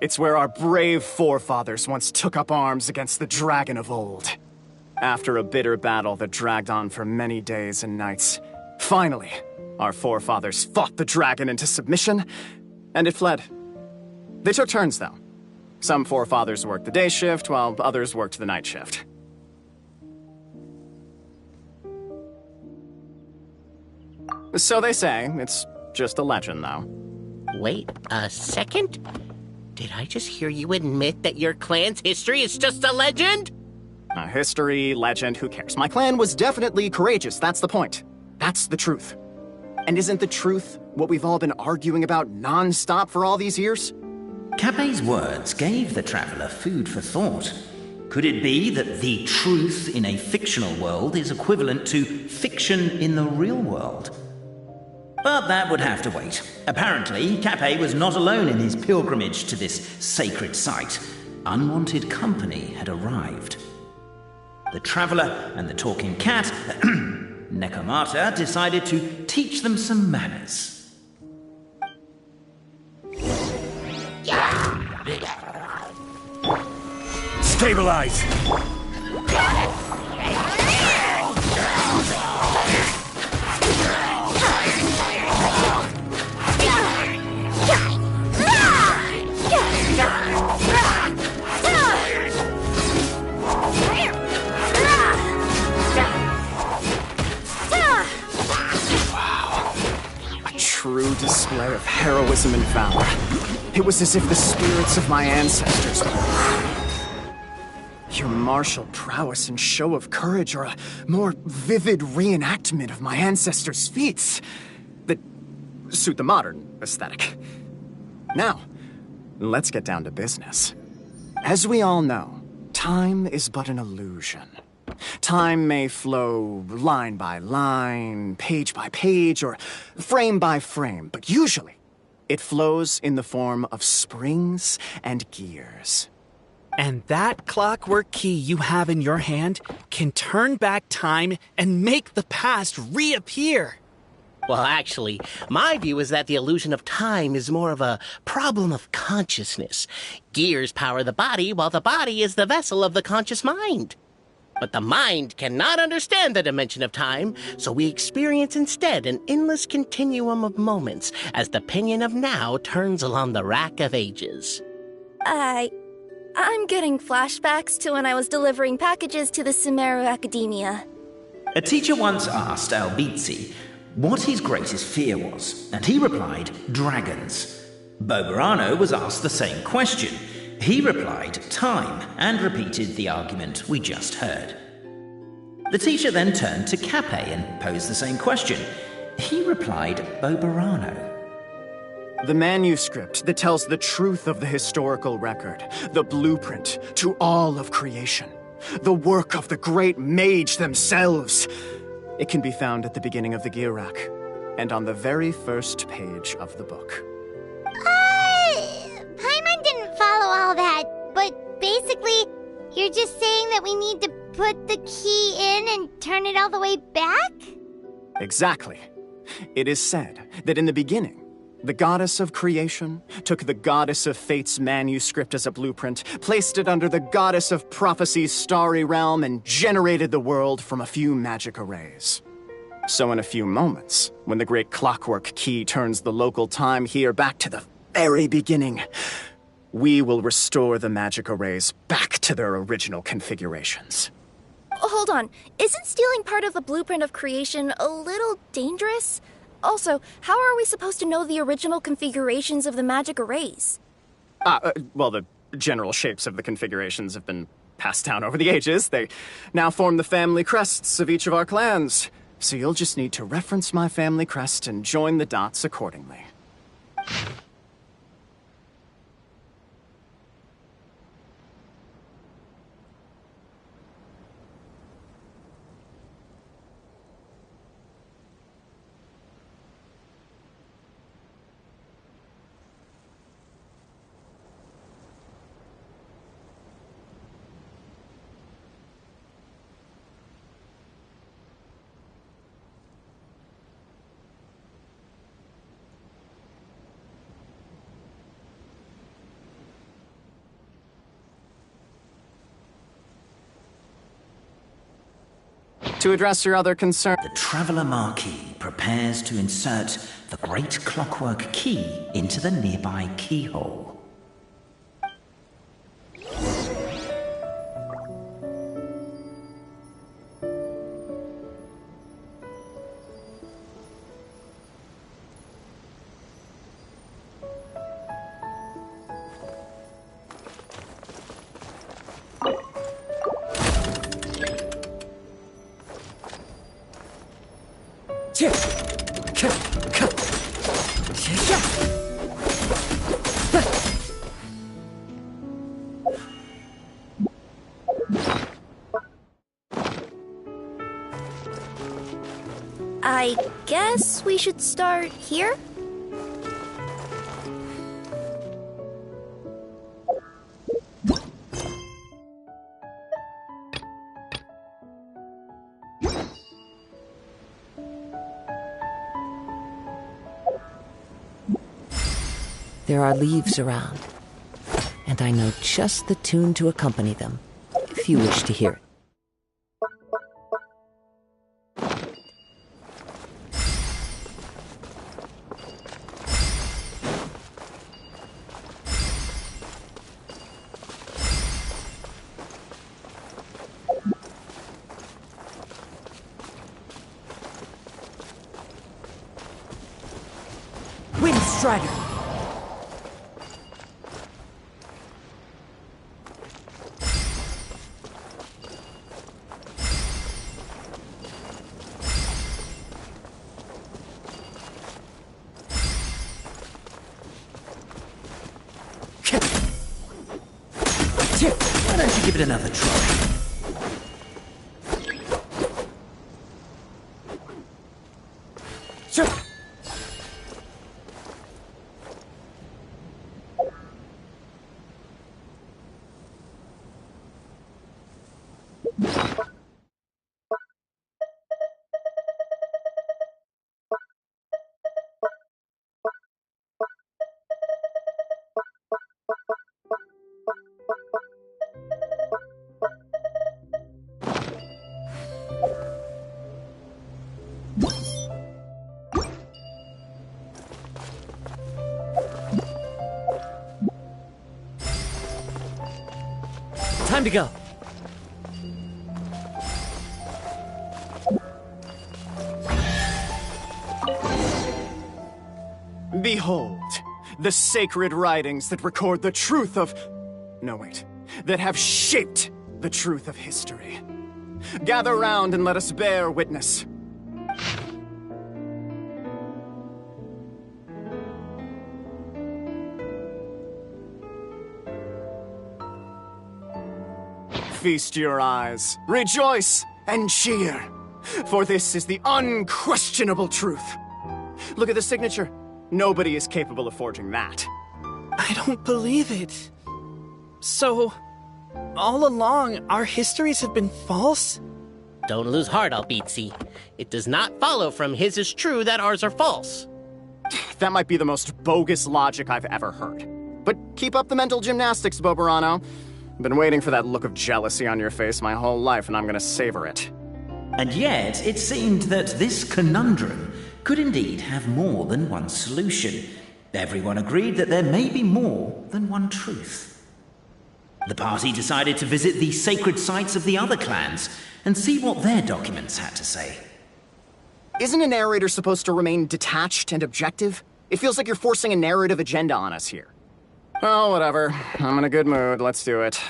It's where our brave forefathers once took up arms against the dragon of old. After a bitter battle that dragged on for many days and nights, finally, our forefathers fought the dragon into submission, and it fled. They took turns, though. Some forefathers worked the day shift, while others worked the night shift. So they say. It's just a legend, though. Wait a second? Did I just hear you admit that your clan's history is just a legend? History, legend, who cares? My clan was definitely courageous, that's the point. That's the truth. And isn't the truth what we've all been arguing about non-stop for all these years? Capet's words gave the traveler food for thought. Could it be that the truth in a fictional world is equivalent to fiction in the real world? But that would have to wait. Apparently, Capet was not alone in his pilgrimage to this sacred site. Unwanted company had arrived. The traveler and the talking cat, Nekomata, decided to teach them some manners. Stabilize! True display of heroism and valor. It was as if the spirits of my ancestors were. Your martial prowess and show of courage are a more vivid reenactment of my ancestors' feats that suit the modern aesthetic. Now, let's get down to business. As we all know, time is but an illusion. Time may flow line by line, page by page, or frame by frame, but usually it flows in the form of springs and gears. And that clockwork key you have in your hand can turn back time and make the past reappear. Well, actually, my view is that the illusion of time is more of a problem of consciousness. Gears power the body, while the body is the vessel of the conscious mind. But the mind cannot understand the dimension of time, so we experience instead an endless continuum of moments as the pinion of now turns along the rack of ages. I'm getting flashbacks to when I was delivering packages to the Sumeru Academia. A teacher once asked Albizzi what his greatest fear was, and he replied, dragons. Boberano was asked the same question. He replied, time, and repeated the argument we just heard. The teacher then turned to Capet and posed the same question. He replied, Boberano. The manuscript that tells the truth of the historical record, the blueprint to all of creation, the work of the great mage themselves. It can be found at the beginning of the gear rack, and on the very first page of the book. Paimon didn't follow all that, but basically, you're just saying that we need to put the key in and turn it all the way back? Exactly. It is said that in the beginning, the goddess of creation took the goddess of fate's manuscript as a blueprint, placed it under the goddess of prophecy's starry realm, and generated the world from a few magic arrays. So in a few moments, when the great clockwork key turns the local time here back to the very beginning, we will restore the magic arrays back to their original configurations. Hold on, isn't stealing part of the blueprint of creation a little dangerous? Also, how are we supposed to know the original configurations of the magic arrays? Well, the general shapes of the configurations have been passed down over the ages. They now form the family crests of each of our clans. So you'll just need to reference my family crest and join the dots accordingly. To address your other concern... The Traveler Marquis prepares to insert the great clockwork key into the nearby keyhole. I guess we should start here? There are leaves around, and I know just the tune to accompany them, if you wish to hear it. Windstrider! Why don't you give it another try? Sure. Time to go. Behold, the sacred writings that record the truth of... No, wait. That have shaped the truth of history. Gather round and let us bear witness. Feast your eyes, rejoice, and cheer, for this is the unquestionable truth. Look at the signature. Nobody is capable of forging that. I don't believe it. So, all along, our histories have been false? Don't lose heart, Albizzi. It does not follow from his is true that ours are false. That might be the most bogus logic I've ever heard. But keep up the mental gymnastics, Boberano. I've been waiting for that look of jealousy on your face my whole life, and I'm gonna savor it. And yet, it seemed that this conundrum could indeed have more than one solution. Everyone agreed that there may be more than one truth. The party decided to visit the sacred sites of the other clans and see what their documents had to say. Isn't a narrator supposed to remain detached and objective? It feels like you're forcing a narrative agenda on us here. Well, whatever. I'm in a good mood. Let's do it.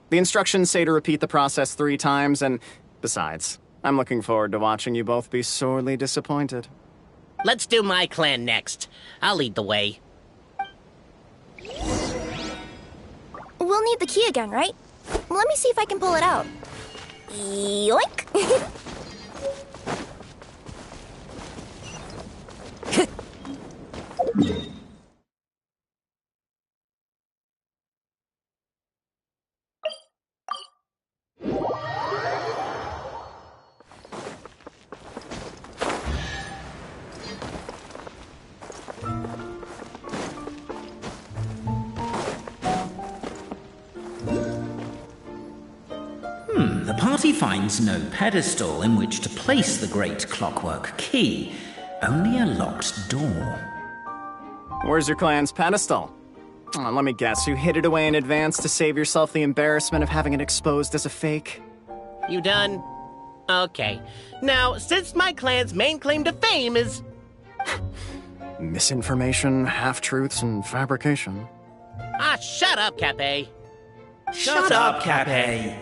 The instructions say to repeat the process 3 times, and besides, I'm looking forward to watching you both be sorely disappointed. Let's do my clan next. I'll lead the way. We'll need the key again, right? Let me see if I can pull it out. Yoink! The party finds no pedestal in which to place the great clockwork key, only a locked door. Where's your clan's pedestal? Oh, let me guess, you hid it away in advance to save yourself the embarrassment of having it exposed as a fake? You done? Okay. Now, since my clan's main claim to fame is... Misinformation, half-truths, and fabrication. Ah, shut up, Cape. Shut up, Cape.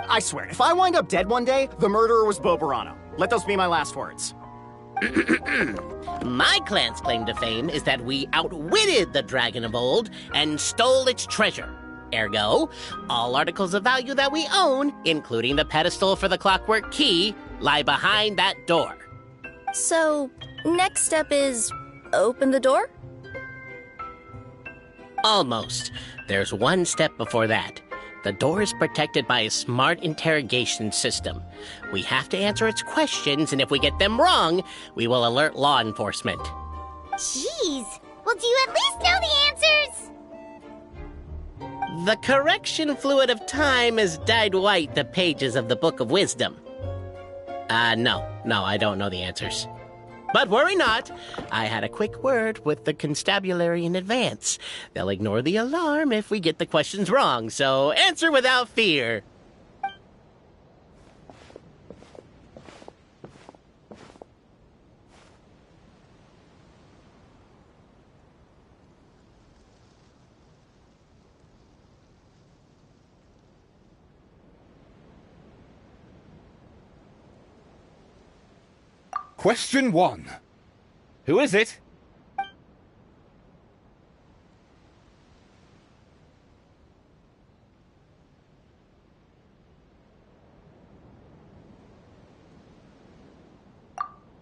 I swear, if I wind up dead one day, the murderer was Boberano. Let those be my last words. My clan's claim to fame is that we outwitted the dragon of old and stole its treasure. Ergo, all articles of value that we own, including the pedestal for the clockwork key, lie behind that door. So, next step is open the door? Almost. There's one step before that. The door is protected by a smart interrogation system. We have to answer its questions, and if we get them wrong, we will alert law enforcement. Jeez. Well, do you at least know the answers? The correction fluid of time has dyed white the pages of the Book of Wisdom. No, I don't know the answers. But worry not. I had a quick word with the constabulary in advance. They'll ignore the alarm if we get the questions wrong, so answer without fear. Question 1. Who is it?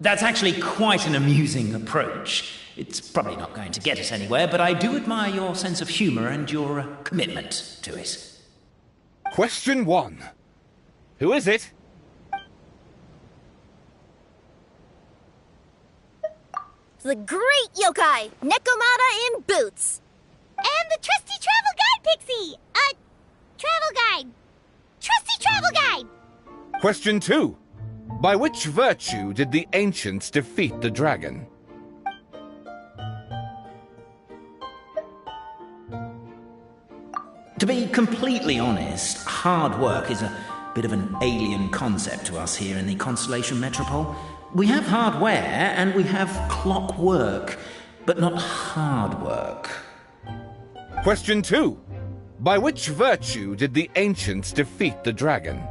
That's actually quite an amusing approach. It's probably not going to get us anywhere, but I do admire your sense of humor and your commitment to it. Question 1. Who is it? The great yokai, Nekomata in boots. And the trusty travel guide, Pixie! Travel guide. Trusty travel guide! Question 2. By which virtue did the ancients defeat the dragon? To be completely honest, hard work is a bit of an alien concept to us here in the Constellation Metropole. We have hardware and we have clockwork, but not hard work. Question 2. By which virtue did the ancients defeat the dragon?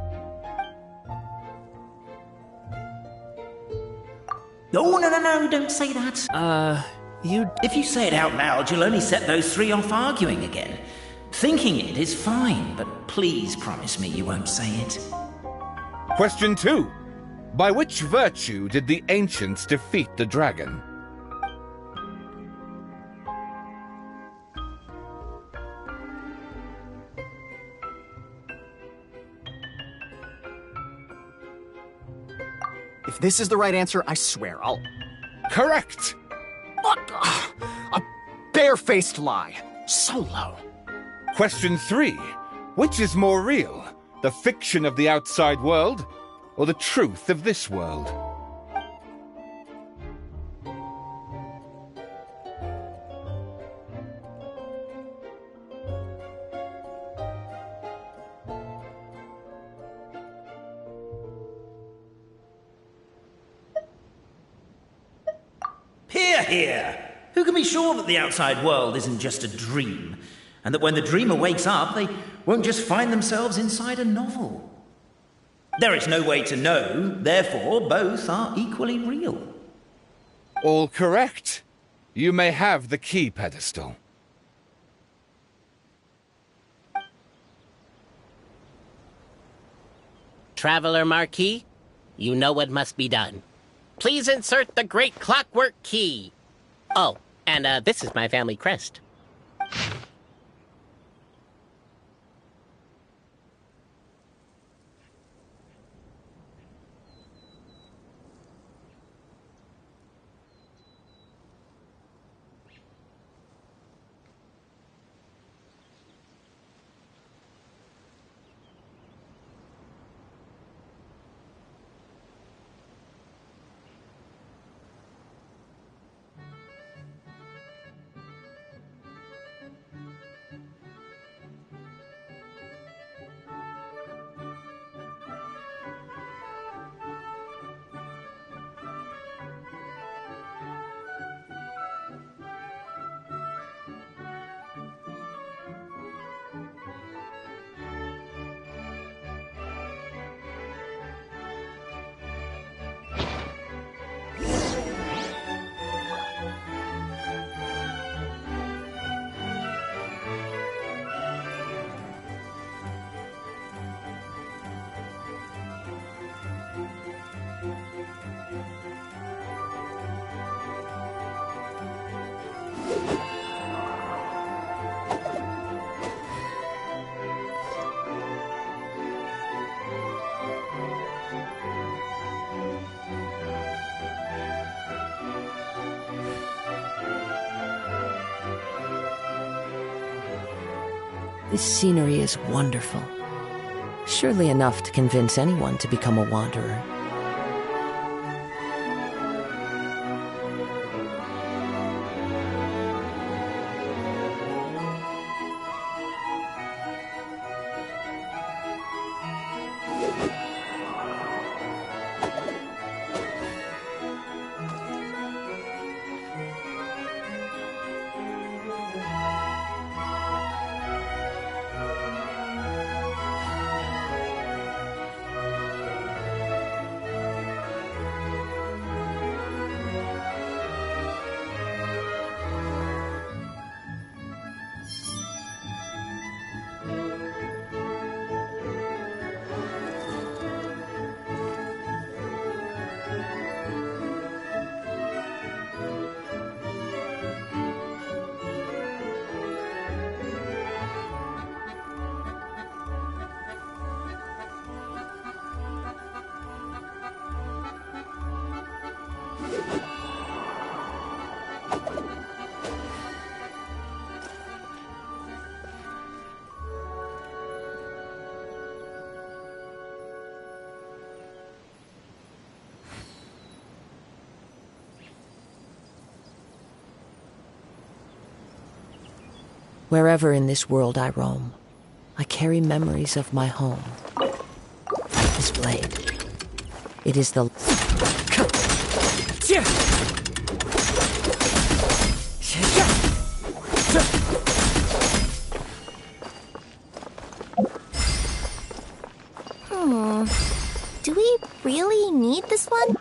Oh, no, don't say that. If you say it out loud, you'll only set those 3 off arguing again. Thinking it is fine, but please promise me you won't say it. Question 2. By which virtue did the ancients defeat the dragon? If this is the right answer, I swear I'll... Correct! What? A barefaced lie. So low. Question 3. Which is more real? The fiction of the outside world, or the truth of this world? Hear, hear! Who can be sure that the outside world isn't just a dream? and that when the dreamer wakes up, they won't just find themselves inside a novel. There is no way to know, therefore both are equally real. All correct. You may have the key pedestal. Traveler Marquis, you know what must be done. Please insert the great clockwork key. Oh, and this is my family crest. This scenery is wonderful. Surely enough to convince anyone to become a wanderer. Wherever in this world I roam, I carry memories of my home. This blade, it is the... Do we really need this one?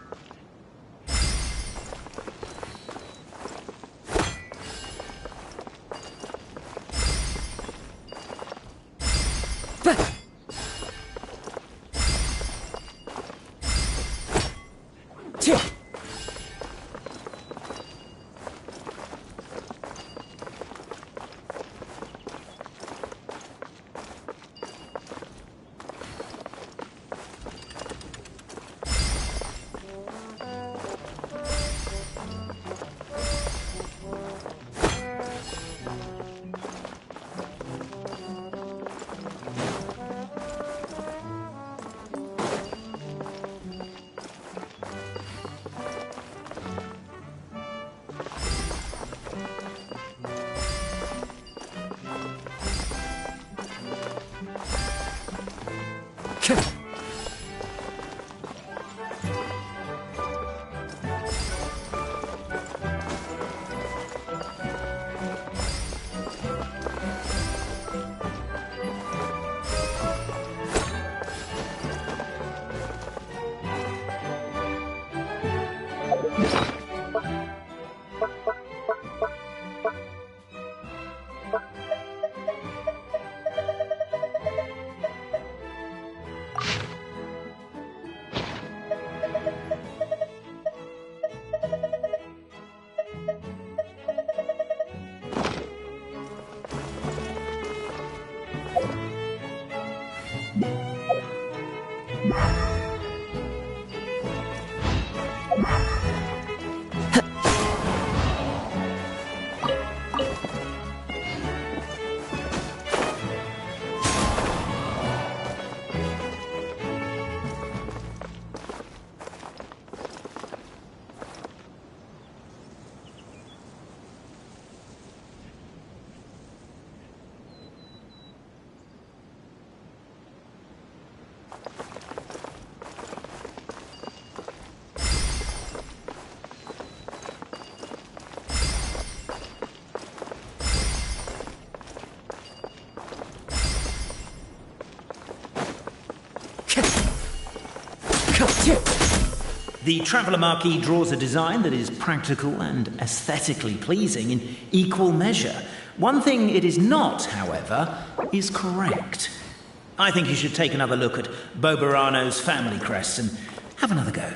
The Traveller Marquis draws a design that is practical and aesthetically pleasing in equal measure. One thing it is not, however, is correct. I think you should take another look at Boberano's family crest and have another go.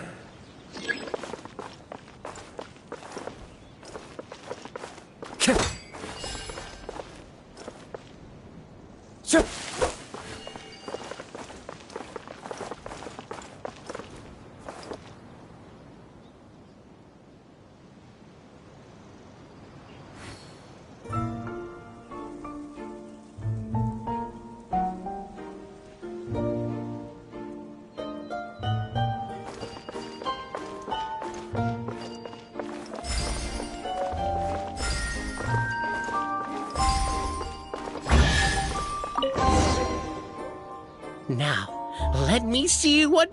Now, let me see what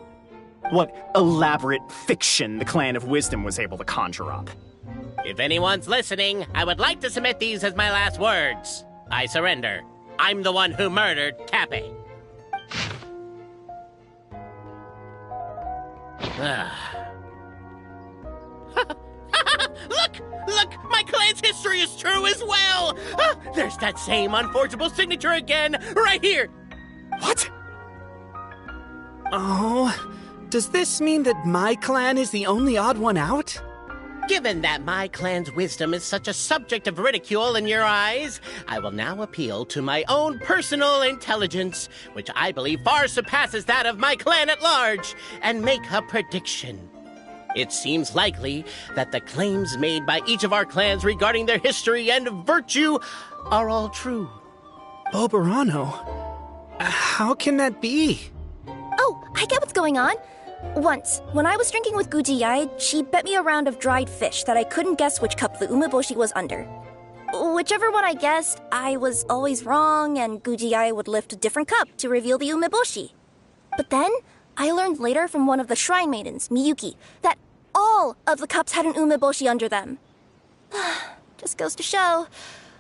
elaborate fiction the Clan of Wisdom was able to conjure up. If anyone's listening, I would like to submit these as my last words. I surrender. I'm the one who murdered Cappy. Look! My clan's history is true as well! There's that same unforgeable signature again, right here! What? Oh, does this mean that my clan is the only odd one out? Given that my clan's wisdom is such a subject of ridicule in your eyes, I will now appeal to my own personal intelligence, which I believe far surpasses that of my clan at large, and make a prediction. It seems likely that the claims made by each of our clans regarding their history and virtue are all true. Boberano? How can that be? Oh, I get what's going on. Once, when I was drinking with Gujiyai, she bet me a round of dried fish that I couldn't guess which cup the umeboshi was under. Whichever one I guessed, I was always wrong, and Gujiyai would lift a different cup to reveal the umeboshi. But then, I learned later from one of the shrine maidens, Miyuki, that all of the cups had an umeboshi under them. Just goes to show,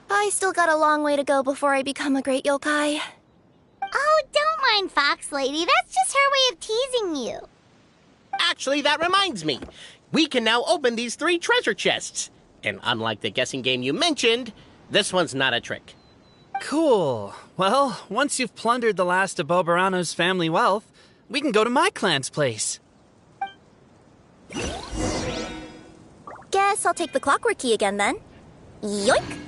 I still got a long way to go before I become a great yokai. Oh, don't mind Fox Lady. That's just her way of teasing you. Actually, that reminds me. We can now open these 3 treasure chests. And unlike the guessing game you mentioned, this one's not a trick. Cool. Well, once you've plundered the last of Boberano's family wealth, we can go to my clan's place. Guess I'll take the clockwork key again then. Yoink!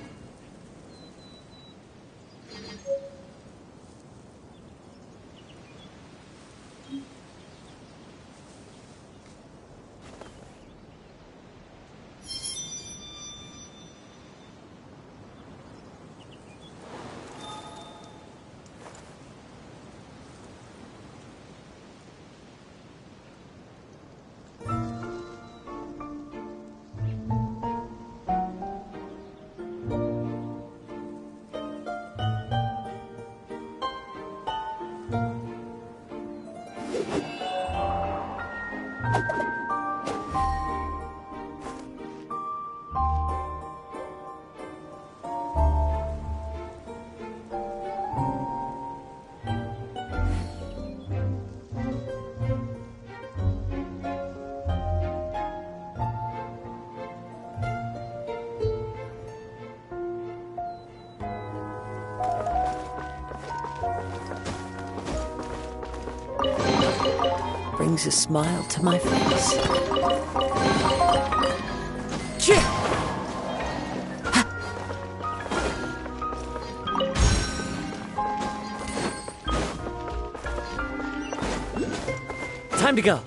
Brings a smile to my face. Time to go.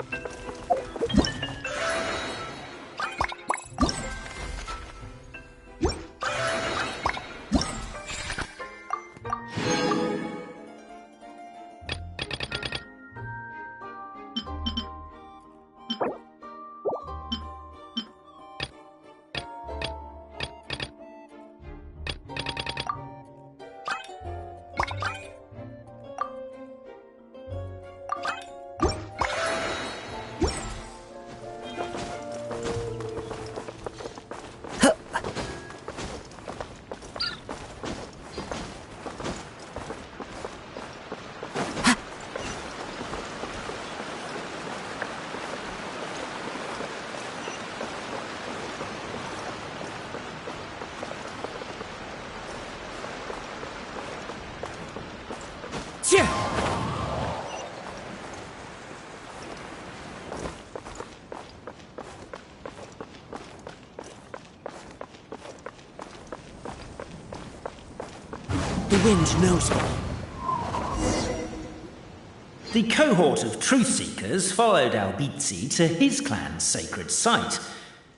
The wind knows me. The cohort of truth seekers followed Albizzi to his clan's sacred site.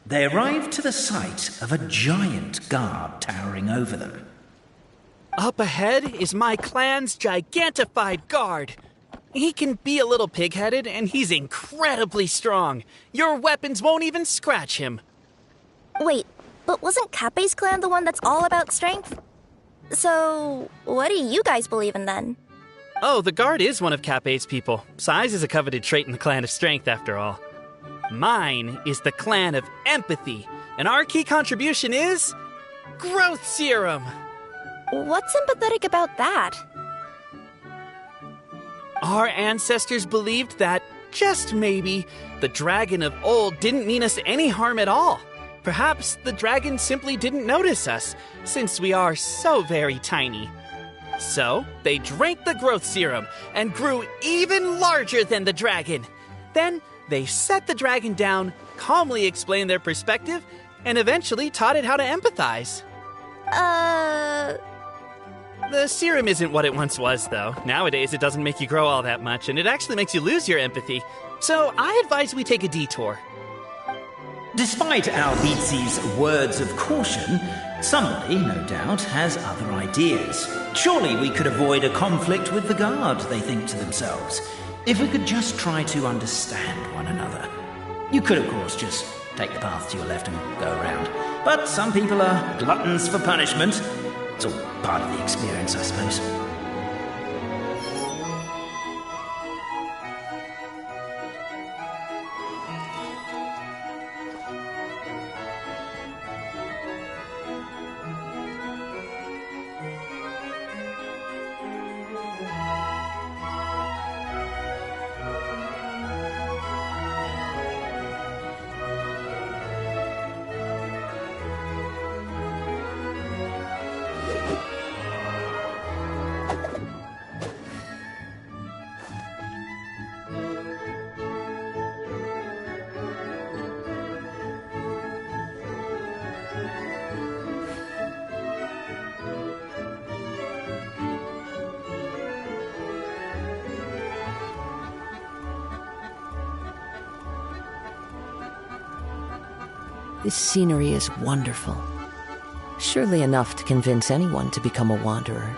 They arrived to the site of a giant guard towering over them. Up ahead is my clan's gigantified guard. He can be a little pig-headed, and he's incredibly strong. Your weapons won't even scratch him. Wait, but wasn't Kappe's clan the one that's all about strength? So, what do you guys believe in then? Oh, the guard is one of Kappe's people. Size is a coveted trait in the clan of strength, after all. Mine is the clan of empathy, and our key contribution is growth serum. What's sympathetic about that? Our ancestors believed that, just maybe, the dragon of old didn't mean us any harm at all. Perhaps the dragon simply didn't notice us, since we are so very tiny. So, they drank the growth serum and grew even larger than the dragon. Then, they set the dragon down, calmly explained their perspective, and eventually taught it how to empathize. The serum isn't what it once was, though. Nowadays, it doesn't make you grow all that much, and it actually makes you lose your empathy. So, I advise we take a detour. Despite Albizzi's words of caution, somebody, no doubt, has other ideas. Surely we could avoid a conflict with the guard, they think to themselves, if we could just try to understand one another. You could, of course, just take the path to your left and go around. But some people are gluttons for punishment. It's all part of the experience, I suppose. This scenery is wonderful. Surely enough to convince anyone to become a wanderer.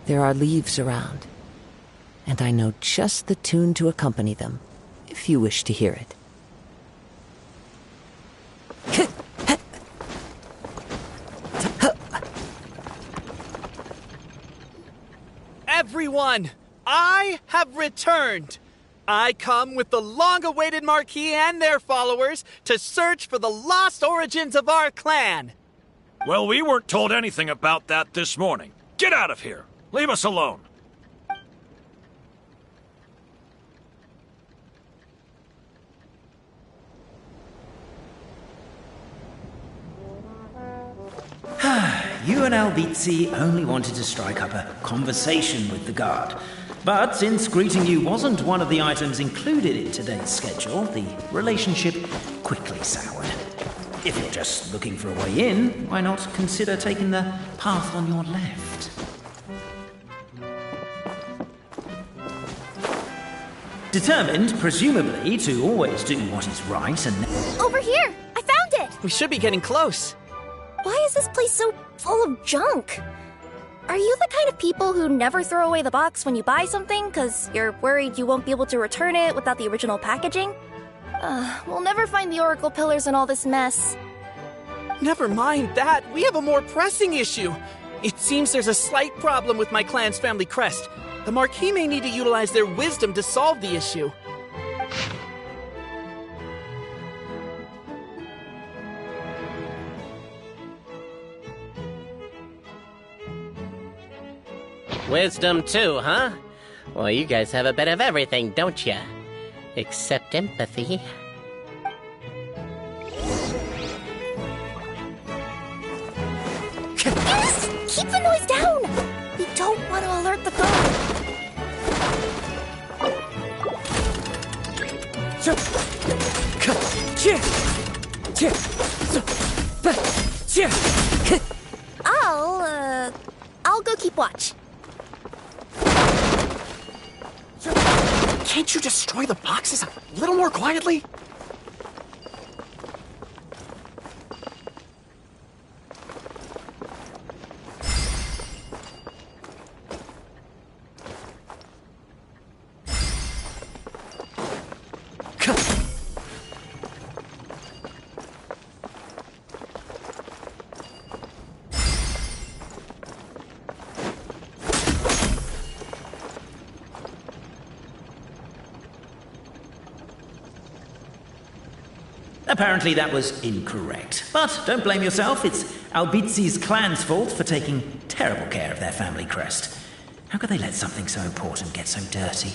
There are leaves around, and I know just the tune to accompany them, if you wish to hear it. Everyone, I have returned. I come with the long-awaited Marquis and their followers to search for the lost origins of our clan. Well, we weren't told anything about that this morning. Get out of here. Leave us alone. and Albizzi only wanted to strike up a conversation with the guard. But since greeting you wasn't one of the items included in today's schedule, the relationship quickly soured. If you're just looking for a way in, why not consider taking the path on your left? Determined, presumably, to always do what is right and... Over here! I found it! We should be getting close. Why is this place so full of junk? Are you the kind of people who never throw away the box when you buy something because you're worried you won't be able to return it without the original packaging? We'll never find the Oracle Pillars in all this mess. Never mind that. We have a more pressing issue. It seems there's a slight problem with my clan's family crest. The Marquis may need to utilize their wisdom to solve the issue. Wisdom too, huh? Well, you guys have a bit of everything, don't ya? Except empathy. Yes! Keep the noise down! We don't want to alert the guard. I'll go keep watch. Can't you destroy the boxes a little more quietly? Apparently that was incorrect. But don't blame yourself, it's Albizzi's clan's fault for taking terrible care of their family crest. How could they let something so important get so dirty?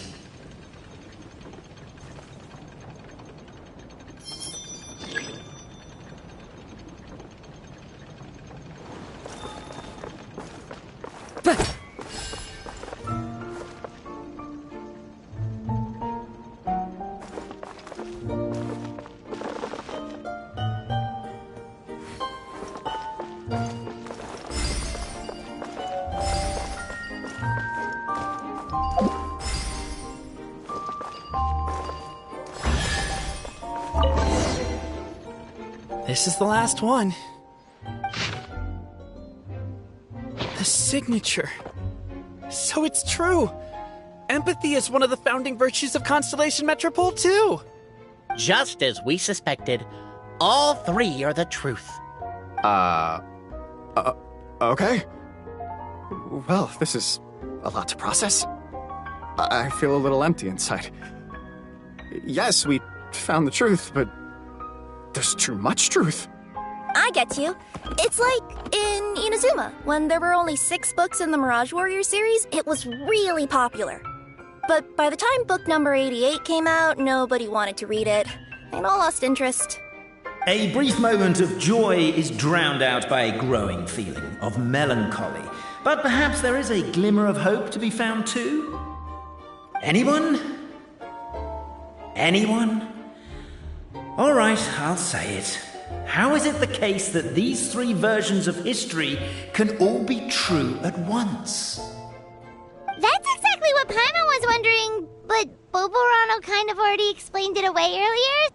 This is the last one. The signature. So it's true. Empathy is one of the founding virtues of Constellation Metropole, too. Just as we suspected, all three are the truth. Okay. Well, this is a lot to process. I feel a little empty inside. Yes, we found the truth, but there's too much truth. I get you. It's like in Inazuma, when there were only 6 books in the Mirage Warrior series, it was really popular. But by the time book number 88 came out, nobody wanted to read it. They all lost interest. A brief moment of joy is drowned out by a growing feeling of melancholy. But perhaps there is a glimmer of hope to be found too? Anyone? Anyone? All right, I'll say it. How is it the case that these 3 versions of history can all be true at once? That's exactly what Paimon was wondering, but Boborano kind of already explained it away earlier.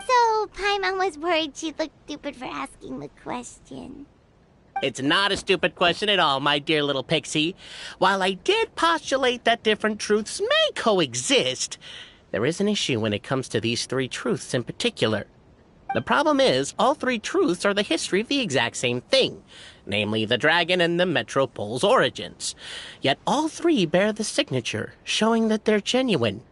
So Paimon was worried she'd look stupid for asking the question. It's not a stupid question at all, my dear little pixie. While I did postulate that different truths may coexist, there is an issue when it comes to these 3 truths in particular. The problem is, all 3 truths are the history of the exact same thing, namely the dragon and the Metropole's origins. Yet all 3 bear the signature, showing that they're genuine.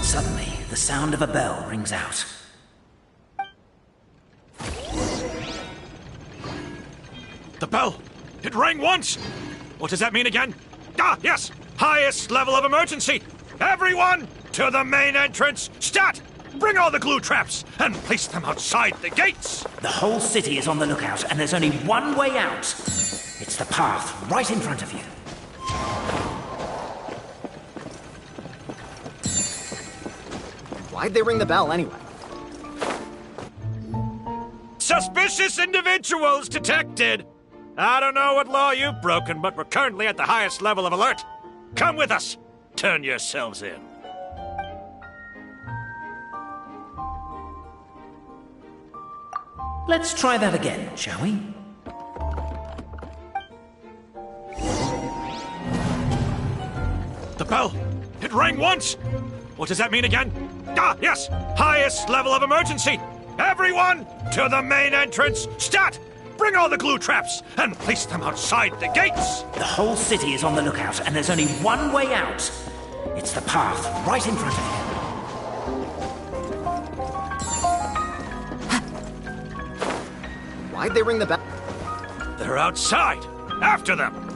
Suddenly, the sound of a bell rings out. The bell! It rang once! What does that mean again? Ah, yes! Highest level of emergency! Everyone, to the main entrance! Stat! Bring all the glue traps and place them outside the gates! The whole city is on the lookout, and there's only one way out. It's the path right in front of you. Why'd they ring the bell anyway? Suspicious individuals detected! I don't know what law you've broken, but we're currently at the highest level of alert. Come with us. Turn yourselves in. Let's try that again, shall we? The bell! It rang once! What does that mean again? Ah, yes! Highest level of emergency! Everyone, to the main entrance! Stat! Bring all the glue traps and place them outside the gates! The whole city is on the lookout, and there's only one way out. It's the path right in front of you. Why'd they ring the bell? They're outside! After them!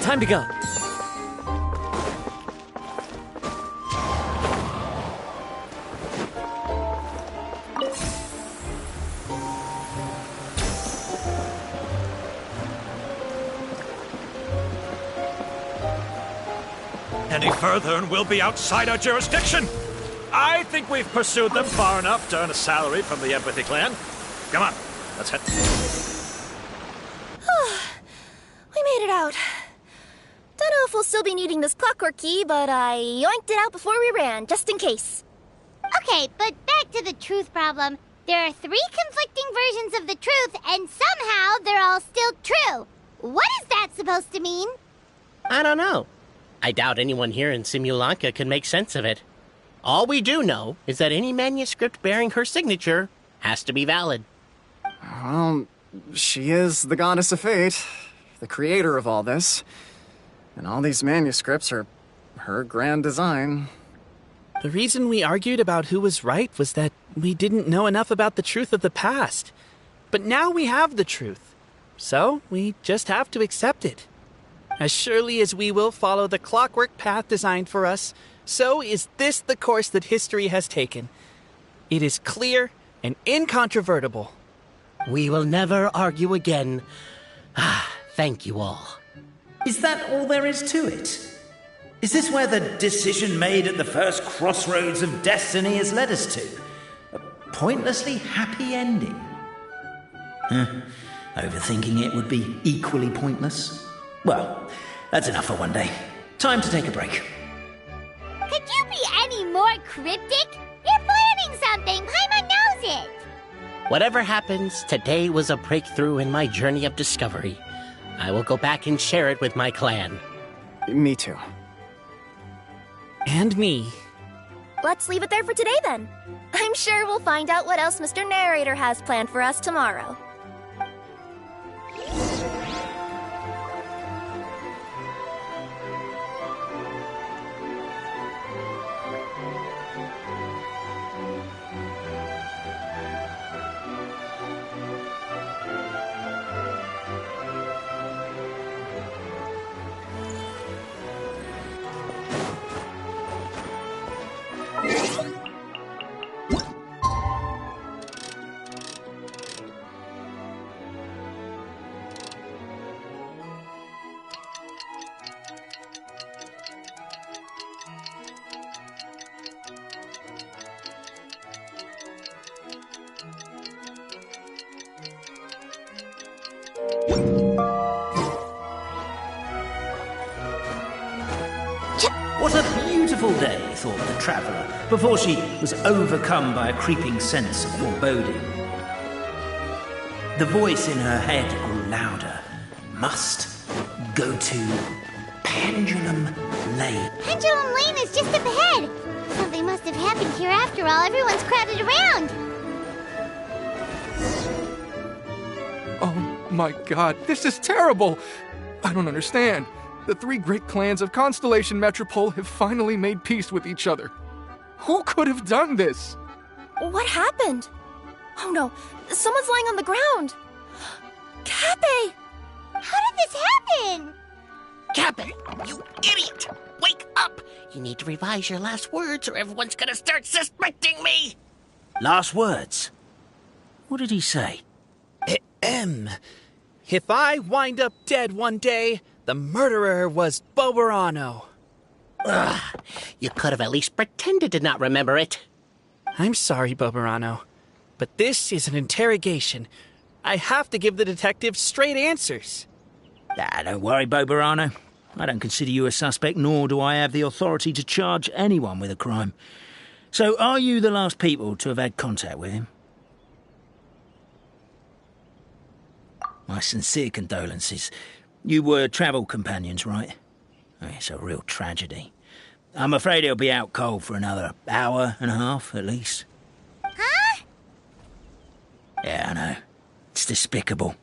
Time to go. Any further and we'll be outside our jurisdiction. I think we've pursued them far enough to earn a salary from the Empathy Clan. Come on, let's head. We made it out. Don't know if we'll still be needing this clockwork key, but I yoinked it out before we ran, just in case. Okay, but back to the truth problem. There are 3 conflicting versions of the truth, and somehow they're all still true. What is that supposed to mean? I don't know. I doubt anyone here in Simulanka can make sense of it. All we do know is that any manuscript bearing her signature has to be valid. Well, she is the goddess of fate, the creator of all this. And all these manuscripts are her grand design. The reason we argued about who was right was that we didn't know enough about the truth of the past. But now we have the truth. So we just have to accept it. As surely as we will follow the clockwork path designed for us, so is this the course that history has taken. It is clear and incontrovertible. We will never argue again. Thank you all. Is that all there is to it? Is this where the decision made at the first crossroads of destiny has led us to? A pointlessly happy ending? Overthinking it would be equally pointless. Well, that's enough for one day. Time to take a break. Could you be any more cryptic? You're planning something. Paimon knows it. Whatever happens, today was a breakthrough in my journey of discovery. I will go back and share it with my clan. Me too. And me. Let's leave it there for today, then. I'm sure we'll find out what else Mr. Narrator has planned for us tomorrow. What a beautiful day, thought the traveller, before she was overcome by a creeping sense of foreboding. The voice in her head grew louder. Must go to Pendulum Lane. Pendulum Lane is just up ahead. Something must have happened here after all. Everyone's crowded around. Oh my god, this is terrible! I don't understand. The three great clans of Constellation Metropole have finally made peace with each other. Who could have done this? What happened? Oh no, someone's lying on the ground. Cappe! How did this happen? Cappe, you idiot! Wake up! You need to revise your last words or everyone's gonna start suspecting me! Last words? What did he say? If I wind up dead one day, the murderer was Boberano. Ugh, you could have at least pretended to not remember it. I'm sorry, Boberano, but this is an interrogation. I have to give the detective straight answers. Don't worry, Boberano. I don't consider you a suspect, nor do I have the authority to charge anyone with a crime. So, are you the last people to have had contact with him? My sincere condolences. You were travel companions, right? It's a real tragedy. I'm afraid he'll be out cold for another hour and a half, at least. Huh? Yeah, I know. It's despicable.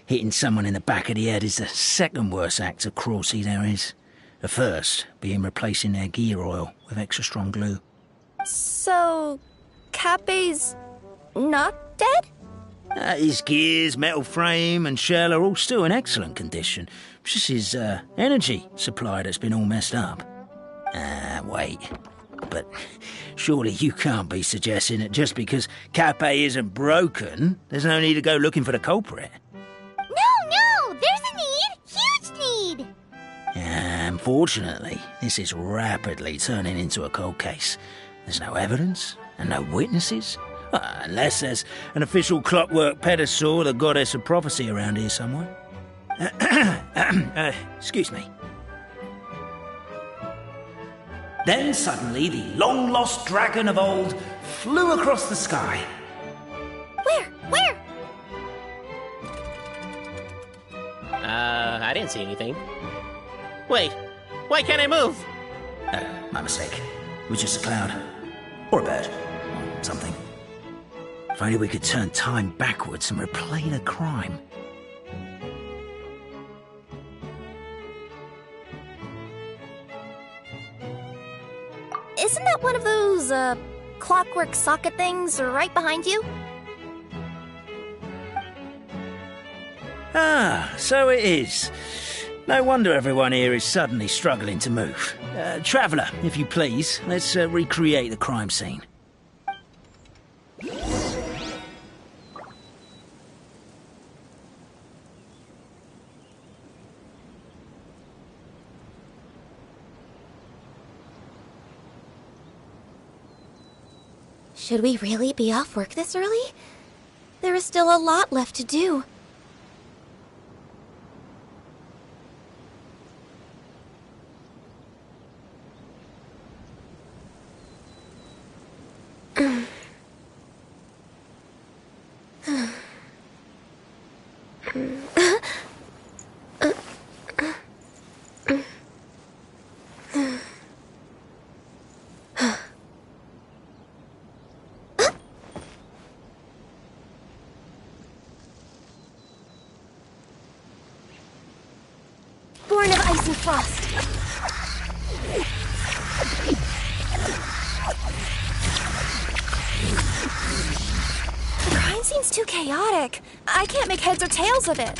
Hitting someone in the back of the head is the second worst act of cruelty there is. The first being replacing their gear oil with extra strong glue. So, Cappe's not dead? His gears, metal frame and shell are all still in excellent condition. It's just his energy supply that's been all messed up. Wait. But surely you can't be suggesting that just because Cappe isn't broken, there's no need to go looking for the culprit. No! There's a need! Huge need! Unfortunately, this is rapidly turning into a cold case. There's no evidence and no witnesses. Unless there's an official clockwork pedestal or the goddess of prophecy around here somewhere. Excuse me. Then suddenly the long-lost dragon of old flew across the sky. Where? I didn't see anything. Wait, why can't I move? My mistake. It was just a cloud. Or a bird. Or something. If only we could turn time backwards and replay the crime. Isn't that one of those, clockwork socket things right behind you? So it is. No wonder everyone here is suddenly struggling to move. Traveller, if you please, let's recreate the crime scene. Should we really be off work this early? There is still a lot left to do. Born of ice and frost. The crime seems too chaotic. I can't make heads or tails of it.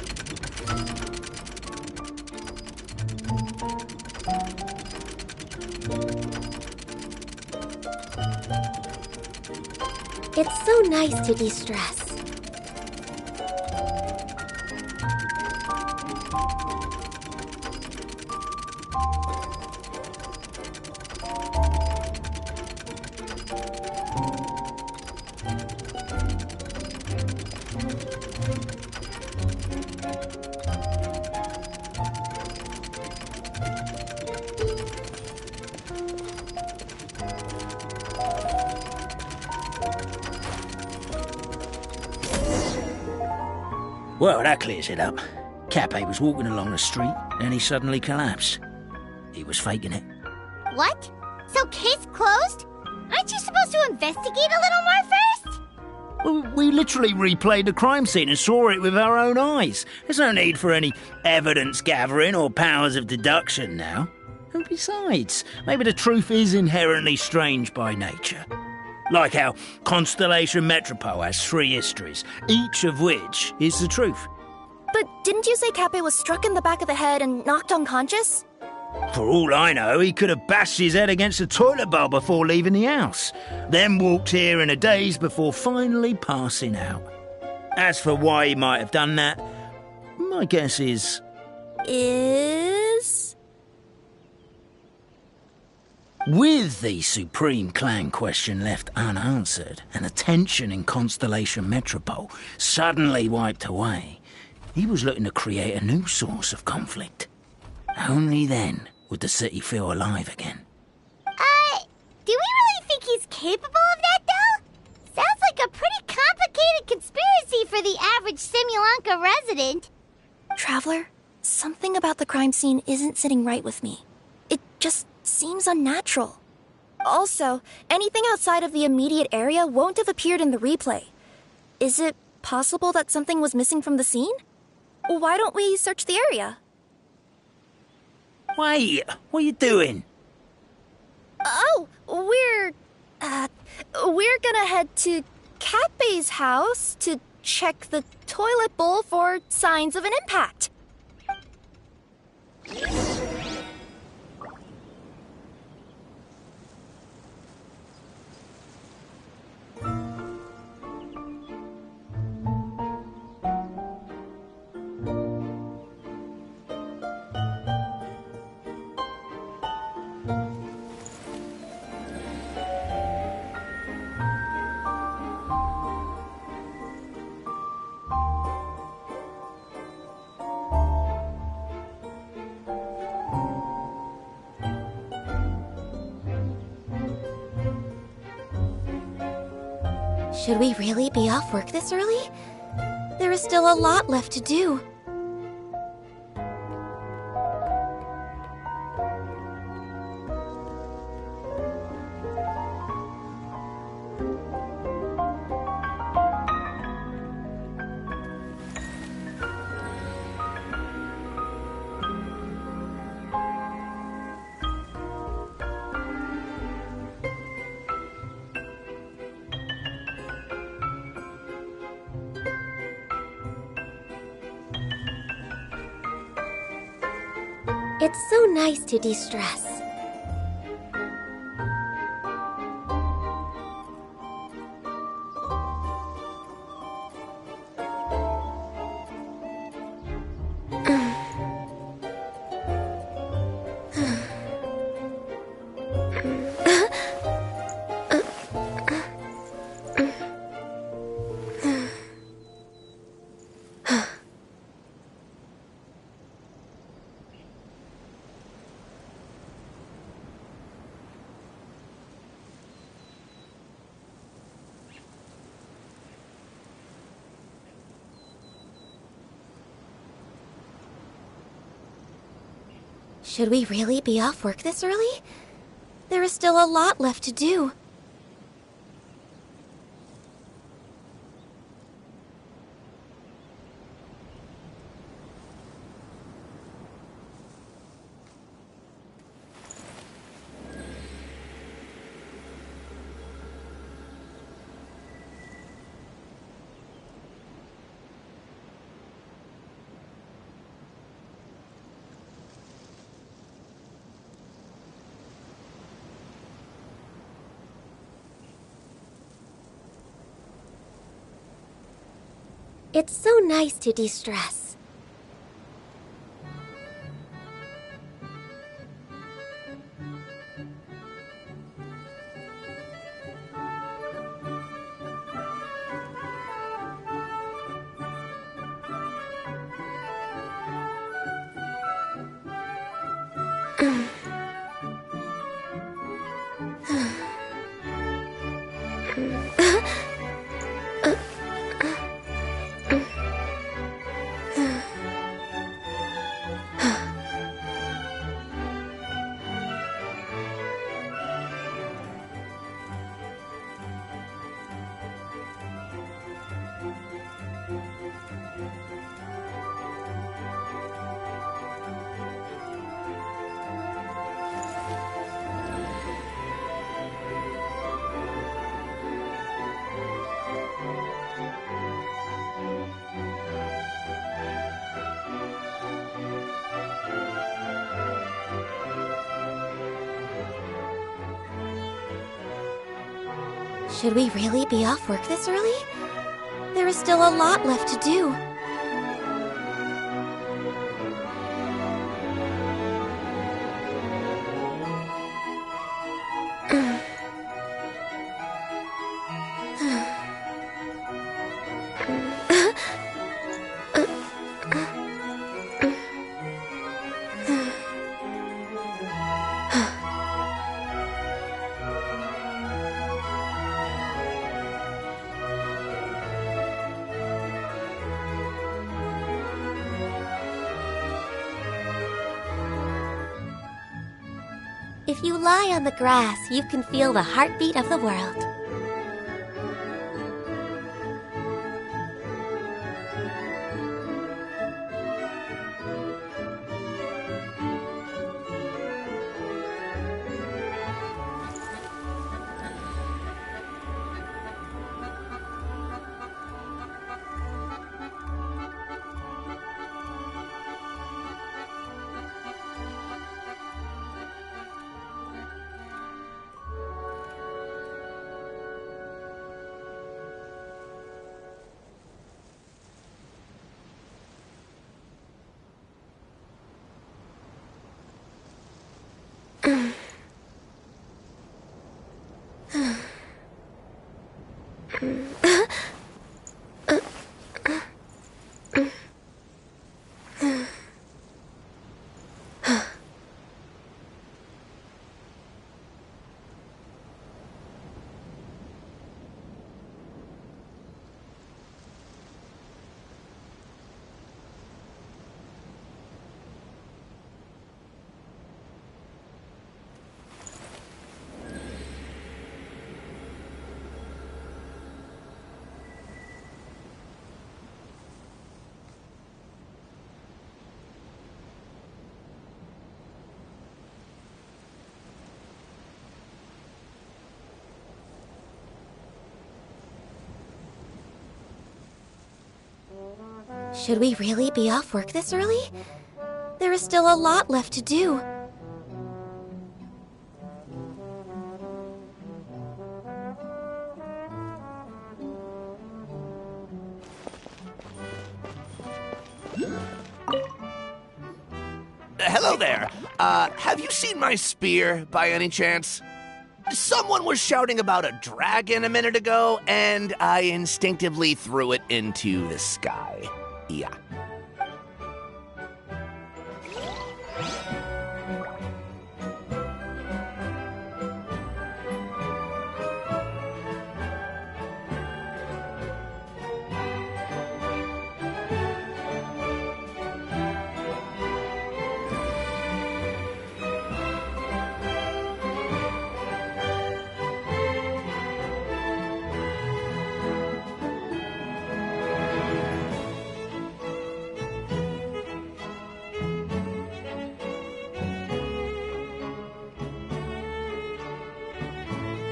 It's so nice to de-stress. Well, that clears it up. Cappe was walking along the street, and he suddenly collapsed. He was faking it. What? So case closed? Aren't you supposed to investigate a little more first? We literally replayed the crime scene and saw it with our own eyes. There's no need for any evidence gathering or powers of deduction now. And besides, maybe the truth is inherently strange by nature. Like how Constellation Metropole has 3 histories, each of which is the truth. But didn't you say Cappe was struck in the back of the head and knocked unconscious? For all I know, he could have bashed his head against the toilet bowl before leaving the house, then walked here in a daze before finally passing out. As for why he might have done that, my guess is... With the Supreme Clan question left unanswered and the tension in Constellation Metropole suddenly wiped away, he was looking to create a new source of conflict. Only then would the city feel alive again. Do we really think he's capable of that, though? Sounds like a pretty complicated conspiracy for the average Simulanka resident. Traveler, something about the crime scene isn't sitting right with me. It just seems unnatural. Also, anything outside of the immediate area won't have appeared in the replay. Is it possible that something was missing from the scene? Why don't we search the area? Wait, what are you doing? Oh, we're gonna head to Cappe's house to check the toilet bowl for signs of an impact. Should we really be off work this early? There is still a lot left to do. It's so nice to de-stress. Should we really be off work this early? There is still a lot left to do. It's so nice to de-stress. Should we really be off work this early? There is still a lot left to do. If you lie on the grass, you can feel the heartbeat of the world. Should we really be off work this early? There is still a lot left to do. Hello there. Have you seen my spear by any chance? Someone was shouting about a dragon a minute ago, and I instinctively threw it into the sky. Yeah.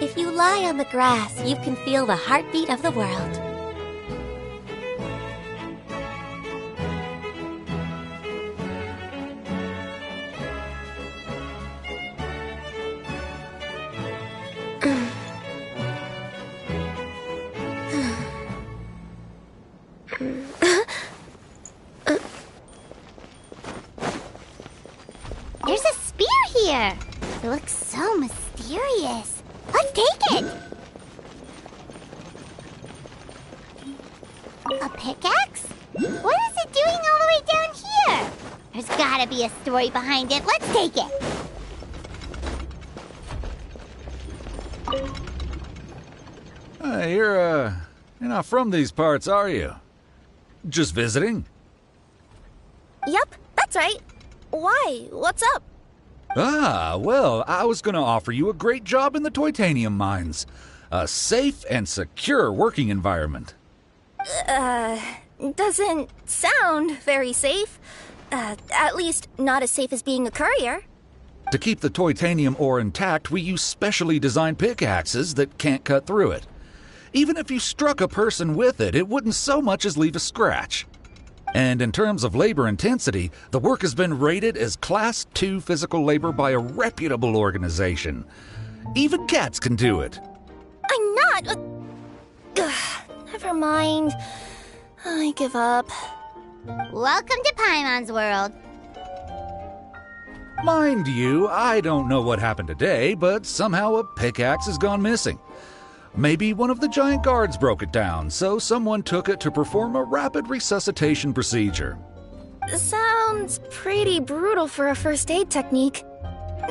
If you lie on the grass, you can feel the heartbeat of the world. There's a spear here. It looks so mysterious. Let's take it! A pickaxe? What is it doing all the way down here? There's gotta be a story behind it. Let's take it! You're not from these parts, are you? Just visiting? Yep, that's right. Why? What's up? Ah, well, I was going to offer you a great job in the Titanium mines. A safe and secure working environment. Doesn't sound very safe. At least not as safe as being a courier. To keep the titanium ore intact, we use specially designed pickaxes that can't cut through it. Even if you struck a person with it, it wouldn't so much as leave a scratch. And in terms of labor intensity, the work has been rated as Class 2 physical labor by a reputable organization. Even cats can do it. I'm not Never mind. I give up. Welcome to Paimon's world. Mind you, I don't know what happened today, but somehow a pickaxe has gone missing. Maybe one of the giant guards broke it down, so someone took it to perform a rapid resuscitation procedure. Sounds pretty brutal for a first aid technique.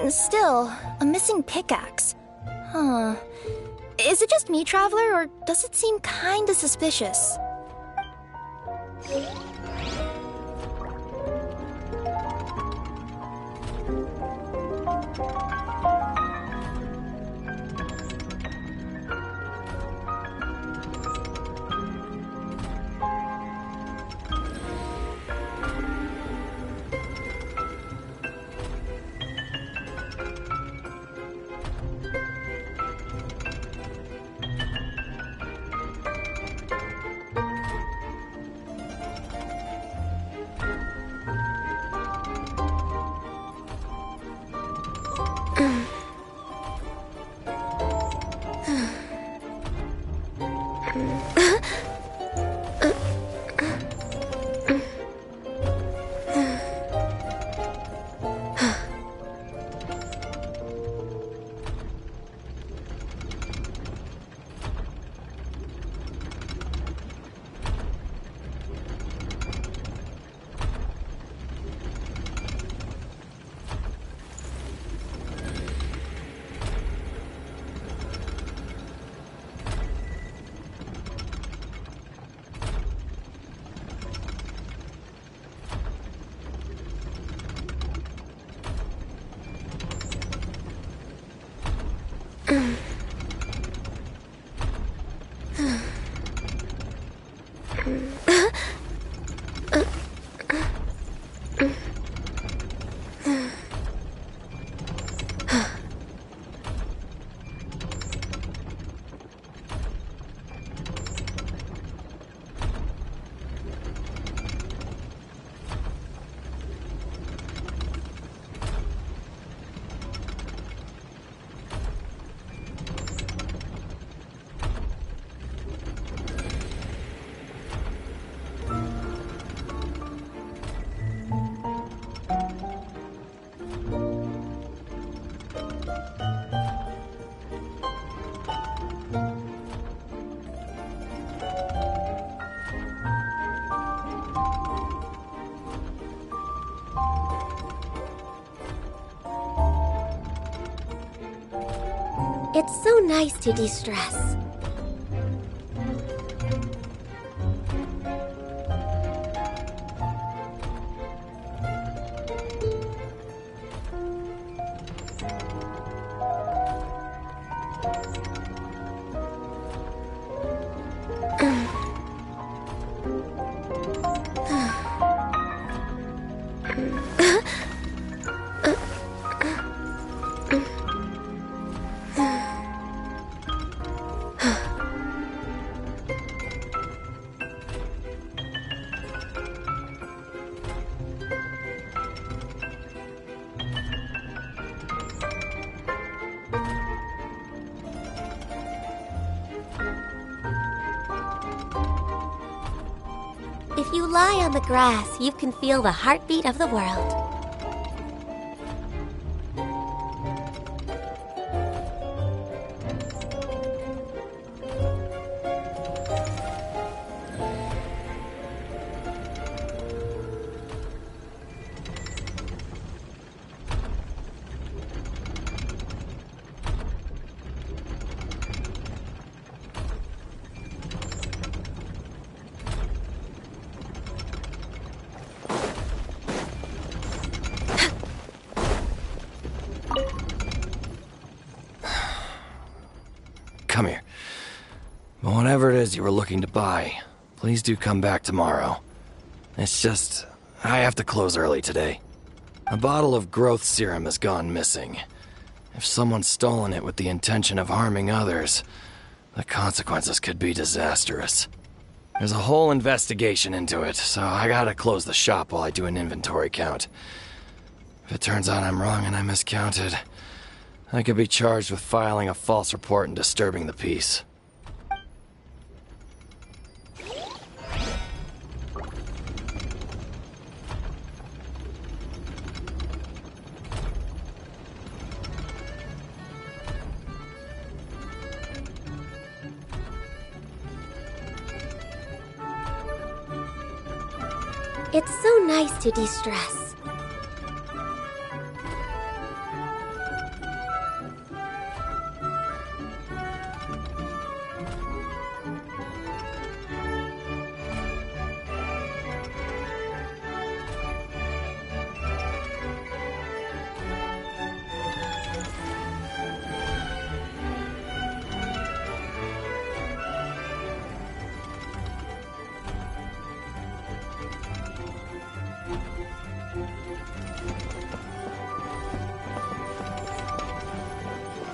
Still, a missing pickaxe. Huh. Is it just me, Traveler, or does it seem kinda suspicious? It's so nice to de-stress. If you lie on the grass, you can feel the heartbeat of the world. Come here. Whatever it is you were looking to buy, please do come back tomorrow. It's just, I have to close early today. A bottle of growth serum has gone missing. If someone's stolen it with the intention of harming others, the consequences could be disastrous. There's a whole investigation into it, so I gotta close the shop while I do an inventory count. If it turns out I'm wrong and I miscounted, I could be charged with filing a false report and disturbing the peace. It's so nice to de-stress.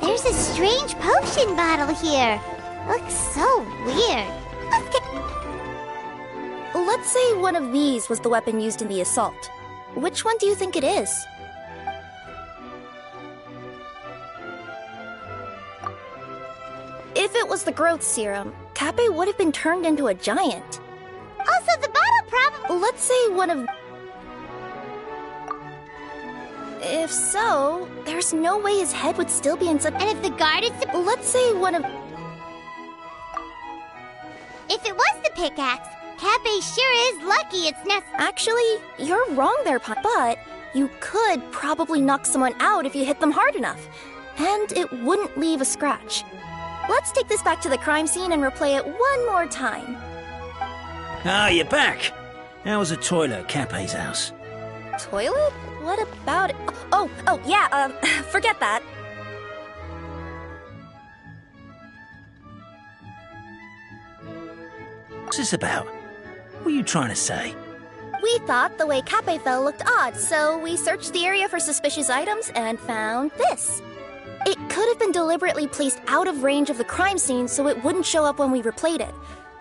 There's a strange potion bottle here. Looks so weird. Let's say one of these was the weapon used in the assault. Which one do you think it is? If it was the growth serum, Kappei would have been turned into a giant. Also, the bottle probably... Let's say one of... If so, there's no way his head would still be in such... And if the guard is... Let's say one of... If it was the pickaxe, Kappei sure is lucky it's Actually, you're wrong there, but you could probably knock someone out if you hit them hard enough. And it wouldn't leave a scratch. Let's take this back to the crime scene and replay it one more time. Ah, you're back. How was the toilet at Kappei's house? Toilet? What about it? Oh, yeah, forget that. What's this about? What are you trying to say? We thought the way Kappei fell looked odd, so we searched the area for suspicious items and found this. It could have been deliberately placed out of range of the crime scene so it wouldn't show up when we replayed it.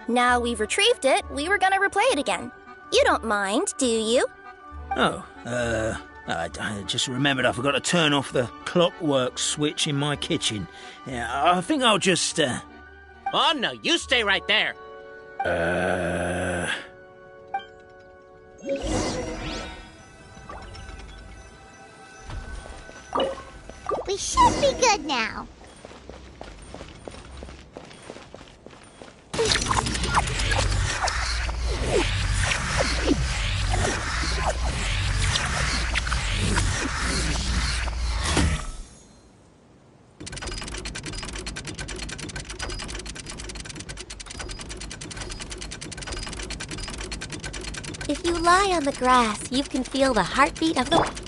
Now we've retrieved it, we were gonna replay it again. You don't mind, do you? Oh, I just remembered I forgot to turn off the clockwork switch in my kitchen. Yeah, I think I'll just, Oh, no, you stay right there. We should be good now. If you lie on the grass, you can feel the heartbeat of the...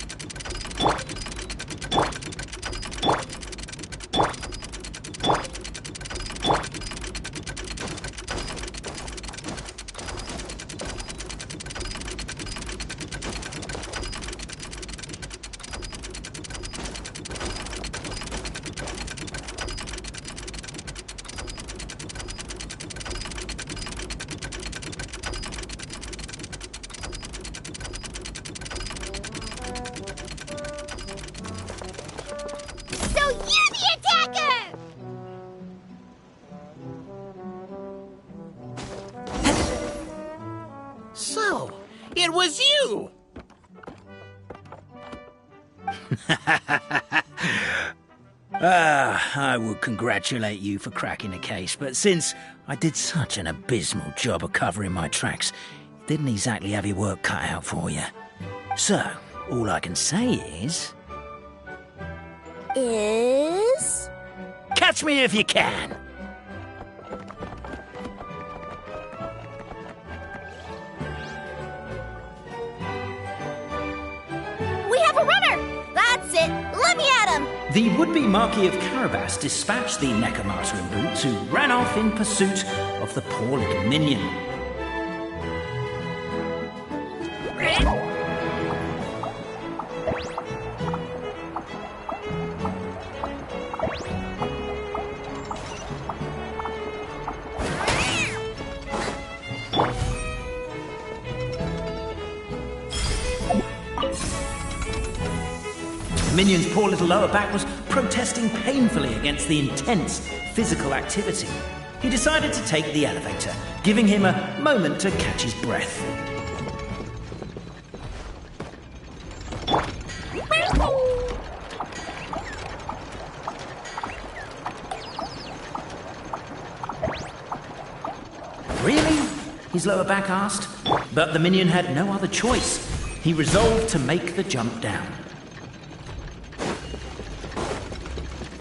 So, it was you! I would congratulate you for cracking the case, but since I did such an abysmal job of covering my tracks, it didn't exactly have your work cut out for you. So, all I can say is... Catch me if you can! We have a runner! That's it! Let me at him! The would-be Marquis of Carabas dispatched the Nekomata in boots, who ran off in pursuit of the poor little minion. The minion's poor little lower back was protesting painfully against the intense physical activity. He decided to take the elevator, giving him a moment to catch his breath. Really? his lower back asked. But the minion had no other choice. He resolved to make the jump down.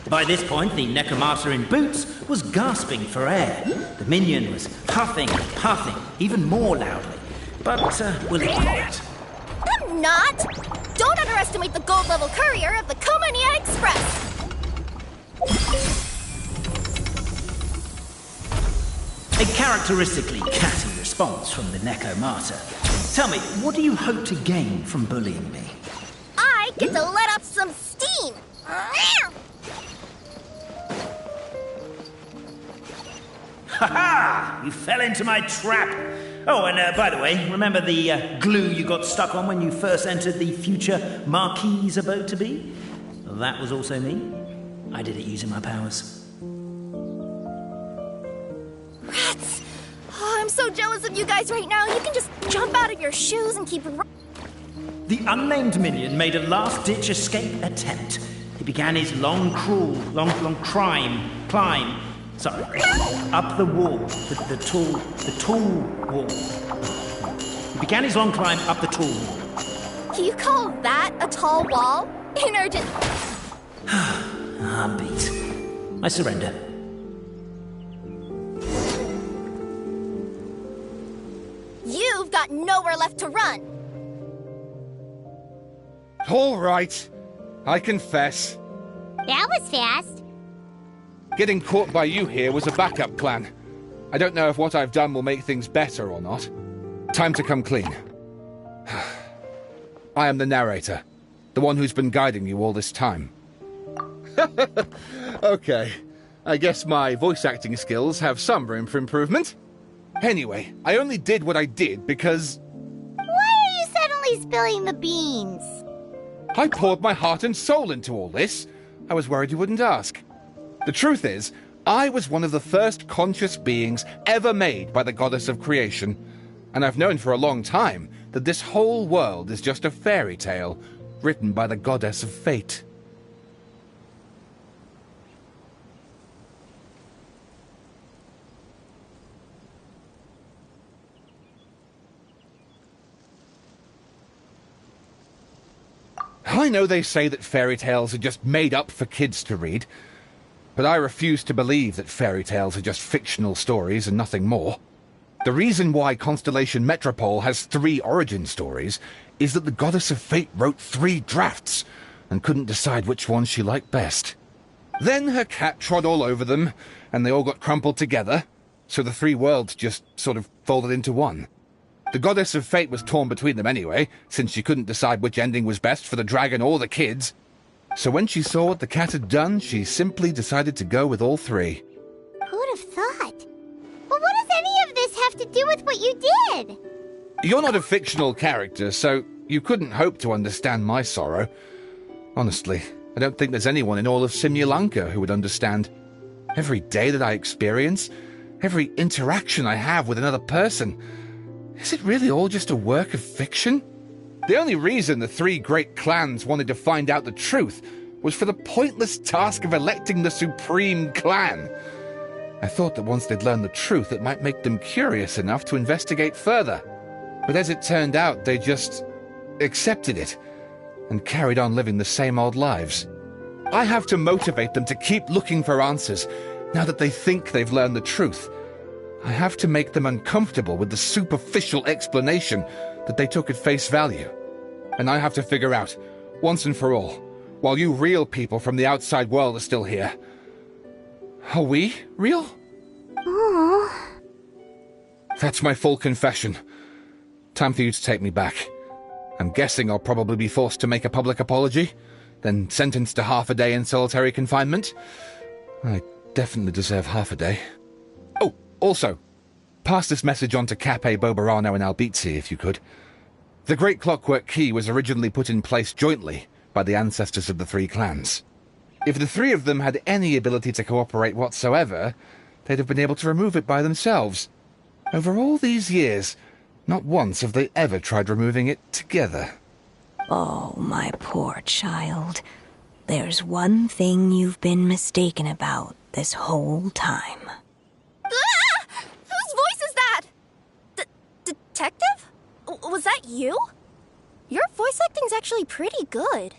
By this point, the Necromata in boots was gasping for air. The minion was huffing and puffing, even more loudly. But we'll ignore it. I'm not! Don't underestimate the gold-level courier of the Komania Express! A characteristically catty response from the Necromata. Tell me, what do you hope to gain from bullying me? I get to let off some steam! Ha-ha! You fell into my trap! Oh, and by the way, remember the glue you got stuck on when you first entered the future Marquis abode-to-be? Well, that was also me. I did it using my powers. Rats! Oh, I'm so jealous of you guys right now. You can just jump out of your shoes and keep... The unnamed minion made a last-ditch escape attempt. He began his long climb, up the wall, the tall wall. He began his long climb up the tall wall. You call that a tall wall? Emergent... Heartbeat. I surrender. You've got nowhere left to run. All right. I confess. That was fast. Getting caught by you here was a backup plan. I don't know if what I've done will make things better or not. Time to come clean. I am the narrator, the one who's been guiding you all this time. Okay, I guess my voice acting skills have some room for improvement. Anyway, I only did what I did because... Why are you suddenly spilling the beans? I poured my heart and soul into all this. I was worried you wouldn't ask. The truth is, I was one of the first conscious beings ever made by the goddess of creation, and I've known for a long time that this whole world is just a fairy tale written by the goddess of fate. I know they say that fairy tales are just made up for kids to read, but I refuse to believe that fairy tales are just fictional stories and nothing more. The reason why Constellation Metropole has 3 origin stories is that the Goddess of Fate wrote 3 drafts and couldn't decide which one she liked best. Then her cat trod all over them, and they all got crumpled together, so the 3 worlds just sort of folded into one. The Goddess of Fate was torn between them anyway, since she couldn't decide which ending was best for the dragon or the kids. So when she saw what the cat had done, she simply decided to go with all 3. Who'd have thought? But what does any of this have to do with what you did? You're not a fictional character, so you couldn't hope to understand my sorrow. Honestly, I don't think there's anyone in all of Simulanka who would understand. Every day that I experience, every interaction I have with another person, is it really all just a work of fiction? The only reason the 3 great clans wanted to find out the truth was for the pointless task of electing the supreme clan. I thought that once they'd learned the truth, it might make them curious enough to investigate further. But as it turned out, they just accepted it and carried on living the same old lives. I have to motivate them to keep looking for answers now that they think they've learned the truth. I have to make them uncomfortable with the superficial explanation that they took at face value. And I have to figure out, once and for all, while you real people from the outside world are still here, are we real? Aww. That's my full confession. Time for you to take me back. I'm guessing I'll probably be forced to make a public apology, then sentenced to half a day in solitary confinement. I definitely deserve half a day. Oh, also, pass this message on to Cape Bobarano and Albizzi, if you could. The Great Clockwork Key was originally put in place jointly by the ancestors of the 3 clans. If the 3 of them had any ability to cooperate whatsoever, they'd have been able to remove it by themselves. Over all these years, not once have they ever tried removing it together. Oh, my poor child. There's one thing you've been mistaken about this whole time. Ah! Whose voice is that? detective? Was that you? Your voice acting's actually pretty good.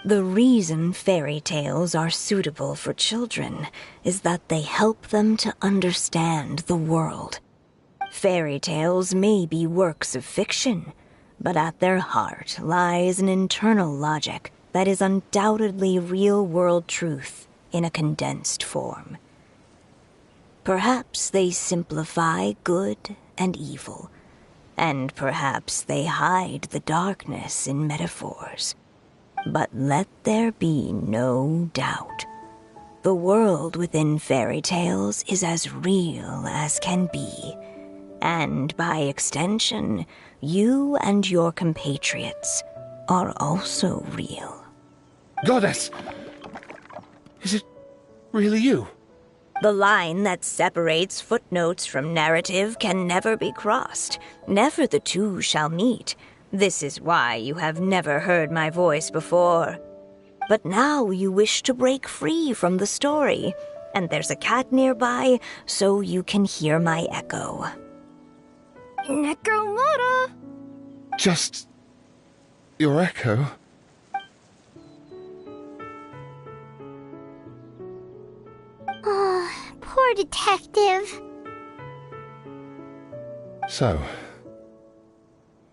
The reason fairy tales are suitable for children is that they help them to understand the world. Fairy tales may be works of fiction, but at their heart lies an internal logic that is undoubtedly real-world truth in a condensed form. Perhaps they simplify good and evil, and perhaps they hide the darkness in metaphors. But let there be no doubt. The world within fairy tales is as real as can be, and by extension, you and your compatriots are also real. Goddess! Is it really you? The line that separates footnotes from narrative can never be crossed. Never the two shall meet. This is why you have never heard my voice before. But now you wish to break free from the story, and there's a cat nearby, so you can hear my echo. Necromora! Just your echo? Oh, poor detective. So,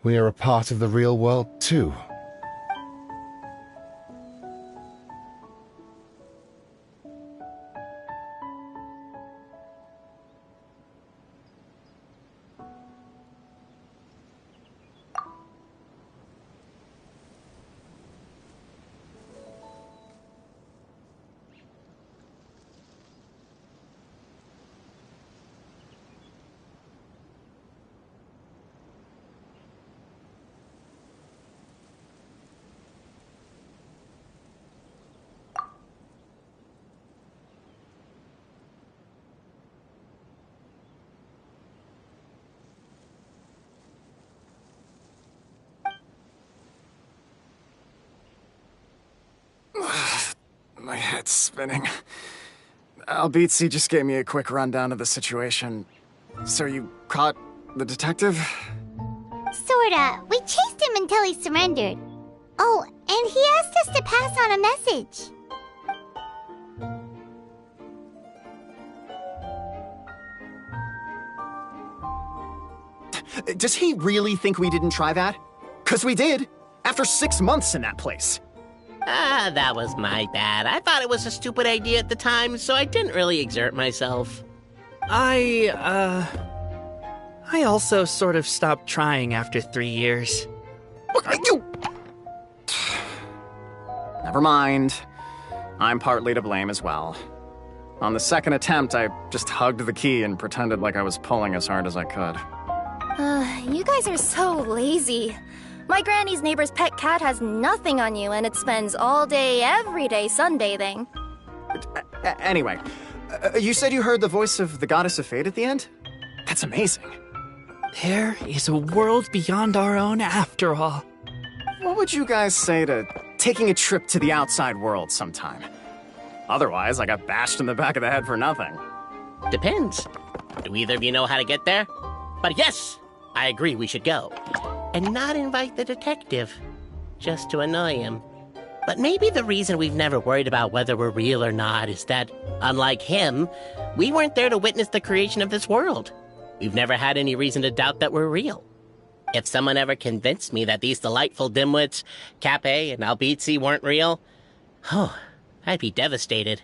we are a part of the real world too. My head's spinning. Albizzi just gave me a quick rundown of the situation. So you caught the detective? Sorta. We chased him until he surrendered. Oh, and he asked us to pass on a message. Does he really think we didn't try that? 'Cause we did! After 6 months in that place! That was my bad. I thought it was a stupid idea at the time, so I didn't really exert myself. I also sort of stopped trying after 3 years. Never mind. I'm partly to blame as well. On the second attempt, I just hugged the key and pretended like I was pulling as hard as I could. You guys are so lazy. My granny's neighbor's pet cat has nothing on you, and it spends all day, every day sunbathing. Anyway, you said you heard the voice of the Goddess of Fate at the end? That's amazing. There is a world beyond our own after all. What would you guys say to taking a trip to the outside world sometime? Otherwise, I got bashed in the back of the head for nothing. Depends. Do either of you know how to get there? But yes, I agree we should go. And not invite the detective, just to annoy him. But maybe the reason we've never worried about whether we're real or not is that, unlike him, we weren't there to witness the creation of this world. We've never had any reason to doubt that we're real. If someone ever convinced me that these delightful dimwits, Cape and Albizzi, weren't real, I'd be devastated.